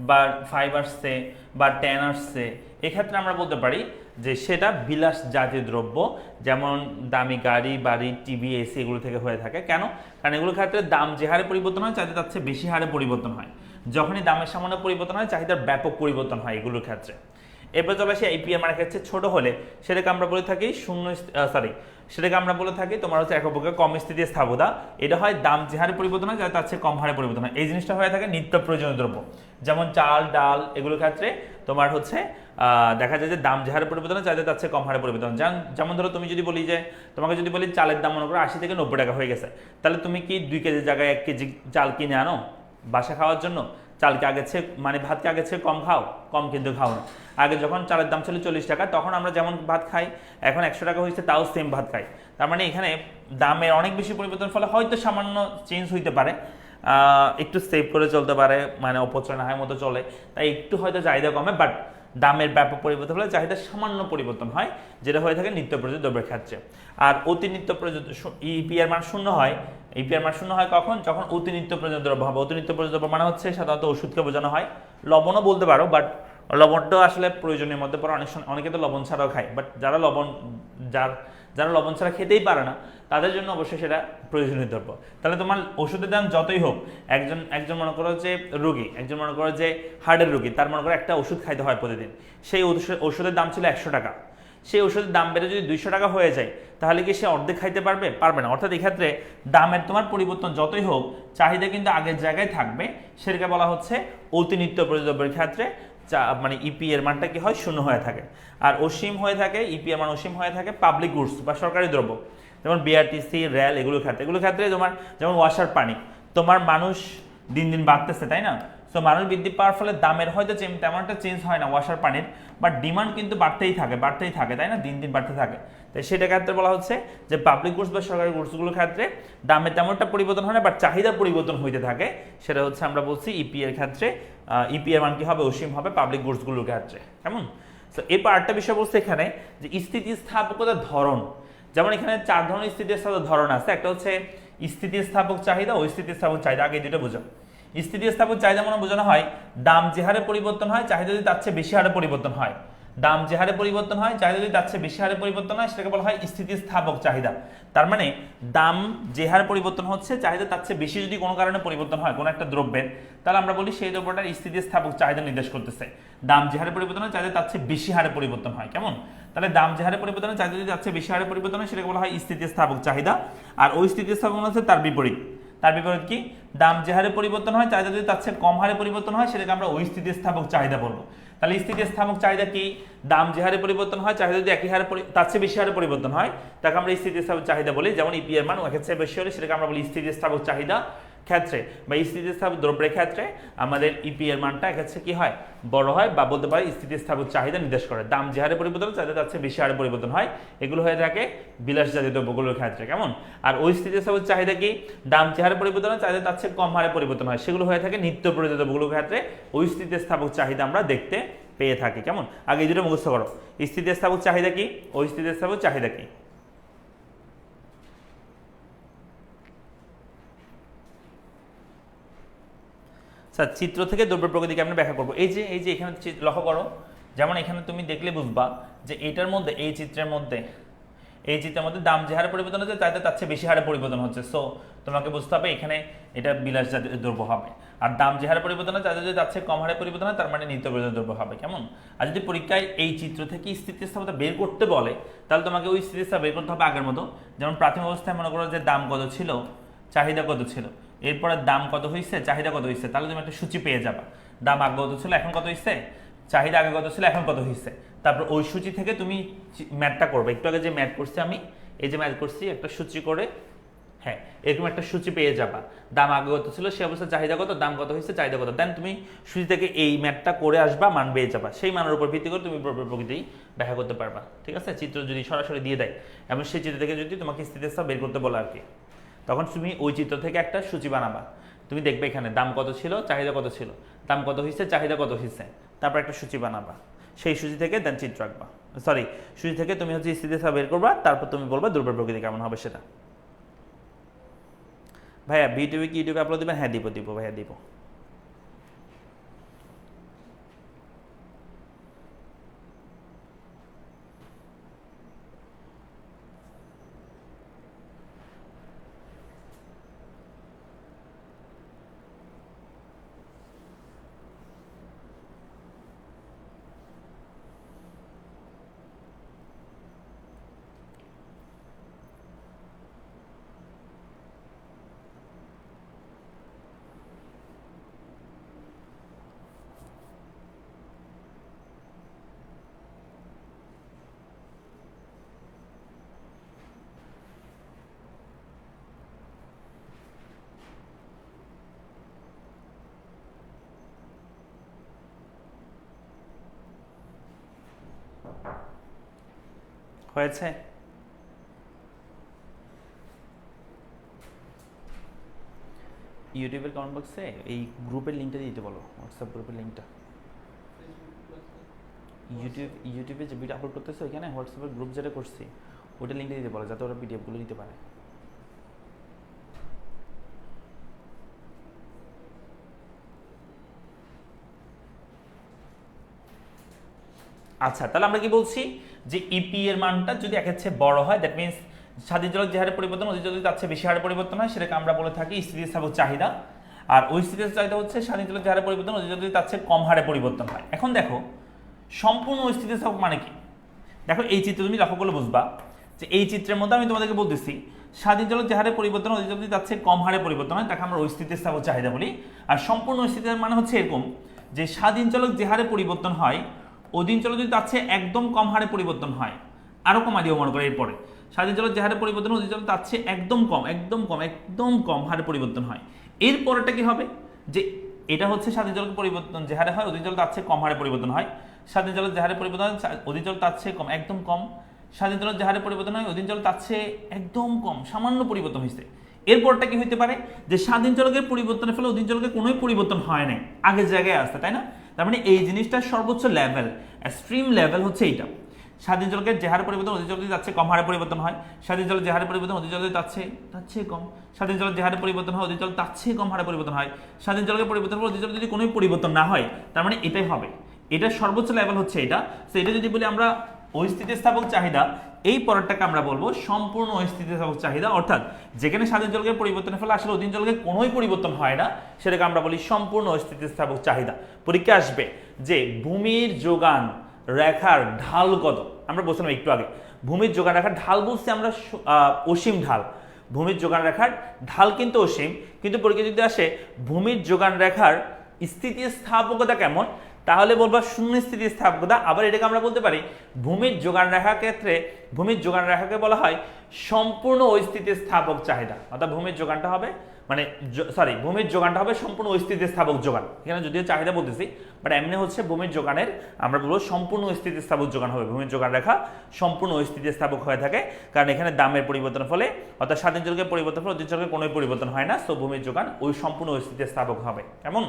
বা 5 আসছে বা 10 আসছে, এক্ষেত্রে আমরা বলতে পারি যে সেটা বিলাস জাতীয় দ্রব্য, যেমন দামি গাড়ি, বাড়ি, টিভি, এসি এগুলো থেকে হয়ে থাকে। কেন? কারণ এগুলোর ক্ষেত্রে দাম যে হারে পরিবর্তন হয়, চাহিদা তার চেয়ে বেশি হারে পরিবর্তন হয়। যখনই দামের সামান্য পরিবর্তন হয়, চাহিদার ব্যাপক পরিবর্তন হয় এগুলোর ক্ষেত্রে। এরপর চলে আসে ইপি এর মানের ক্ষেত্রে ছোট হলে সেটাকে আমরা বলে থাকি সেটাকে আমরা বলে থাকি তোমার হচ্ছে একক প্রকার কম স্থিতিস্থাপকতা। এটা হয় দাম যে হারে পরিবর্তন হয়, তার চেয়ে কম হারে পরিবর্তন হয়। এই জিনিসটা হয়ে থাকে নিত্য প্রয়োজনীয় দ্রব্য, যেমন চাল, ডাল এগুলোর ক্ষেত্রে তোমার হচ্ছে দেখা যায় যে দাম যে হারে পরিবর্তন হয়, চাইলে তার চেয়ে কম হারে পরিবর্তন। যেমন ধরো তুমি যদি বলি যে, তোমাকে যদি বলি চালের দাম মনে করো 80 থেকে 90 টাকা হয়ে গেছে, তাহলে তুমি কি 2 কেজির জায়গায় 1 কেজি চাল কিনে আনো বাসা খাওয়ার জন্য? চালকে আগের চেয়ে, মানে ভাতকে আগের চেয়ে কম খাও? কম কিন্তু খাও না। আগে যখন চালের দাম ছিল 40 টাকা, তখন আমরা যেমন ভাত খাই, এখন 100 টাকা হয়েছে, তাও সেম ভাত খাই। তার মানে এখানে দামের অনেক বেশি পরিবর্তন, ফলে হয়তো সামান্য চেঞ্জ হইতে পারে, একটু সেভ করে চলতে পারে, মানে অপচয় না হয় মতো চলে, তাই একটু হয়তো চাহিদা কমে, বাট দামের ব্যাপক পরিবর্তন হলে চাহিদা সামান্য পরিবর্তন হয়, যেটা হয়ে থাকে নিত্য প্রয়োজনীয় দ্রব্যের ক্ষেত্রে। আর অতি নিত্য প্রয়োজনীয় ইপি এর মান 0 হয়। ইপি এর মান 0 হয় কখন? যখন অতি নিত্য প্রয়োজনীয় দ্রব্য হবে। অতি নিত্য প্রয়োজনীয় দ্রব্য মানে হচ্ছে সাধারণত ওষুধকে বোঝানো হয়, লবণও বলতে পারো, বাট লবণটাও আসলে প্রয়োজনের মধ্যে পড়ে। অনেকে তো লবণ ছাড়াও খায়, বাট যারা লবণ ছাড়া খেতেই পারে না, তাদের জন্য অবশ্যই সেটা প্রয়োজনীয় দ্রব্য। তাহলে তোমার ওষুধের দাম যতই হোক, একজন মনে করো যে রোগী, একজন মনে করো যে হার্টের রোগী, তার মনে করো একটা ওষুধ খাইতে হয় প্রতিদিন, সেই ওষুধের দাম ছিল 100 টাকা, সেই ওষুধের দাম বেড়ে যদি 200 টাকা হয়ে যায়, তাহলে কি সে অর্ধেক খাইতে পারবে না। অর্থাৎ এক্ষেত্রে দামের তোমার পরিবর্তন যতই হোক, চাহিদা কিন্তু আগের জায়গায় থাকবে, সেটাকে বলা হচ্ছে অতি নিত্য প্রয়োজনীয় দ্রব্যের ক্ষেত্রে মানে ইপি এর মানটা কি হয়? 0 হয়ে থাকে। আর অসীম হয়ে থাকে, ইপি এর মান অসীম হয়ে থাকে পাবলিক গুডস বা সরকারি দ্রব্য, যেমন বিআরটিসি, রেল এগুলোর ক্ষেত্রে তোমার যেমন ওয়াসার পানি, তোমার মানুষ দিন দিন বাড়তেছে, তাই না? সো মানুষ বৃদ্ধি পাওয়ার ফলে দামের হয়তো তেমন একটা চেঞ্জ হয় না ওয়াসার পানির, বাট ডিমান্ড কিন্তু বাড়তেই থাকে, তাই না? দিন দিন বাড়তে থাকে। তাই সেটা ক্ষেত্রে বলা হচ্ছে যে পাবলিক গুডস বা সরকারি গুডসগুলোর ক্ষেত্রে দামের তেমন একটা পরিবর্তন হয় না, বাট চাহিদা পরিবর্তন হইতে থাকে। সেটা হচ্ছে আমরা বলছি ইপি এর ক্ষেত্রে ইপি এর মান কি হবে? অসীম হবে পাবলিক গুডসগুলোর ক্ষেত্রে। কেমন? সো এরপর আরেকটা বিষয় বলছে এখানে যে স্থিতিস্থাপকতার ধরন। যেমন এখানে 4 ধরনের স্থিতিস্থাপক ধরন আছে। একটা হচ্ছে স্থিতিস্থাপক চাহিদা ও স্থিতিস্থাপক চাহিদা, আগে দুটো বোঝো। স্থিতিস্থাপক চাহিদা মানে বোঝানো হয় দাম যে হারে পরিবর্তন হয়, চাহিদা যদি তার চেয়ে বেশি হারে পরিবর্তন হয়। দাম যে হারে পরিবর্তন হয়, চাহিদা যদি তার চেয়ে বেশি হারে পরিবর্তন হয়, সেটাকে বলা হয় স্থিতিস্থাপক চাহিদা। তার মানে দাম যে হারে পরিবর্তন হচ্ছে, চাহিদা তার চেয়ে বেশি যদি কোনো কারণে পরিবর্তন হয় কোনো একটা দ্রব্যের, তাহলে আমরা বলি সেই দ্রব্যটার স্থিতিস্থাপক চাহিদা নির্দেশ করতেছে। দাম যে হারে পরিবর্তন হয়, চাহিদা তার চেয়ে বেশি হারে পরিবর্তন হয়। কেমন? তাহলে দাম যে হারে পরিবর্তন হয়, চাহিদা যদি তার চেয়ে বেশি হারে পরিবর্তন হয়, সেটাকে বলা হয় স্থিতিস্থাপক চাহিদা। আর ওই স্থিতিস্থাপক হচ্ছে তার বিপরীত। তার বিপরীত কি? দাম যে হারে পরিবর্তন হয়, চাহিদা যদি তার চেয়ে কম হারে পরিবর্তন হয়, সেটাকে আমরা ওই স্থিতিস্থাপক চাহিদা বলবো। তাহলে স্থিতিস্থাপক চাহিদা কি? দাম যে হারে পরিবর্তন হয়, চাহিদা যদি একই হারে তার চেয়ে বেশি হারে পরিবর্তন হয়, তাকে আমরা স্থিতিস্থাপক চাহিদা বলি। যেমন ইপি এর মান একের চেয়ে বেশি হলে সেটাকে আমরা বলি স্থিতিস্থাপক চাহিদা ক্ষেত্রে বা স্থিতিস্থাপক দ্রব্যের ক্ষেত্রে আমাদের ইপি এর মানটা একের চেয়ে কি হয়? বড় হয়, বা বলতে পারি স্থিতিস্থাপক চাহিদা নির্দেশ করে। দাম যে হারে পরিবর্তন, চাহিদা তার চেয়ে বেশি হারে পরিবর্তন হয়, এগুলো হয়ে থাকে বিলাস জাতীয় দ্রব্যগুলোর ক্ষেত্রে। কেমন? আর ওই স্থিতিস্থাপক চাহিদা কি? দাম যে হারে পরিবর্তন হয়, চাহিদা তার চেয়ে কম হারে পরিবর্তন হয়, সেগুলো হয়ে থাকে নিত্য প্রয়োজনীয় দ্রব্যগুলোর ক্ষেত্রে। ওই স্থিতিস্থাপক চাহিদা আমরা দেখতে পেয়ে থাকি। কেমন? আগে এই দুটো মুখস্থ করো। স্থিতিস্থাপক চাহিদা কি? ওই স্থিতিস্থাপক চাহিদা কি? স্যার, চিত্র থেকে দ্রব্যের প্রকৃতিকে আমরা ব্যাখ্যা করবো। এই যে এখানে লক্ষ্য করো, যেমন এখানে তুমি দেখলে বুঝবা যে এটার মধ্যে, এই চিত্রের মধ্যে এই চিত্রের মধ্যে দাম যে হারে পরিবর্তন হচ্ছে চাহিদা তার চেয়ে বেশি হারে পরিবর্তন হচ্ছে। সো তোমাকে বুঝতে হবে এখানে এটা বিলাসজাত দ্রব্য হবে। আর দাম যে হারে পরিবর্তন হয় চাহিদা যদি তার চেয়ে কম হারে পরিবর্তন হয় তার মানে নিত্য প্রয়োজনীয় দ্রব্য হবে। কেমন? আর যদি পরীক্ষায় এই চিত্র থেকে স্থিতিস্থাপকতা বের করতে বলে তাহলে তোমাকে ওই স্থিতিস্থাপকতা বের করতে হবে আগের মতো। যেমন প্রাথমিক অবস্থায় মনে করো যে দাম কত ছিল, চাহিদা কত ছিল, এরপরে দাম কত হয়েছে, চাহিদা কত হয়েছে, তাহলে তুমি একটা সূচি পেয়ে যাবা। দাম আগে কত ছিল, এখন কত হয়েছে, চাহিদা আগে কত ছিল, এখন কত হয়েছে। তারপর ওই সূচি থেকে তুমি ম্যাথটা করবে। একটু আগে যে ম্যাথ করছি আমি, এই যে ম্যাথ করছি একটা সূচি করে, হ্যাঁ এরকম একটা সূচি পেয়ে যাবা। দাম আগে কত ছিল, সে অবস্থা চাহিদা কত, দাম কত হয়েছে, চাহিদা কত, দেন তুমি সূচি থেকে এই ম্যাথটা করে আসবা, মান পেয়ে যাবা। সেই মানের উপর ভিত্তি করে তুমি প্রকৃতি ব্যাখ্যা করতে পারবা। ঠিক আছে? চিত্র যদি সরাসরি দিয়ে দেয় এবং সেই চিত্র থেকে যদি তোমাকে স্থিতিস্থাপক বের করতে বলে আর কি, তখন তুমি ওই চিত্র থেকে একটা সূচি বানাবা। তুমি দেখবে এখানে দাম কত ছিল, চাহিদা কত ছিল, দাম কত হয়েছে, চাহিদা কত হয়েছে, তারপর একটা সূচি বানাবা। সেই সূচি থেকে দেন চিত্র আঁকবা, সরি সূচি থেকে তুমি হচ্ছে স্থিতিস্থাপক বের করবা, তারপর তুমি বলবা দ্রব্যের প্রকৃতি কেমন হবে সেটা। ভাইয়া ইউটিউবে কি ইউটিউবে আপলোড দিবেন? হ্যাঁ দিব ভাইয়া দিব। হয়েছে? ইউটিউবের কমেন্ট বক্সে এই গ্রুপের লিঙ্কটা দিতে বলো, হোয়াটসঅ্যাপ গ্রুপের লিঙ্কটা। ইউটিউবে যে ভিডিও আপলোড করতেছে ওইখানে হোয়াটসঅ্যাপের গ্রুপ যেটা করছি ওইটা লিঙ্কটা দিতে বলো, যাতে ওরা পিডিএফগুলো নিতে পারে। আচ্ছা তাহলে আমরা কি বলছি যে ইপি এর মানটা যদি একের চেয়ে বড় হয়, দ্যাট মিনস স্বাধীন চলক যে হারে পরিবর্তন অধিক চলক তার চেয়ে বেশি হারে পরিবর্তন হয়, সেটাকে আমরা বলে থাকি স্থিতিস্থাপক চাহিদা। আর ওই স্থিতিস্থাপক চাহিদা হচ্ছে স্বাধীন চলক যে হারে পরিবর্তন অধিক চলক তার চেয়ে কম হারে পরিবর্তন হয়। এখন দেখো সম্পূর্ণ স্থিতিস্থাপক মানে কি, দেখো এই চিত্র তুমি লক্ষ্য করলে বুঝবা যে এই চিত্রের মধ্যে আমি তোমাদেরকে বলতেছি স্বাধীন চলক যে হারে পরিবর্তন অধিক চলক তার চেয়ে কম হারে পরিবর্তন হয়, তাকে আমরা ওই স্থিতিস্থাপক চাহিদা বলি। আর সম্পূর্ণ স্থিতিস্থাপক মানে হচ্ছে এরকম যে স্বাধীন চলক যে হারে পরিবর্তন হয় অধীন চলক যদি তার চেয়ে একদম কম হারে পরিবর্তন হয়, আরো কমা দিও মনে করে, এরপরে স্বাধীন চলক যে হারে পরিবর্তন অধীন চলক তার চেয়ে একদম কম হারে পরিবর্তন হয়। এরপরেটা কি হবে যে এটা হচ্ছে স্বাধীন চলক পরিবর্তন যে হারে হয় অধীন চলক তার চেয়ে কম হারে পরিবর্তন হয়, স্বাধীন চলক যে হারে পরিবর্তন হয় অধীন চলক তার চেয়ে কম, একদম কম, স্বাধীন চলক যে হারে পরিবর্তন হয় অধীন চলক তার চেয়ে একদম কম, সামান্য পরিবর্তন হয়েছে। এরপরটা কি হইতে পারে যে স্বাধীন চলকের পরিবর্তনের ফলে অধীন চলকের কোনো পরিবর্তন হয় নাই, আগের জায়গায় আসছে, তাই না? তার মানে এই জিনিসটার সর্বোচ্চ লেভেল, এক্সট্রিম লেভেল হচ্ছে এইটা। স্বাধীন চলকের যে হারে পরিবর্তন অধীন চলক যাচ্ছে কম হারে পরিবর্তন হয়, স্বাধীন চলক যে হারে পরিবর্তন অধীন চলক তার চেয়ে কম, স্বাধীন চলক যে হারে পরিবর্তন হয় অধীন চলক তার চেয়ে কম হারে পরিবর্তন হয়, স্বাধীন চলকের পরিবর্তন অধীন চলক যদি কোনো পরিবর্তন না হয়, তার মানে এটাই হবে, এটার সর্বোচ্চ লেভেল হচ্ছে এটা। তো এটা যদি বলি আমরা অস্থিতিস্থাপক চাহিদা, এই পরেরটাকে আমরা বলবো সম্পূর্ণ অস্থিতিস্থাপক চাহিদা, অর্থাৎ যেখানে স্বাধীন চলকের পরিবর্তনের ফলে আসলে অধীন চলকের কোনোই পরিবর্তন হয় না, সেটাকে আমরা বলি সম্পূর্ণ অস্থিতিস্থাপক চাহিদা। পরীক্ষা আসবে যে ভূমির যোগান রেখার ঢাল কত, আমরা বলছিলাম একটু আগে ভূমির যোগান রেখার ঢাল বলছি আমরা অসীম ঢাল, ভূমির যোগান রেখার ঢাল কিন্তু অসীম, কিন্তু পরীক্ষা যদি আসে ভূমির যোগান রেখার স্থিতিস্থাপকতা কেমন, তাহলে বলবা শূন্য স্থিতিস্থাপকতা। আবার এটাকে আমরা বলতে পারি ভূমির যোগান রেখার ক্ষেত্রে ভূমির যোগান রেখাকে বলা হয় সম্পূর্ণ স্থিতিস্থাপক চাহিদা, অর্থাৎ ভূমির যোগানটা হবে ভূমির যোগানটা হবে সম্পূর্ণ স্থিতিস্থাপক যোগান। এখানে যদিও চাহিদা বলতেছি, বাট এমনি হচ্ছে ভূমির যোগানের আমরা বলবো সম্পূর্ণ স্থিতিস্থাপক যোগান হবে। ভূমির যোগান রেখা সম্পূর্ণ স্থিতিস্থাপক হয়ে থাকে, কারণ এখানে দামের পরিবর্তনের ফলে অর্থাৎ স্বাধীন চলকের পরিবর্তন ফলে অধীন চলকের কোনো পরিবর্তন হয় না, তো ভূমির যোগান ওই সম্পূর্ণ স্থিতিস্থাপক হবে। কেমন?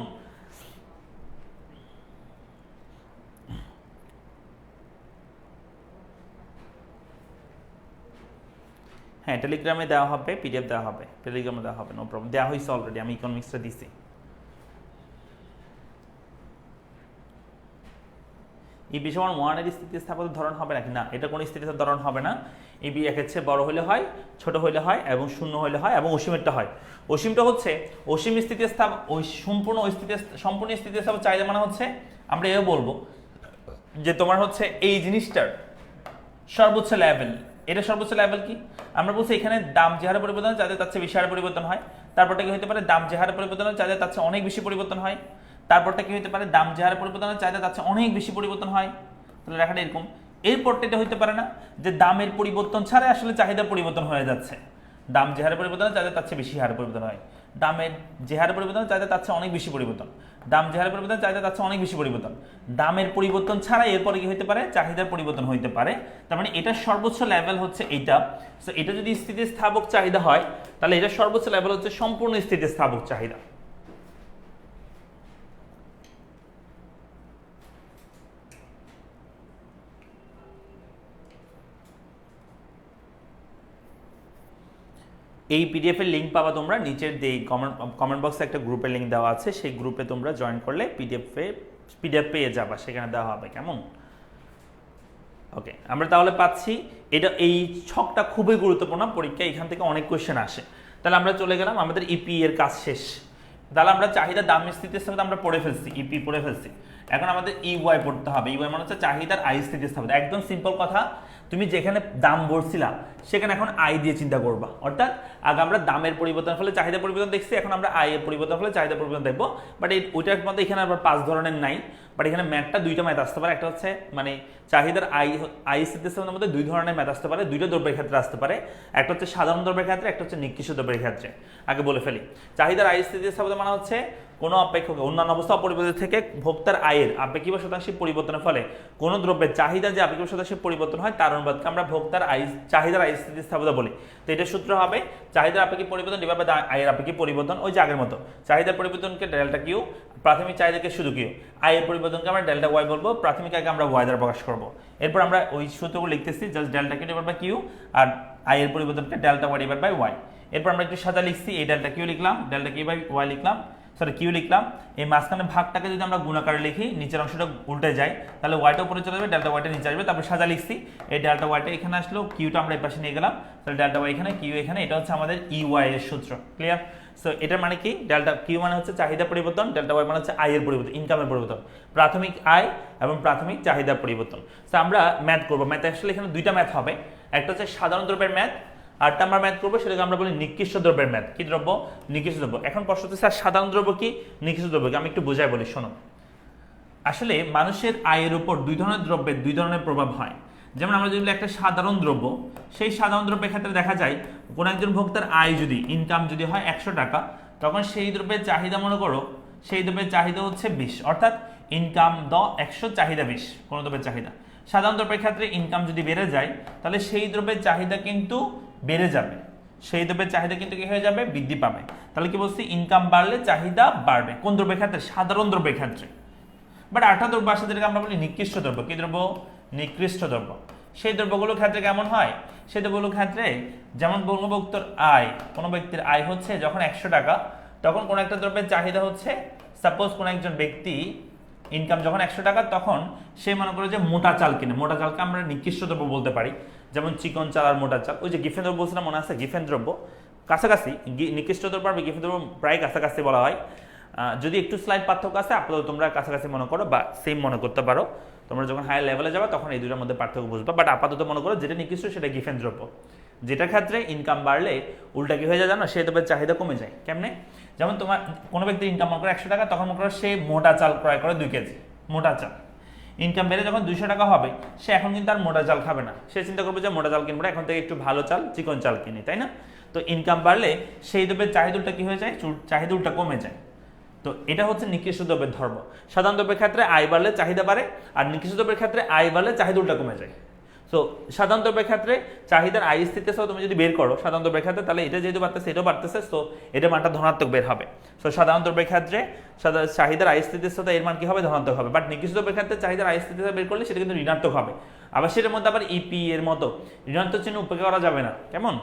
হ্যাঁ টেলিগ্রামে দেওয়া হবে, পিডিএফ দেওয়া হবে, টেলিগ্রামে দেওয়া হবে, নো প্রবলেম, দেওয়া হয়েছে অলরেডি, আমি ইকোনমিক্সটা দিছি। ইপি সমান 1 এর স্থিতিস্থাপকতার ধরন হবে নাকি? না, এটা কোনো স্থিতিস্থাপকতার ধরন হবে না। ইপি একের চেয়ে বড় হলে হয়, ছোট হলে হয় এবং শূন্য হলে হয় এবং অসীমেরটা হয়। অসীমটা হচ্ছে অসীম স্থিতিস্থাপক, ওই সম্পূর্ণ স্থিতিস্থাপক চাহিদা মানে হচ্ছে আমরা এও বলবো যে তোমার হচ্ছে এই জিনিসটার সর্বোচ্চ লেভেল। এটা সর্বোচ্চ লেভেল কি? আমরা বলছি এখানে দাম যে হারে পরিবর্তন হয় যাদের তার চেয়ে বেশি হারে পরিবর্তন হয়। তারপরটা কি হতে পারে? দাম যে হারে পরিবর্তন হয় যাদের তার চেয়ে অনেক বেশি পরিবর্তন হয়। তারপরটা কি হতে পারে? দাম যে হারে পরিবর্তন হয় যাদের তার চেয়ে অনেক বেশি পরিবর্তন হয়। তাহলে লেখাটা এরকম। এরপরটা এটা হতে পারে না যে দামের পরিবর্তন ছাড়া আসলে চাহিদার পরিবর্তন হয়ে যাচ্ছে। দাম যে হারে পরিবর্তন হয় যাদের তার চেয়ে বেশি হারে পরিবর্তন হয়। দামের যে হারে পরিবর্তন হয় যাদের তার চেয়ে অনেক বেশি পরিবর্তন। দাম যে হারে পরিবর্তন চাহিদা তার চেয়ে অনেক বেশি পরিবর্তন। দামের পরিবর্তন ছাড়া এরপরে কি হতে পারে? চাহিদার পরিবর্তন হইতে পারে। তার মানে এটার সর্বোচ্চ লেভেল হচ্ছে এইটা। সো এটা যদি স্থিতিস্থাপক চাহিদা হয় তাহলে এটার সর্বোচ্চ লেভেল হচ্ছে সম্পূর্ণ স্থিতিস্থাপক চাহিদা। এই পিডিএফ এর লিঙ্ক পাবা তোমরা নিচের কমেন্ট বক্সে একটা গ্রুপের লিঙ্ক দেওয়া আছে, সেই গ্রুপে তোমরা জয়েন করলে পিডিএফ পেয়ে যাবা, সেখানে দেওয়া হবে। কেমন? ওকে, আমরা তাহলে পাচ্ছি এটা, এই ছকটা খুবই গুরুত্বপূর্ণ, পরীক্ষা এখান থেকে অনেক কোশ্চেন আসে। তাহলে আমরা চলে গেলাম, আমাদের ইপি এর কাজ শেষ। তাহলে আমরা চাহিদা দাম স্থিতিস্থাপকতা আমরা পড়ে ফেলছি, ইপি পড়ে ফেলছি। এখন আমাদের ইওয়াই পড়তে হবে। ইওয়াই মানে হচ্ছে চাহিদার আই স্থিতিস্থাপকতা। একদম সিম্পল কথা, তুমি যেখানে দাম বলছিলা সেখানে এখন আই দিয়ে চিন্তা করবা। অর্থাৎ আগে আমরা দামের পরিবর্তন ফলে চাহিদা পরিবর্তন দেখছি, এখন আমরা আই এর পরিবর্তন ফলে চাহিদা পরিবর্তন দেখবো। বাট ওইটার মধ্যে এখানে আবার 5 ধরনের নাই। বাট এখানে ম্যাথটা দুইটা ম্যাথ আসতে পারে। একটা হচ্ছে মানে চাহিদার আই স্থিতিস্থাপকতার মধ্যে দুই ধরনের ম্যাথ আসতে পারে, দুইটা দ্রব্যের ক্ষেত্রে আসতে পারে। একটা হচ্ছে সাধারণ দ্রব্যের ক্ষেত্রে, একটা হচ্ছে নিকৃষ্ট দ্রব্যের ক্ষেত্রে। আগে বলে ফেলি, চাহিদার আই স্থিতিস্থাপকতা মানে হচ্ছে কোনো অপেক্ষকে অন্যান্য অবস্থা অপরিবর্তিত থেকে ভোক্তার আয়ের আপেক্ষিক বা শতাংশিক পরিবর্তনের ফলে কোনো দ্রব্যের চাহিদা যে আপেক্ষিক শতাংশিক পরিবর্তন হয় তার অনুপাতকে আমরা ভোক্তার চাহিদার আয় স্থিতিস্থাপকতা বলি। তো এটার সূত্র হবে চাহিদার আপেক্ষিক পরিবর্তন ডিভাইড বাই আয়ের আপেক্ষিক পরিবর্তন। ওই যে আগের মতো, চাহিদার পরিবর্তনকে ডেল্টা কিউ, প্রাথমিক চাহিদাকে শুধু কিউ, আয়ের পরিবর্তনকে আমরা ডেল্টা ওয়াই বলবো, প্রাথমিক আয়কে আমরা ওয়াই দ্বারা প্রকাশ করবো। এরপর আমরা ওই সূত্রগুলো লিখতেছি, just delta Q divide by Q আর আয়ের পরিবর্তনকে delta Y divide by Y. এরপর আমরা একটু সাজা লিখছি, এই ডেল্টা কিউ লিখলাম, ডেল্টা কিউ বাই ওয়াই লিখলাম, সরি কিউ লিখলাম। এই মাঝখানে ভাগটাকে যদি আমরা গুণাকারে লিখি, নিচের অংশটা উল্টে যায়, তাহলে ওয়াইটা উপরে চলে যাবে, ডেল্টা ওয়াইটা নিচে আসবে। তারপর সাজা লিখছি, এই ডেল্টা ওয়াইটা এখানে আসলো, কিউটা আমরা এই পাশে নিয়ে গেলাম, তাহলে ডেল্টা ওয়াই এখানে, কিউ এখানে। এটা হচ্ছে আমাদের ইওয়াই এর সূত্র। ক্লিয়ার? সো এটার মানে কি? ডেল্টা কিউ মানে হচ্ছে চাহিদা পরিবর্তন, ডেল্টা ওয়াই মানে হচ্ছে আয়ের পরিবর্তন, ইনকামের পরিবর্তন, প্রাথমিক আয় এবং প্রাথমিক চাহিদার পরিবর্তন। সো আমরা ম্যাথ করবো। ম্যাথ আসলে এখানে দুইটা ম্যাথ হবে, একটা হচ্ছে সাধারণ দ্রব্যের ম্যাথ, আরটা আমরা ম্যাথ করবো সেটাকে আমরা বলি নিকৃষ্ট দ্রব্যের ম্যাথ। কি দ্রব্য? নিকৃষ্ট দ্রব্য। এখন প্রশ্ন হচ্ছে স্যার সাধারণ দ্রব্য কি, নিকৃষ্ট দ্রব্য কি? আমি একটু বোঝাই বলি, শোনো। আসলে মানুষের আয়ের উপর দুই ধরনের দ্রব্যের দুই ধরনের প্রভাব হয়। যেমন আমরা যদি একটা সাধারণ দ্রব্য, সেই সাধারণ দ্রব্যের ক্ষেত্রে দেখা যায় কোন একজন ভোক্তার আয় যদি, ইনকাম যদি হয় 100 টাকা, তখন সেই দ্রব্যের চাহিদা, মনে করো সেই দ্রব্যের চাহিদা হচ্ছে 20, অর্থাৎ ইনকাম 100, চাহিদা 20 কোন দ্রব্যের চাহিদা। সাধারণ দ্রব্যের ক্ষেত্রে ইনকাম যদি বেড়ে যায় তাহলে সেই দ্রব্যের চাহিদা কিন্তু বেড়ে যাবে, সেই দ্রব্যের চাহিদা কিন্তু কি হয়ে যাবে? বৃদ্ধি পাবে। তাহলে কি বলছি? ইনকাম বাড়লে চাহিদা বাড়বে। কোন দ্রব্যের ক্ষেত্রে? সাধারণ দ্রব্যের ক্ষেত্রে। বাট আরেকটা দ্রব্য আসে যেটাকে আমরা বলি নিকৃষ্ট দ্রব্য। কি দ্রব্য? নিকৃষ্ট দ্রব্য। সেই দ্রব্যগুলোর ক্ষেত্রে কেমন হয়? সেই দ্রব্যগুলোর ক্ষেত্রে যেমন কোনো ভোক্তার আয়, কোনো ব্যক্তির আয় হচ্ছে যখন 100 টাকা, তখন কোন একটা দ্রব্যের চাহিদা হচ্ছে, সাপোজ কোন একজন ব্যক্তি ইনকাম যখন 100 টাকা, তখন সে মনে করে যে মোটা চাল কিনে, মোটা চালকে আমরা নিকৃষ্ট দ্রব্য বলতে পারি। যেমন চিকন চাল আর মোটা চাল, ওই যে গিফেন দ্রব্য বলছিলাম, মনে আছে? গিফেন দ্রব্য কাছাকাছি, নিকৃষ্ট দ্রব্য আর গিফেন দ্রব্য প্রায় কাছাকাছি বলা হয়। যদি একটু স্লাইড পার্থক্য আছে, আপাতত তোমরা কাছাকাছি মনে করো বা সেম মনে করতে পারো। তোমরা যখন হায়ার লেভেলে যাবে তখন এই দুটোর মধ্যে পার্থক্য বুঝবা। বাট আপাতত মনে করো যেটা নিকৃষ্ট সেটা গিফেন দ্রব্য, যেটার ক্ষেত্রে ইনকাম বাড়লে উল্টা কি হয়ে যায় জানো? সেই দ্রব্যের চাহিদা কমে যায়। কেমনে? যেমন তোমার কোনো ব্যক্তি ইনকাম মনে করে 100 টাকা, তখন মনে করো সে মোটা চাল ক্রয় করে 2 কেজি মোটা চাল। ইনকাম বেড়ে যখন 200 টাকা হবে, সে এখন কিন্তু আর মোটা চাল খাবে না, সে চিন্তা করবে যে মোটা চাল কিনবো না, এখন থেকে একটু ভালো চাল, চিকন চাল কিনি, তাই না? তো ইনকাম বাড়লে সেই দ্রব্যের চাহিদাটা কি হয়ে যায়? চাহিদা উল্টা কমে যায়। তো এটা হচ্ছে নিকৃষ্ট দ্রব্যের ধর্ম। সাধারণ দ্রব্যের ক্ষেত্রে আয় বাড়লে চাহিদা বাড়ে, আর নিকৃষ্ট দ্রব্যের ক্ষেত্রে আয় বাড়লে চাহিদা উল্টা কমে যায়। সো সাধারণ দ্রব্যের ক্ষেত্রে চাহিদার আয় স্থিতিসহ তুমি যদি বের করো সাধারণ দ্রব্যের ক্ষেত্রে, তাহলে এটা যেহেতু বাড়তেছে এটাও বাড়তেছে, সো এটা মানটা ধনাত্মক বের হবে। সো সাধারণ দ্রব্যের ক্ষেত্রে চাহিদার আয় স্থিতিসহ এর মান কি হবে? ধনাত্মক হবে। বাট নিকৃষ্ট দ্রব্যের ক্ষেত্রে চাহিদার আয় স্থিতিসহ বের করলে সেটা কিন্তু ঋণাত্মক হবে। আবার সেটার মধ্যে আবার ইপি এর মতো ঋণাত্মক চিহ্ন উপেক্ষা করা যাবে না। কেমন?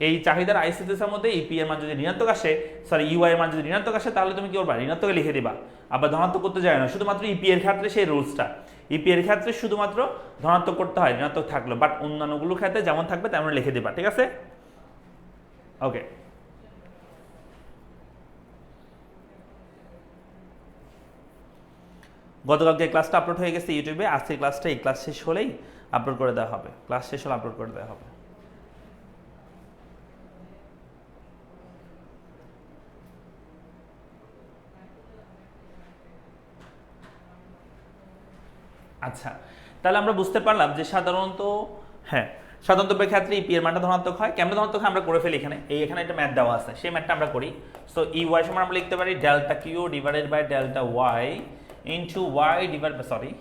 এই চাহিদার আইসিসিএর মধ্যে ইপি এর মান যদি ঋণাত্মক আসে, সরি ইউআই এর মান যদি ঋণাত্মক আসে, তাহলে তুমি কি করবা, ঋণাত্মকে লিখে দিবা। আবার ধনাত্মক করতে যায় না, শুধুমাত্র ইপি এর ক্ষেত্রে সেই রুলসটা, ইপি এর ক্ষেত্রে শুধুমাত্র ধনাত্মক করতে হয়, ঋণাত্মক থাকলো, বাট অন্যান্যগুলোর ক্ষেত্রে যেমন থাকবে তেমন লিখে দিবা, ঠিক আছে? ওকে, গতকালকে ক্লাসটা আপলোড হয়ে গেছে ইউটিউবে, আজকের ক্লাসটা এই ক্লাস শেষ হলেই আপলোড করে দেওয়া হবে, ক্লাস শেষ হলে আপলোড করে দেওয়া হবে। আচ্ছা, তাহলে আমরা বুঝতে পারলাম যে সাধারণত, হ্যাঁ, সাধারণত ক্ষেত্রে ইপি এর মানটা ধনাত্মক হয়। কেমন ধনাত্মক হয় আমরা করে ফেলি এখানে, এখানে একটা ম্যাথ দেওয়া আছে, সেই ম্যাথটা আমরা করি। সো ই ওয়াই সমান আমরা লিখতে পারি delta Q divided by delta Y into Y divide by, sorry,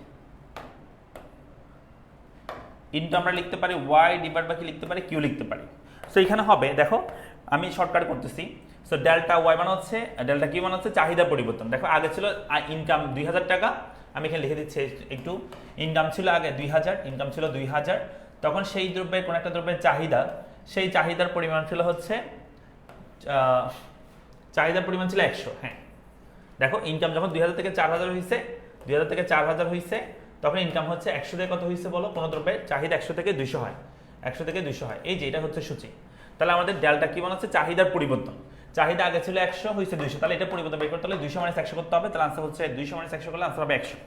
into আমরা লিখতে পারি ওয়াই ডিভাইড বাই কি লিখতে পারি, কিউ লিখতে পারি। সো এখানে হবে, দেখো আমি শর্টকাট করতেছি। সো ডেল্টা ওয়াই মানে হচ্ছে, ডেল্টা কিউ মানে হচ্ছে চাহিদা পরিবর্তন। দেখো আগে ছিল ইনকাম 2000 টাকা, আমি এখানে লিখে দিচ্ছি একটু, ইনকাম ছিল আগে 2000, ইনকাম ছিল 2000, তখন সেই দ্রব্যের কোন একটা দ্রব্যের চাহিদা, সেই চাহিদার পরিমাণ ছিল হচ্ছে, চাহিদার পরিমাণ ছিল 100। হ্যাঁ, দেখো ইনকাম যখন 2000 থেকে 4000 হয়েছে, 2000 থেকে 4000 হয়েছে, তখন ইনকাম হচ্ছে 100 থেকে কত হয়েছে বলো, কোনো দ্রব্যের চাহিদা 100 থেকে 200 হয়, 100 থেকে 200 হয়, এই যে এটা হচ্ছে সূচি। তাহলে আমাদের ডেল্টা কি মানে হচ্ছে চাহিদার পরিবর্তন, চাহিদা আগে ছিল 100 হয়েছে 200, তাহলে এটা পরিবর্তন বের করতে হলে 200 মাইনাস 100 করতে হবে, তাহলে আনসার হচ্ছে 200 মাইনাস 100 করলে আনসার হবে 100।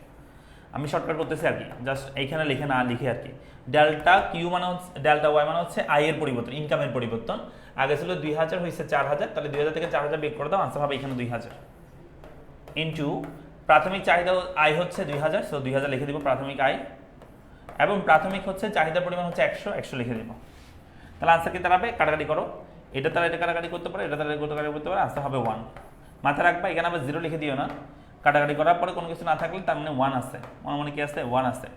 আমি শর্টকাট করতেছি আর কি, জাস্ট এইখানে লিখে না লিখে আর কি। ডেল্টা কিউ মানে হচ্ছে, ডেল্টা ওয়াই মানে হচ্ছে আয়ের পরিবর্তন, ইনকামের পরিবর্তন। আগে ছিল 2000 হয়েছে 4000, তাহলে 2000 থেকে 4000 বের করে দাও, আনসার হবে এখানে 2000 ইনটু প্রাথমিক চাহিদা আয় হচ্ছে 2000, সো 2000 লিখে দিব প্রাথমিক আয়, এবং প্রাথমিক হচ্ছে চাহিদার পরিমাণ হচ্ছে 100, 100 লিখে দিব। তাহলে আনসার কি দাঁড়াবে, কাটাকাটি করো, এটা তারা এটা কাটাকাটি করতে পারে, এটা তারা কাটাকাটি করতে পারে, আনসার হবে 1। মাথায় রাখবা এখানে আবার 0 লিখে দিও না, কাটাকাটি করার পরে কোনো কিছু না থাকলে তার মানে 1 আছে, মানে কি আছে, 1 আছে।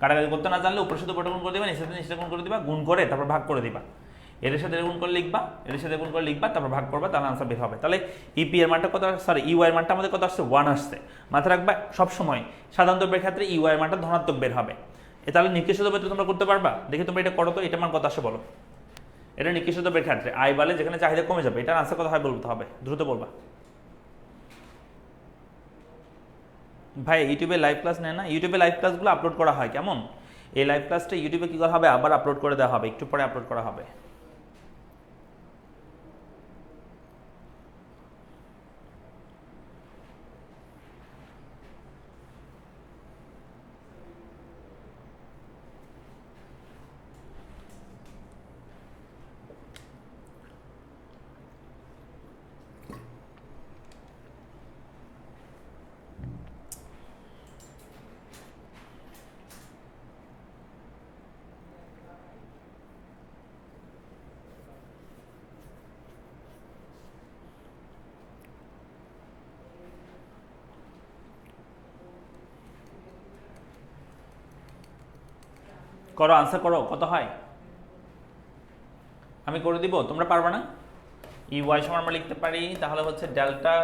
কাটাকাটি করতে না জানলে উপরে শুধু গুণ করে দিবা, নিচে নিচে গুণ করে দিবা, গুণ করে তারপর ভাগ করে দিবা, এর সাথে গুণ করে লিখবা, এর সাথে গুণ করে লিখবা, তারপর ভাগ করবা, তাহলে আনসার বের হবে। তাহলে ইপি এর মানটা কত, সরি ইউআই এর মানটা আমাদের কত আসছে, 1 আসছে। মাথায় রাখবা সব সময় সাধারণ দ্রব্যের ক্ষেত্রে ইউআই এর মানটা ধনাত্মক বের হবে। তাহলে নিকৃষ্ট দ্রব্য তোমরা করতে পারবা, দেখি তোমরা এটা করো তো, এটা মান কত আসে বলো, এটা নিকৃষ্ট দ্রব্যের ক্ষেত্রে আয় বলে যেখানে চাহিদা কমে যাবে, এটার আনসার কত হয় বলতে হবে, দ্রুত বলবা। ভাই ইউটিউবে লাইভ ক্লাস নেয় না, ইউটিউবে লাইভ ক্লাসগুলো আপলোড করা হয়, কেমন, এই লাইভ ক্লাসটা ইউটিউবে কি করা হবে, আবার আপলোড করে দেওয়া হবে, একটু পরে আপলোড করা হবে। করো, আনসার করো, কত হয় আমি করে দিব, তোমরা পারবে না। ই ওয়াই সমান আমরা লিখতে পারি তাহলে হচ্ছে delta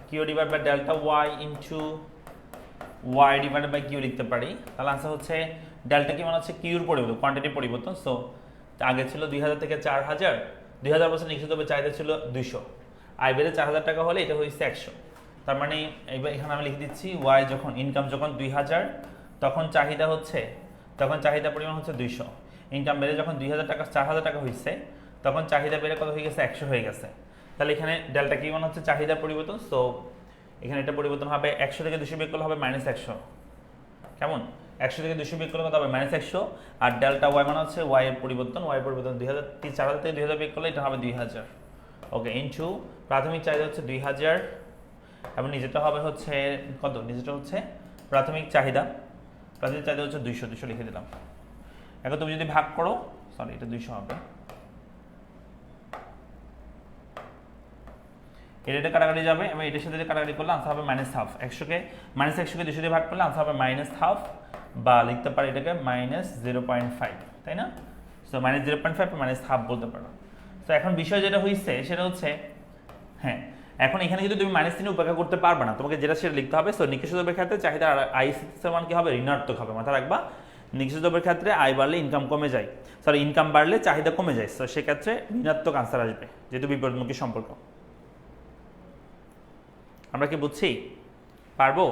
Q divide by delta Y into Y divide by Q লিখতে পারি। তাহলে আনসার হচ্ছে ডেল্টা কি মানে হচ্ছে কিউর পরিবর্তন, কোয়ান্টিটির পরিবর্তন। সো আগে ছিল 2000 থেকে 4000, 2000 বছর নিশ্চিত চাহিদা ছিল 200, আয় বেড়ে 4000 টাকা হলে এটা হয়েছে 100। তার মানে এবার এখানে আমি লিখে দিচ্ছি ওয়াই যখন ইনকাম যখন 2000, তখন চাহিদা হচ্ছে, তখন চাহিদা পরিমাণ হচ্ছে 200, ইনকাম বেড়ে যখন 2000 টাকা 4000 টাকা হয়েছে, তখন চাহিদা বেড়ে কত হয়ে গেছে, 100 হয়ে গেছে। তাহলে এখানে ডেল্টা কি মানে হচ্ছে চাহিদার পরিবর্তন। সো এখানে এটা পরিবর্তন হবে 100 থেকে 200 বিয়োগ করলে হবে -100, কেমন, 100 থেকে 200 বিয়োগ করলে কত হবে, -100। আর ডেল্টা ওয়াই মানে হচ্ছে ওয়াই এর পরিবর্তন, ওয়াই এর পরিবর্তন 2000, 4000 থেকে 2000 বিয়োগ করলে এটা হবে 2000। ওকে, ইনটু প্রাথমিক চাহিদা হচ্ছে 2000, এবং নিচেটা হবে হচ্ছে কত, নিচেটা হচ্ছে প্রাথমিক চাহিদা, প্রাথমিক চাহিদা হচ্ছে 200, 200 লিখে দিলাম। এখন তুমি যদি ভাগ করো, সরি এটা 200 হবে, এটা কাটাকাটি যাবে, এবং এটার সাথে কাটাকাটি করলে আনসার হবে -হাফ। 100কে -100কে 200 দিয়ে ভাগ করলে আনসার হবে -হাফ, বা লিখতে পারি এটাকে -0.5, তাই না? সো -0.5 -হাফ বলতে পারো। তো এখন বিষয় যেটা হয়েছে সেটা হচ্ছে, হ্যাঁ এখন এখানে কিন্তু তুমি -3 উপেক্ষা করতে পারবে না, তোমাকে যেটা সেটা লিখতে হবে। সো নিকৃষ্ট দ্রব্যের ক্ষেত্রে চাহিদা আইসিসির মান কি হবে, ঋণাত্মক হবে। মাথা রাখবা নির্দিষ্ট দ্রব্যের ক্ষেত্রে আয় বাড়লে ইনকাম কমে যায়, সরি ইনকাম বাড়লে চাহিদা কমে যায়, তো সেক্ষেত্রে ঋণাত্মক আনসার আসবে যেহেতু বিপরীতমুখী সম্পর্ক। আমরা কি বুঝছি? পারবো?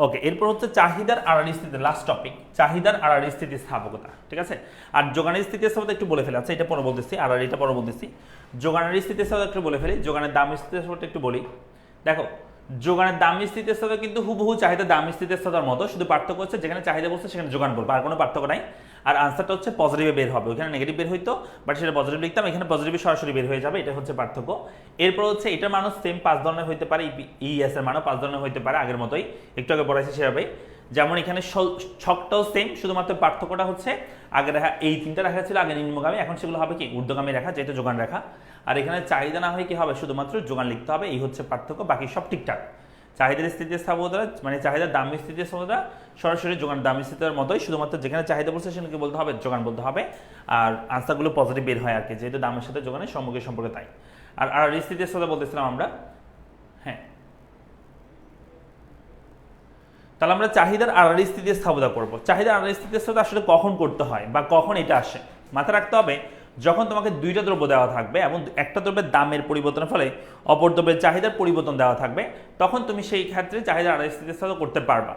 ওকে, এরপর হচ্ছে চাহিদার আড়াআড়ি স্থিতি, লাস্ট টপিক, চাহিদার আড়াআড়ি স্থিতিস্থাপকতা। ঠিক আছে, আর যোগানের স্থিতিস্থাপকতা একটু বলে ফেলে, আচ্ছা এটা পরে বলতেছি, আড়াআড়িটা পরে বলতেছি। যোগানের স্থিতিস্থাপকতা একটু বলে ফেলি, যোগানের দাম স্থিতিস্থাপকতা একটু বলি। দেখো, যোগানের দাম স্থিতিস্থাপকতা কিন্তু হুবহু চাহিদার দাম স্থিতিস্থাপকতার মতো, শুধু পার্থক্য হচ্ছে যেখানে চাহিদা বলছে সেখানে যোগান বলবো, আর কোনো পার্থক্য নাই। আর আনসারটা হচ্ছে পজিটিভে বের হবে, ওইখানে নেগেটিভ বের হইতো, বাট সেটা পজিটিভ লিখতাম, এখানে পজিটিভে সরাসরি বের হয়ে যাবে, এটা হচ্ছে পার্থক্য। এরপর হচ্ছে এটার মানও সেম 5 ধরনের হইতে পারে, ইএস এর মানও 5 ধরনের হইতে পারে, আগের মতোই একটু আগে পড়াইছি সেভাবে। যেমন এখানে ছকটাও সেম, শুধুমাত্র পার্থক্যটা হচ্ছে আগে রেখা এই 3টা রেখা ছিল আগে নিম্নগামী, এখন সেগুলো হবে কি ঊর্ধ্বগামী রেখা, যেহেতু যোগান রেখা। আর এখানে চাহিদা না হয় কি হবে, শুধুমাত্র যোগান লিখতে হবে, এই হচ্ছে পার্থক্য, বাকি সব ঠিকঠাক। চাহিদার স্থিতিস্থাপকতা মানে চাহিদার দাম স্থিতিস্থাপকতা সরাসরি যোগান দাম স্থিতির মতোই, শুধুমাত্র যেখানে চাহিদা বলছে সেখানে বলতে হবে যোগান বলতে হবে, আর আনসারগুলো পজিটিভ বের হয় আর কি, যেহেতু দামের সাথে যোগানের সম্মুখীন সম্পর্কে তাই। আর স্থিতিস্থাপকতা বলতেছিলাম আমরা, হ্যাঁ, তাহলে আমরা চাহিদার আড়াআড়ি স্থিতিস্থাপকতা করব। চাহিদার আড়াআড়ি স্থিতিস্থাপকতা আসলে কখন করতে হয় বা কখন এটা আসে মাথায় রাখতে হবে, যখন তোমাকে দুইটা দ্রব্য দেওয়া থাকবে এবং একটা দ্রব্যের দামের পরিবর্তনের ফলে অপর দ্রব্যের চাহিদার পরিবর্তন দেওয়া থাকবে, তখন তুমি সেই ক্ষেত্রে চাহিদার আড়াআড়ি স্থিতিস্থাপকতা করতে পারবা।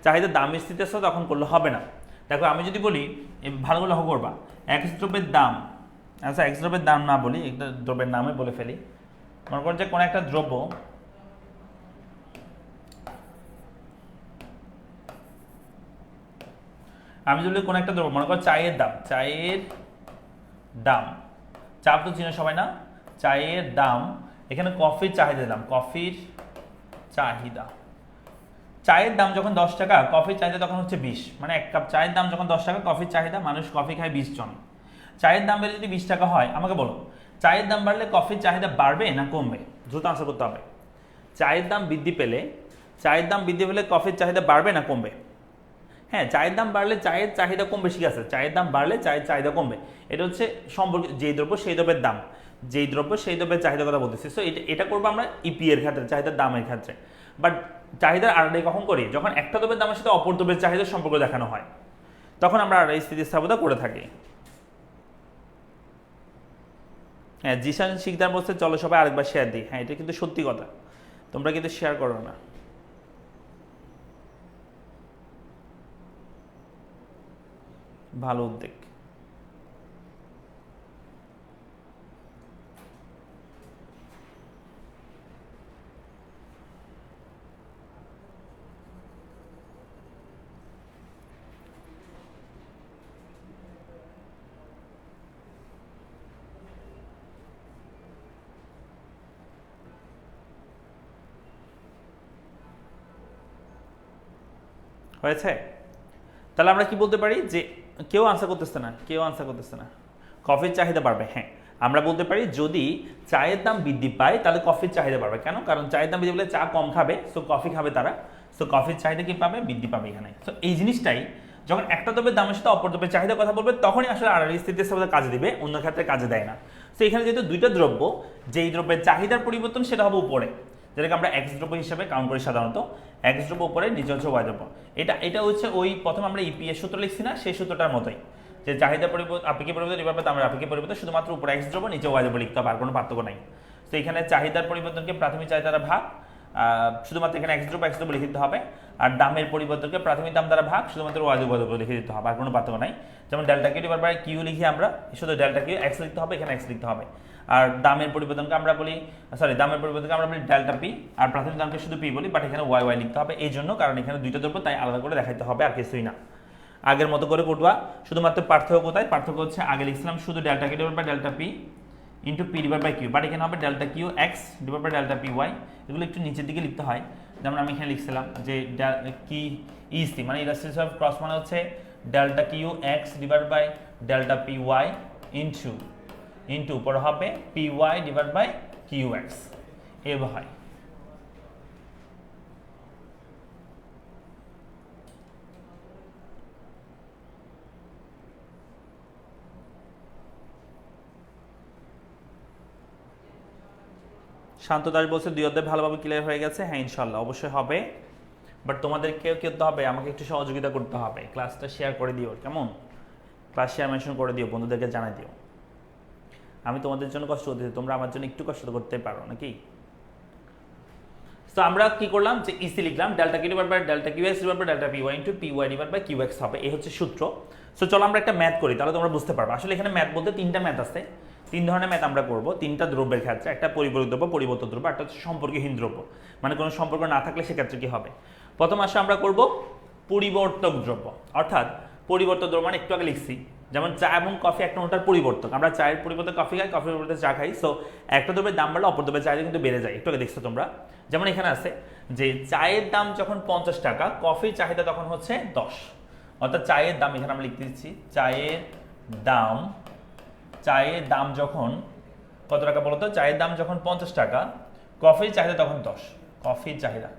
চাহিদার দামের স্থিতিস্থাপকতা তখন করলে হবে না। দেখো আমি যদি বলি, ভালো করে লক্ষ্য করবা, এক্স দ্রব্যের দাম, আচ্ছা এক্স দ্রব্যের দাম না বলি, একটা দ্রব্যের নামে বলে ফেলি। মনে করো যে কোনো একটা দ্রব্য, আমি যদি কোনো একটা দ্রব্য, মনে করো চায়ের দাম, চায়ের দাম, চা তো চিনো সবাই না, চায়ের দাম, এখানে কফির চাহিদা দিলাম, কফির চাহিদা, চায়ের দাম যখন 10 টাকা, কফির চাহিদা তখন হচ্ছে 20, মানে এক কাপ চায়ের দাম যখন 10 টাকা, কফির চাহিদা, মানুষ কফি খায় 20 জন, চায়ের দাম বেড়ে যদি 20 টাকা হয়, আমাকে বলো চায়ের দাম বাড়লে কফির চাহিদা বাড়বে না কমবে? দ্রুত আনসার করতে হবে। চায়ের দাম বৃদ্ধি পেলে, চায়ের দাম বৃদ্ধি পেলে কফির চাহিদা বাড়বে না কমবে? হ্যাঁ, চায়ের দাম বাড়লে চায়ের চাহিদা কমবে, ঠিক আছে, চায়ের দাম বাড়লে চায়ের চাহিদা কমবে, এটা হচ্ছে সম্পর্ক, যেই দ্রব্য সেই দ্রব্যের দাম, যেই দ্রব্য সেই দ্রব্যের চাহিদার কথা বলতেছি। সো এটা করবো আমরা ইপি এর ক্ষেত্রে, চাহিদার দামের ক্ষেত্রে। বাট চাহিদার আড়াআড়ি কখন করি? যখন একটা দ্রব্যের দামের সাথে অপর দ্রব্যের চাহিদার সম্পর্ক দেখানো হয়, তখন আমরা আড়াআড়ি স্থিতিস্থাপকতা করে থাকি। হ্যাঁ, জিশান শিকদার বলছে চলো সবাই আরেকবার শেয়ার দিই, হ্যাঁ এটা কিন্তু সত্যি কথা, তোমরা কিন্তু শেয়ার করো না। ভালো উদ্যোগ। হয়েছে? তাহলে আমরা কি বলতে পারি যে কেউ আনসার করতেছে না, কেউ আনসার করতেছে না, কফির চাহিদা বাড়বে। হ্যাঁ, আমরা বলতে পারি যদি চায়ের দাম বৃদ্ধি পায় তাহলে কফির চাহিদা বাড়বে। কেন? কারণ চায়ের দাম বৃদ্ধি পেলে চা কম খাবে, সো কফি খাবে তারা, সো কফির চাহিদা কি পাবে? বৃদ্ধি পাবে এখানে। সো এই জিনিসটাই যখন একটা দ্রব্যের দামের সাথে অপর দ্রব্যের চাহিদার কথা বলবে তখনই আসলে আড়াআড়ি স্থিতিস্থাপকতা কাজে দিবে, অন্য ক্ষেত্রে কাজে দেয় না। সো এখানে যেহেতু দুইটা দ্রব্য, যেই দ্রব্যের চাহিদার পরিবর্তন সেটা হবে উপরে, যেটাকে আমরা এক্স দ্রব্য হিসেবে কাউন্ট করি সাধারণত, এক্স দ্রব্য উপরে, নিচে হচ্ছে ওয়াই দ্রব্য। এটা হচ্ছে ওই প্রথম আমরা ইপিএস সূত্র লিখছি না, সেই সূত্রটার মতোই, যে চাহিদা পরিবর্তন, আপেক্ষিক পরিবর্তন, এবার আমরা আপেক্ষিক পরিবর্তন, শুধুমাত্র উপরে এক্স দ্রব্য নিচে ওয়াই দ্রব্য লিখতে হবে, আর কোনো পার্থক্য নাই। তো এখানে চাহিদার পরিবর্তনকে প্রাথমিক চাহিদা দ্বারা ভাগ, শুধুমাত্র এখানে এক্স দ্রব্য লিখে দিতে হবে, আর দামের পরিবর্তনকে প্রাথমিক দাম দ্বারা ভাগ, শুধুমাত্র ওয়াই দ্রব্য লিখে দিতে হবে, আর কোনো পার্থক্য নাই। যেমন delta Q divide by Q লিখি আমরা, শুধু ডেল্টা কিউ এক্স লিখতে হবে, এখানে এক্স লিখতে হবে। আর দামের পরিবর্তনকে আমরা বলি, দামের পরিবর্তনকে আমরা বলি ডেল্টা পি, আর প্রাথমিক দামকে শুধু পি বলি, বাট এখানে ওয়াই ওয়াই লিখতে হবে এই জন্য, কারণ এখানে দুইটা দ্রব্য, তাই আলাদা করে দেখাইতে হবে, আর কিছুই না। আগের মতো করে করবা, শুধুমাত্র পার্থক্য কোথায়? পার্থক্য হচ্ছে আগে লিখছিলাম শুধু delta Q divide by delta P into P divide by Q, but এখানে হবে delta Q X divide by delta P Y. এগুলো একটু নিচের দিকে লিখতে হয়, যেমন আমি এখানে লিখছিলাম যে কি ইসি মানে ইলাস্ট্রেশন অফ ক্রস মানে হচ্ছে delta Q X divide by delta P Y into উপরে হবে P Y divide by Q X, এভাবে হয়। শান্ত দাস বলছে 2 অধ্যায় ভালোভাবে ক্লিয়ার হয়ে গেছে। হ্যাঁ ইনশাল্লাহ অবশ্যই হবে, বাট তোমাদেরকে কি করতে হবে, আমাকে একটু সহযোগিতা করতে হবে, ক্লাসটা শেয়ার করে দিও, কেমন? ক্লাস শেয়ার মেনশন করে দিও, বন্ধুদেরকে জানাই দিও। আমি তোমাদের জন্য কষ্ট করতেছি, তোমরা আমার জন্য একটু কষ্ট করতে পারো নাকি? তো আমরা কি করলাম যে ইসি লিখলাম, delta Q divide by delta Q X divide by delta P Y into P Y divide by Q X হবে, এই হচ্ছে সূত্র। সো চলো আমরা একটা ম্যাথ করি, তাহলে তোমরা বুঝতে পারবে। আসলে এখানে ম্যাথ বলতে 3টা ম্যাথ আছে, 3 ধরনের ম্যাথ আমরা করব 3টা দ্রব্যের ক্ষেত্রে, একটা পরিপূরক দ্রব্য, পরিবর্তক দ্রব্য, একটা হচ্ছে সম্পর্কহীন দ্রব্য, মানে কোনো সম্পর্ক না থাকলে সেক্ষেত্রে কি হবে। প্রথম আসে আমরা করব পরিবর্তক দ্রব্য, অর্থাৎ পরিবর্তক দ্রব্য মানে একটু আগে লিখছি, যেমন চা এবং কফি একটা ওটার পরিবর্তক, আমরা চায়ের পরিবর্তে কফি খাই, কফির পরিবর্তে চা খাই। সো একটা দ্রব্যের দাম বাড়লে অপর দ্রব্যের চাহিদা কিন্তু বেড়ে যায়, একটু আগে দেখছো তোমরা। যেমন এখানে আছে যে চায়ের দাম যখন 50 টাকা, কফির চাহিদা তখন হচ্ছে 10, অর্থাৎ চায়ের দাম এখানে আমরা লিখতে দিচ্ছি, চায়ের দাম যখন কত টাকা বলতো, চায়ের দাম যখন 50 টাকা, কফির চাহিদা তখন 10, কফির চাহিদা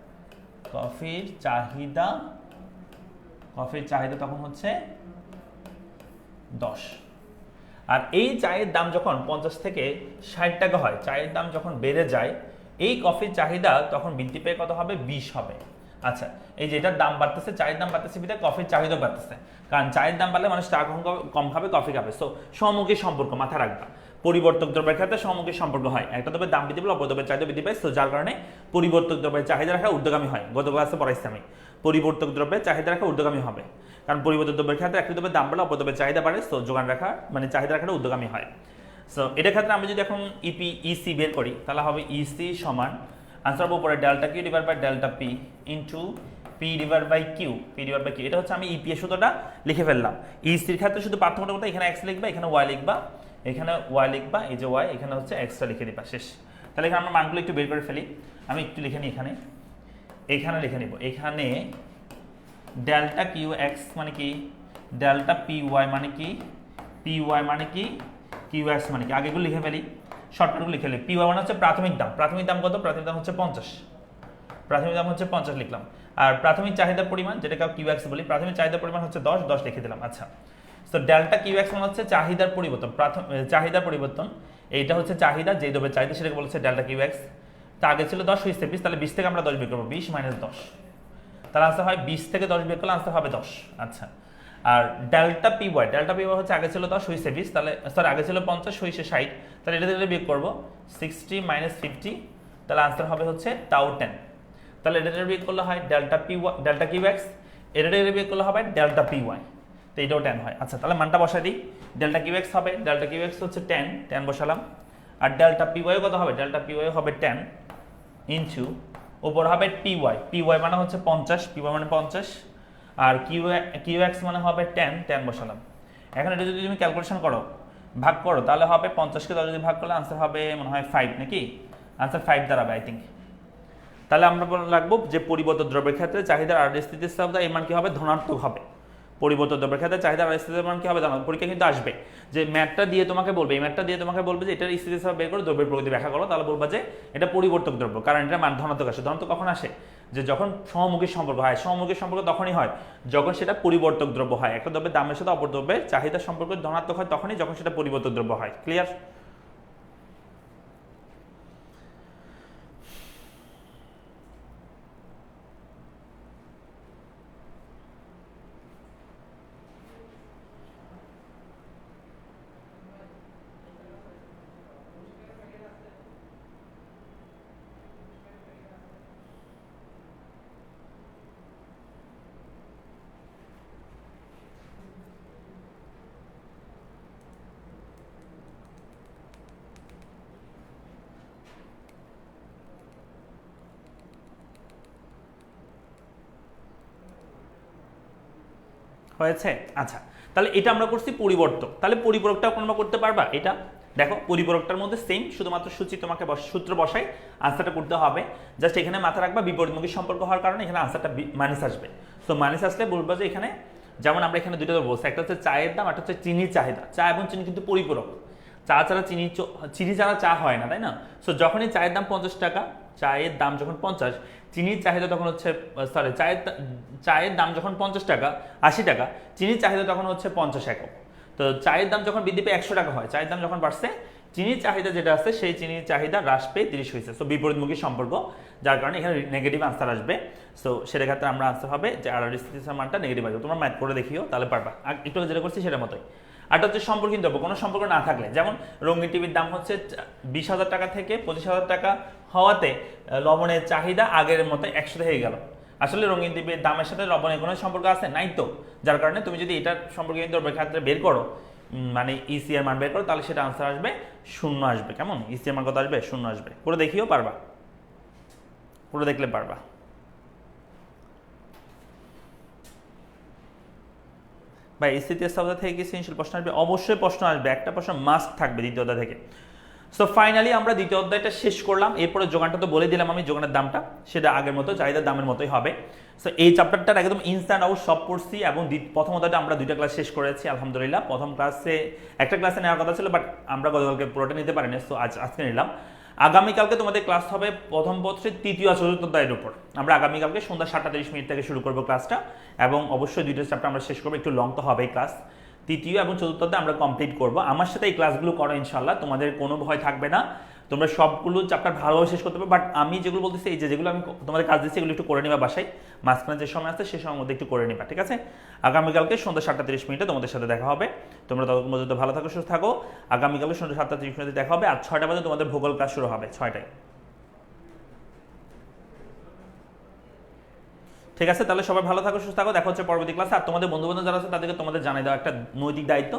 তখন হচ্ছে 10। আর এই চায়ের দাম যখন 50 থেকে 60 টাকা হয়, চায়ের দাম যখন বেড়ে যায়, এই কফির চাহিদা তখন বৃদ্ধি পেয়ে কত হবে, 20 হবে। আচ্ছা, এই যে এটার দাম বাড়তেছে, চায়ের দাম বাড়তেছে বিধায় কফির চাহিদা বাড়তেছে, কারণ চায়ের দাম বাড়লে মানুষ চা কম খাবে, কফি খাবে। সো সমমুখী সম্পর্ক মাথায় রাখবা, পরিবর্তক দ্রব্যের ক্ষেত্রে সমমুখী সম্পর্ক হয়, একটা দ্রব্যের দাম বৃদ্ধি পেলে অপর দ্রব্যের চাহিদা বৃদ্ধি পায়। সো যার কারণে পরিবর্তক দ্রব্যের চাহিদা রাখা ঊর্ধ্বগামী হয়, গত ক্লাসে পড়াইছি আমি, পরিবর্তক দ্রব্যের চাহিদা রাখা ঊর্ধ্বগামী হবে, কারণ পরিবর্তক দ্রব্যের ক্ষেত্রে একটি দ্রব্যের দাম বাড়লে অপর দ্রব্যের চাহিদা বাড়ে, সো যোগান রাখা মানে চাহিদা রাখাটা ঊর্ধ্বগামী হয়। সো এটার ক্ষেত্রে আমরা যদি এখন ইসি বের করি, তাহলে হবে ইসি সমান আনসার হবে উপরে delta Q divide by delta P into P divide by Q, এটা হচ্ছে আমি ইপি এর সূত্রটা লিখে ফেললাম। ইসির ক্ষেত্রে শুধু পার্থক্যটা বলতে এখানে এক্স লিখবা, এখানে ওয়াই লিখবা, এখানে ওয়াই লিখবা, এই যে ওয়াই, এখানে হচ্ছে এক্সটা লিখে দিবা, শেষ। তাহলে এখানে আমরা মানগুলো একটু বের করে ফেলি, আমি একটু লিখে নিই, এখানে লিখে নিব, এখানে ডেল্টা কিউ এক্স মানে কি, ডেল্টা পি ওয়াই মানে কি, কিউ এক্স মানে কি, আগেগুলো লিখে ফেলি, শর্টকাটগুলো লিখে ফেলি। পি ওয়াই মানে হচ্ছে প্রাথমিক দাম কত, প্রাথমিক দাম হচ্ছে 50, লিখলাম। আর প্রাথমিক চাহিদার পরিমাণ, যেটাকে কিউ এক্স বলি, প্রাথমিক চাহিদার পরিমাণ হচ্ছে 10 লিখে দিলাম। আচ্ছা, তো ডেল্টা কিউ এক্স মানে হচ্ছে চাহিদার পরিবর্তন, এইটা হচ্ছে চাহিদা, যে দ্রব্যের চাহিদা সেটাকে বলছে ডেল্টা কিউ এক্স। তা আগে ছিল 10 হয়েছে 20, তাহলে 20 থেকে আমরা 10 বের করবো, 20 মাইনাস 10, তাহলে আনসার হয় 20 থেকে 10 বের করলে আনসার হবে 10। আচ্ছা, আর ডেল্টা পি ওয়াই হচ্ছে আগে ছিল 10 হয়েছে 20, তাহলে সরি আগে ছিল 50 হয়েছে 60, তাহলে এটা থেকে বের করবো 60 মাইনাস 50, তাহলে আনসার হবে হচ্ছে তাও 10। তাহলে এটা বের করলে হয় ডেল্টা কিউ এক্স, এটা বের করলে হবে ডেল্টা পি ওয়াই, তো এটাও 10 হয়। আচ্ছা, তাহলে মানটা বসাই দিই, ডেল্টা কিউ এক্স হবে, ডেল্টা কিউ এক্স হচ্ছে 10 বসালাম, আর ডেল্টা পি ওয়াই কত হবে, ডেল্টা পি ওয়াই হবে 10 ইনটু উপর হবে পি ওয়াই মানে হচ্ছে 50, পি ওয়াই মানে 50, আর কিউ এক্স মানে হবে 10 বসালাম। এখন এটা যদি তুমি ক্যালকুলেশন করো, ভাগ করো, তাহলে হবে 50কে 10 যদি ভাগ করলে আনসার হবে মনে হয় 5 নাকি, আনসার 5 দাঁড়াবে আই থিঙ্ক। তাহলে আমরা লাগবো যে পরিবর্তন দ্রব্যের ক্ষেত্রে চাহিদার আর স্থিতিস্থাপকতা এর মান কি হবে, ধনাত্মক হবে। পরিবর্তন দ্রব্যের ক্ষেত্রে চাহিদার আর স্থিতির মান কি হবে, ধনাত্মক। পরীক্ষা কিন্তু আসবে যে ম্যাথটা দিয়ে তোমাকে বলবে, এই ম্যাথটা দিয়ে তোমাকে বলবে যে এটার স্থিতিস্থাপক বের করে দ্রব্যের প্রকৃতি ব্যাখ্যা করো, তাহলে বলবা যে এটা পরিবর্তক দ্রব্য, কারণ এটা মান ধনাত্মক আসে। ধনাত্মক কখন আসে, যে যখন সমমুখী সম্পর্ক হয়, সমমুখী সম্পর্ক তখনই হয় যখন সেটা পরিবর্তক দ্রব্য হয়, একটা দ্রব্যের দামের সাথে অপর দ্রব্যের চাহিদার সম্পর্ক ধনাত্মক হয় তখনই যখন সেটা পরিবর্তক দ্রব্য হয়। ক্লিয়ার? হয়েছে? আচ্ছা, তাহলে এটা আমরা করছি পরিবর্তক, তাহলে পরিপূরকটাও তোমরা করতে পারবা। এটা দেখো পরিপূরকটার মধ্যে সেম, শুধুমাত্র তোমাকে সূত্র বসাই আনসারটা করতে হবে। জাস্ট এখানে মাথা রাখবা বিপরীতমুখী সম্পর্ক হওয়ার কারণে এখানে আনসারটা মাইনাস আসবে। সো মাইনাস আসলে বলবো যে এখানে যেমন আমরা এখানে দুটো বলছি, একটা হচ্ছে চায়ের দাম, একটা হচ্ছে চিনির চাহিদা। চা এবং চিনি কিন্তু পরিপূরক, চা ছাড়া চিনি ছাড়া চা হয় না, তাই না? সো যখনই চায়ের দাম 50 টাকা, চায়ের দাম যখন 50, চিনির চাহিদা তখন হচ্ছে সরি চায়ের দাম যখন 50 টাকা 80 টাকা, চিনির চাহিদা তখন হচ্ছে 50 একক। তো চায়ের দাম যখন বৃদ্ধি পেয়ে 100 টাকা হয়, চায়ের দাম যখন বাড়ছে চিনির চাহিদা যেটা আছে সেই চিনির চাহিদা হ্রাস পেয়ে 30 হয়েছে। সো বিপরীতমুখী সম্পর্ক, যার কারণে এখানে নেগেটিভ আনসার আসবে। সো সেটার ক্ষেত্রে আমরা আনসার হবে যে স্থিতিস্থাপক মানটা নেগেটিভ আসবে। তোমরা ম্যাথ করে দেখিও, তাহলে পারবা। আর একটু যেটা করছি সেটার মতোই। আরটা হচ্ছে সম্পর্কিত দ্রব্য, কোনো সম্পর্ক না থাকলে, যেমন রঙিন টিভির দাম হচ্ছে 20,000 টাকা থেকে 25,000 টাকা হওয়াতে লবণের চাহিদা আগের মতো 100 হয়ে গেল। আসলে রঙিন টিভির দামের সাথে লবণের কোনো সম্পর্ক আছে? নাই তো। যার কারণে তুমি যদি এটার সম্পর্কিত দ্রব্যের ক্ষেত্রে বের করো, মানে ইসি এর মান বের করো, তাহলে সেটা আনসার আসবে 0 আসবে। কেমন? ইসি এর মান কত আসবে? 0 আসবে। করে দেখিও, পারবা, করে দেখলে পারবা। ভাই স্থিতিস্থাপকতা সাবজেক্ট থেকে কি সৃজনশীল প্রশ্ন আসবে? অবশ্যই প্রশ্ন আসবে, একটা প্রশ্ন মাস্ট থাকবে দ্বিতীয় অধ্যায় থেকে। সো ফাইনালি আমরা দ্বিতীয় অধ্যায়টা শেষ করলাম। এরপরে যোগানটা তো বলে দিলাম আমি, যোগানের দামটা সেটা আগের মতো চাহিদার দামের মতোই হবে। সো এই চ্যাপ্টারটা একদম ইনস্ট্যান্ট আউট সব পড়ছি, এবং প্রথম অধ্যায়টা আমরা 2টা ক্লাস শেষ করেছি আলহামদুলিল্লাহ। প্রথম ক্লাসে একটা ক্লাসে নেওয়ার কথা ছিল, বাট আমরা গতকালকে পুরোটা নিতে পারিনি, সো আজকে নিলাম। আগামীকালকে তোমাদের ক্লাস হবে প্রথম পত্রের তৃতীয় আর চতুর্থ অধ্যায়ের উপর। আমরা আগামীকালকে সন্ধ্যা 7:30 থেকে শুরু করবো ক্লাসটা, এবং অবশ্যই 2টা চ্যাপ্টার আমরা শেষ করবো। একটু লং তো হবেই ক্লাস, তৃতীয় এবং চতুর্থ অধ্যায় আমরা কমপ্লিট করবো। আমার সাথে এই ক্লাসগুলো করো ইনশাল্লাহ, তোমাদের কোনো ভয় থাকবে না, তোমরা সবগুলো চ্যাপ্টার ভালোভাবে শেষ করতে পারবে। বাট আমি যেগুলো বলতেছি, এই যেগুলো আমি তোমাদের কাজ দিচ্ছি, এগুলো একটু করে নিবা বাসায়, মাঝখানে যে সময় আছে সেই সময়ের মধ্যে একটু করে নিবা, ঠিক আছে? আগামীকালকে সন্ধ্যা 7:30 তোমাদের সাথে দেখা হবে। তোমরা ততক্ষণ পর্যন্ত ভালো থাকো, সুস্থ থাকো। আগামীকালকে সন্ধ্যা 7:30 দেখা হবে, আর 6টা বাজে তোমাদের ভূগোল ক্লাস শুরু হবে, 6টায়। ঠিক আছে, তাহলে সবাই ভালো থাকো, সুস্থ থাকো। দেখা হচ্ছে পরবর্তী ক্লাসে। আর তোমাদের বন্ধু বান্ধব যারা আছে তাদেরকে তোমাদের জানাই দেওয়া একটা নৈতিক দায়িত্ব,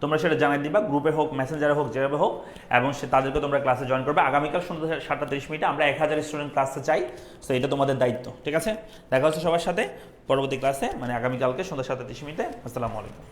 তোমরা সেটা জানাই দিবা, গ্রুপে হোক, মেসেঞ্জারে হোক, যেভাবে হোক, এবং তাদেরকে তোমরা ক্লাসে জয়েন করবে। আগামীকাল সন্ধ্যা 7:30 আমরা 1000 স্টুডেন্ট ক্লাসে চাই। সো এটা তোমাদের দায়িত্ব, ঠিক আছে? দেখা হচ্ছে সবার সাথে পরবর্তী ক্লাসে, মানে আগামীকালকে সন্ধ্যা 7:30। আসসালামু আলাইকুম।